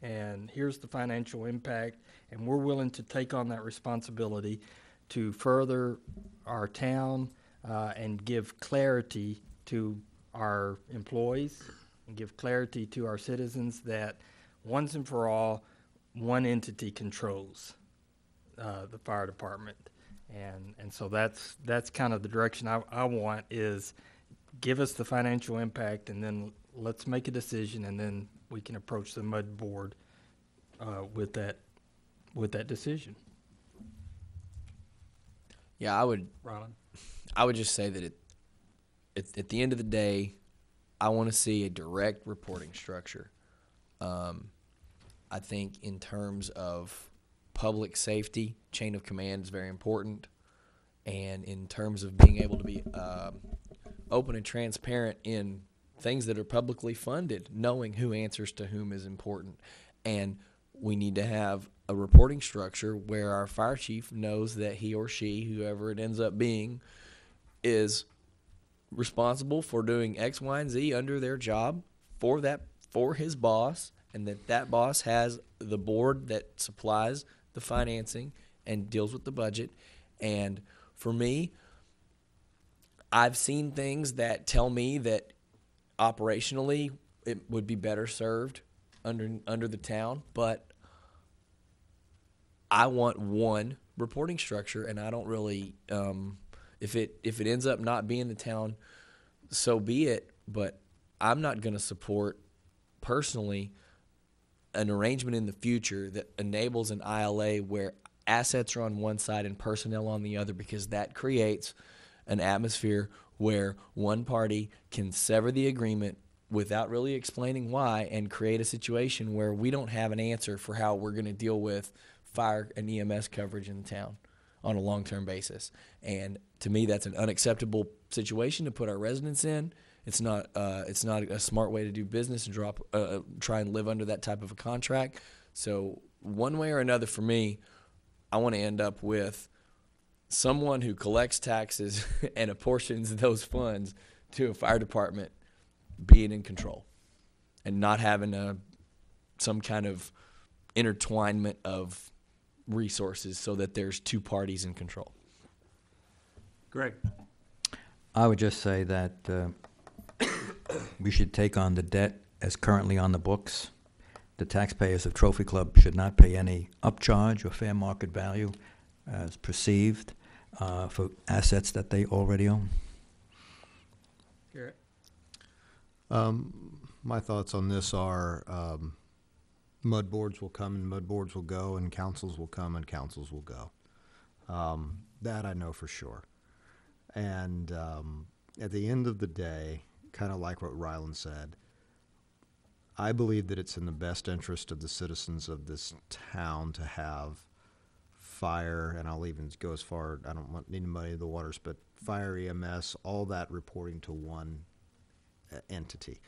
S6: and here's the financial impact, and we're willing to take on that responsibility to further our town and give clarity to our employees and give clarity to our citizens that once and for all, one entity controls the fire department. And so that's kind of the direction I want, is give us the financial impact, and then let's make a decision, and then we can approach the MUD board with that decision.
S10: Yeah, I would
S1: Rylan?
S10: just say that at the end of the day, I want to see a direct reporting structure. I think in terms of public safety, chain of command is very important. And in terms of being able to be open and transparent in things that are publicly funded, knowing who answers to whom is important. And we need to have a reporting structure where our fire chief knows that he or she, whoever it ends up being, is responsible for doing X, Y, and Z under their job for his boss, and that boss has the board that supplies the financing and deals with the budget. And for me, I've seen things that tell me that operationally it would be better served under the town, but I want one reporting structure, and I don't really if it ends up not being the town, so be it, but I'm not going to support personally an arrangement in the future that enables an ILA where assets are on one side and personnel on the other, because that creates an atmosphere where one party can sever the agreement without really explaining why, and create a situation where we don't have an answer for how we're going to deal with fire and EMS coverage in the town on a long-term basis. And to me, that's an unacceptable situation to put our residents in, It's not a smart way to do business and try and live under that type of a contract. So one way or another, for me, I want to end up with someone who collects taxes and apportions those funds to a fire department being in control and not having some kind of intertwinement of resources so that there's two parties in control.
S1: Greg?
S4: I would just say that we should take on the debt as currently on the books. The taxpayers of Trophy Club should not pay any upcharge or fair market value as perceived for assets that they already own.
S1: Garrett?
S7: My thoughts on this are mud boards will come and mud boards will go, and councils will come and councils will go. That I know for sure. And at the end of the day, kind of like what Ryland said, I believe that it's in the best interest of the citizens of this town to have fire, and I'll even go as far, I don't need to muddy the waters, but fire, EMS, all that reporting to one entity.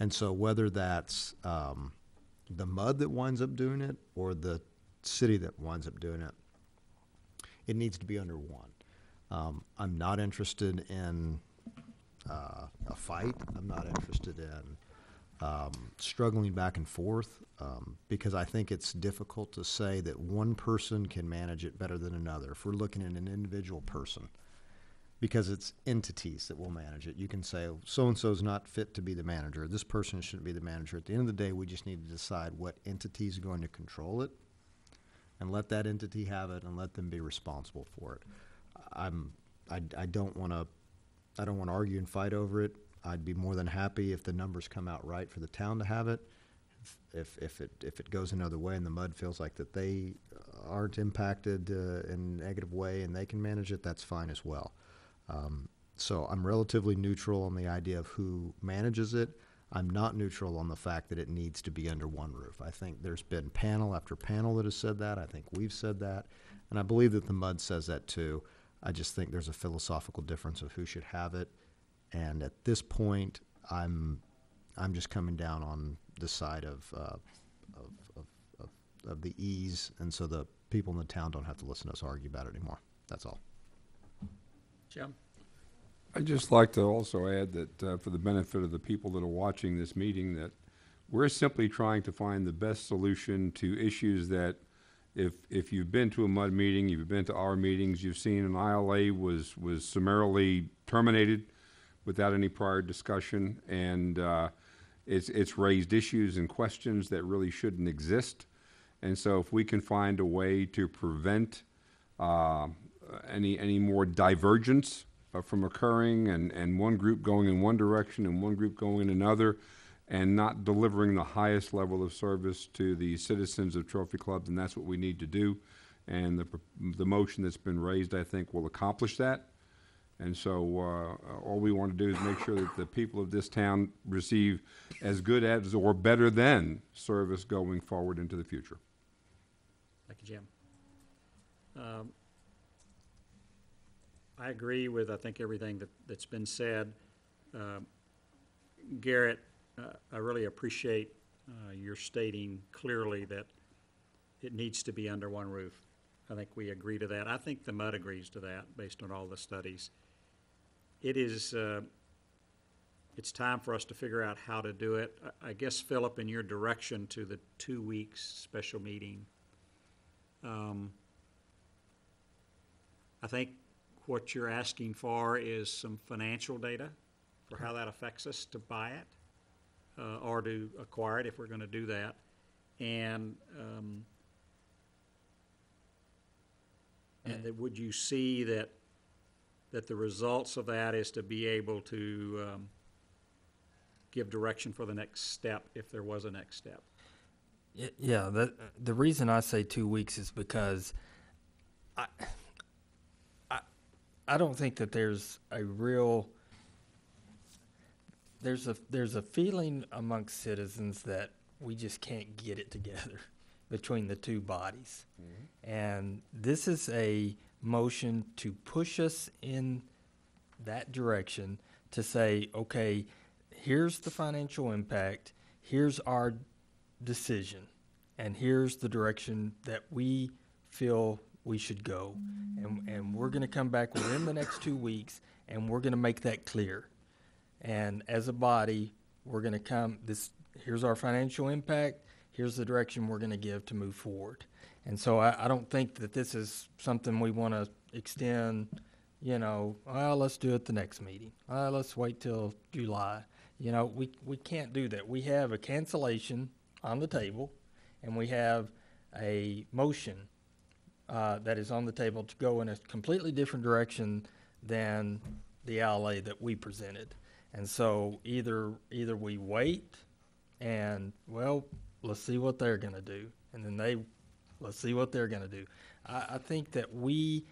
S7: And so whether that's the MUD that winds up doing it or the city that winds up doing it, it needs to be under one. I'm not interested in a fight. I'm not interested in struggling back and forth because I think it's difficult to say that one person can manage it better than another if we're looking at an individual person, because it's entities that will manage it. You can say so-and-so is not fit to be the manager. This person shouldn't be the manager. At the end of the day, we just need to decide what entity is going to control it and let that entity have it and let them be responsible for it. I don't want to argue and fight over it. I'd be more than happy if the numbers come out right for the town to have it. If it goes another way and the MUD feels like that they aren't impacted in a negative way and they can manage it, that's fine as well. So I'm relatively neutral on the idea of who manages it. I'm not neutral on the fact that it needs to be under one roof. I think there's been panel after panel that has said that. I think we've said that. And I believe that the MUD says that too. I just think there's a philosophical difference of who should have it. And at this point, I'm just coming down on the side of the ease, and so the people in the town don't have to listen to us argue about it anymore. That's all.
S1: Jim?
S8: I'd just like to also add that for the benefit of the people that are watching this meeting, that we're simply trying to find the best solution to issues that if you've been to a MUD meeting, you've been to our meetings, you've seen an ILA was summarily terminated without any prior discussion, and it's raised issues and questions that really shouldn't exist. And so if we can find a way to prevent any more divergence from occurring and one group going in one direction and one group going in another and not delivering the highest level of service to the citizens of Trophy Club, then that's what we need to do. And the motion that's been raised, I think, will accomplish that. And so all we want to do is make sure that the people of this town receive as good as or better than service going forward into the future.
S1: Thank you, Jim. I agree with, I think, everything that's been said. Garrett, I really appreciate your stating clearly that it needs to be under one roof. I think we agree to that. I think the MUD agrees to that based on all the studies. It is, it's time for us to figure out how to do it. I guess, Philip, in your direction to the 2 weeks special meeting, I think what you're asking for is some financial data for how that affects us to buy it or to acquire it if we're going to do that. And that would you see that the results of that is to be able to give direction for the next step if there was a next step?
S6: Yeah, the reason I say 2 weeks is because I don't think that there's a real there's a feeling amongst citizens that we just can't get it together between the two bodies. Mm-hmm. And this is a motion to push us in that direction to say, okay, here's the financial impact, here's our decision, and here's the direction that we feel we should go. And we're gonna come back within the next 2 weeks, and we're gonna make that clear. And as a body, we're gonna here's our financial impact, here's the direction we're gonna give to move forward. And so I don't think that this is something we wanna extend, well, let's do it the next meeting. Let's wait till July. We can't do that. We have a cancellation on the table, and we have a motion that is on the table to go in a completely different direction than the outlay that we presented. And so either we wait and, well, let's see what they're gonna do, and then let's see what they're gonna do. I think that we,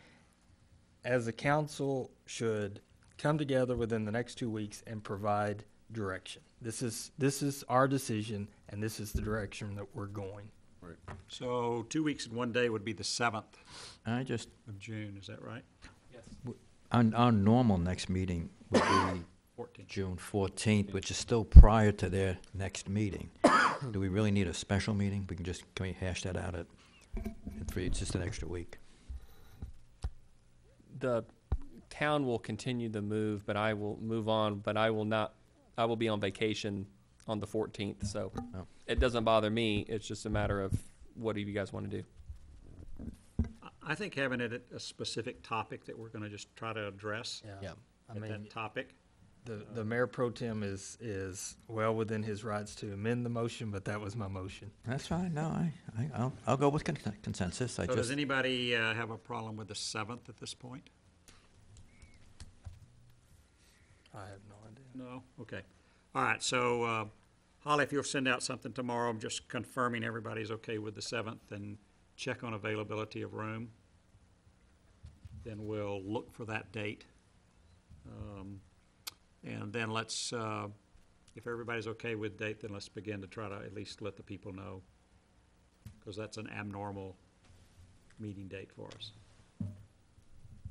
S6: as a council, should come together within the next 2 weeks and provide direction. This is our decision, and this is the direction that we're going.
S1: Right. So 2 weeks and 1 day would be the 7th
S4: of
S1: June, is that right?
S5: Yes.
S4: Our normal next meeting would be
S1: 14th.
S4: June 14th, which is still prior to their next meeting. Do we really need a special meeting? Can we hash that out at 3, it's just an extra week?
S5: The town will continue the move, but I will move on, but I will be on vacation on the 14th, so it doesn't bother me. It's just a matter of what do you guys want to do?
S1: I think having it a specific topic that we're gonna just try to address.
S6: Yeah. I mean,
S1: that topic.
S6: the mayor pro tem is well within his rights to amend the motion, but that was my motion.
S4: That's fine, no, I'll go with consensus.
S1: So does anybody have a problem with the 7th at this point?
S6: I have no idea.
S1: No? Okay. All right, so Holly, if you'll send out something tomorrow, just confirming everybody's okay with the 7th and check on availability of room, then we'll look for that date. And then let's, if everybody's okay with date, then let's begin to try to at least let the people know, because that's an abnormal meeting date for us.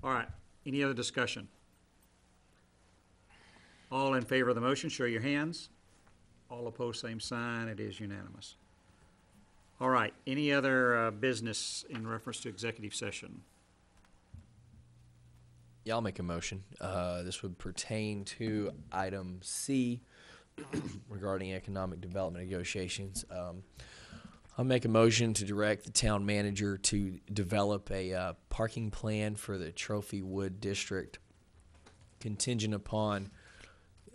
S1: All right, any other discussion? All in favor of the motion, show your hands. All opposed, same sign. It is unanimous. All right, any other business in reference to executive session?
S10: Yeah, I'll make a motion. This would pertain to item C regarding economic development negotiations. I'll make a motion to direct the town manager to develop a parking plan for the Trophy Wood District contingent upon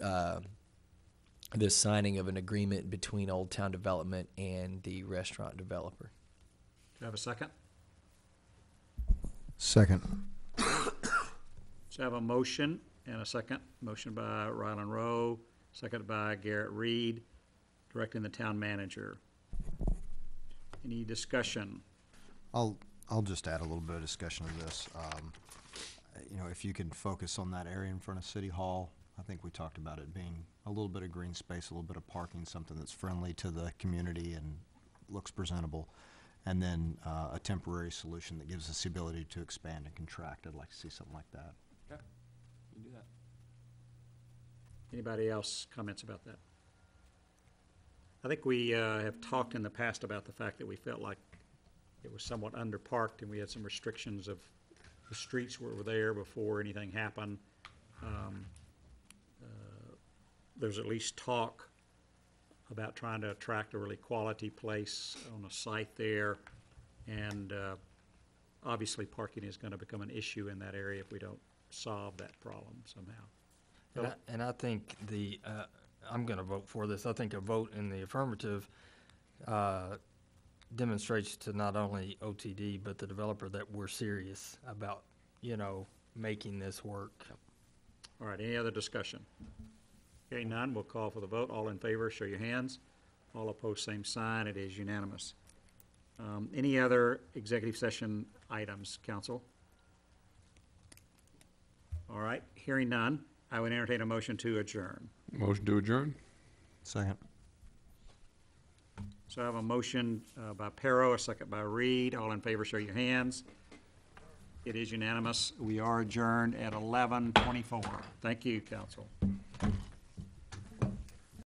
S10: the signing of an agreement between Old Town Development and the restaurant developer.
S1: Do you have a second?
S7: Second.
S1: So I have a motion and a second. Motion by Ryland Rowe, seconded by Garrett Reed, directing the town manager. Any discussion?
S7: I'll just add a little bit of discussion to this. If you can focus on that area in front of City Hall, I think we talked about it being a little bit of green space, a little bit of parking, something that's friendly to the community and looks presentable. And then a temporary solution that gives us the ability to expand and contract. I'd like to see something like that.
S5: Okay, you can do that.
S1: Anybody else comments about that? I think we have talked in the past about the fact that we felt like it was somewhat underparked and we had some restrictions of the streets were there before anything happened. There's at least talk about trying to attract a really quality place on a site there. And obviously parking is going to become an issue in that area if we don't solve that problem somehow.
S6: And I think I'm going to vote for this. I think a vote in the affirmative demonstrates to not only OTD but the developer that we're serious about, making this work.
S1: All right, any other discussion? Okay, none, we'll call for the vote. All in favor, show your hands. All opposed, same sign. It is unanimous. Any other executive session items, council? All right, hearing none, I would entertain a motion to adjourn.
S8: Motion to adjourn?
S7: Second.
S1: So I have a motion by Perro, a second by Reed. All in favor, show your hands. It is unanimous. We are adjourned at 11:24. Thank you, council.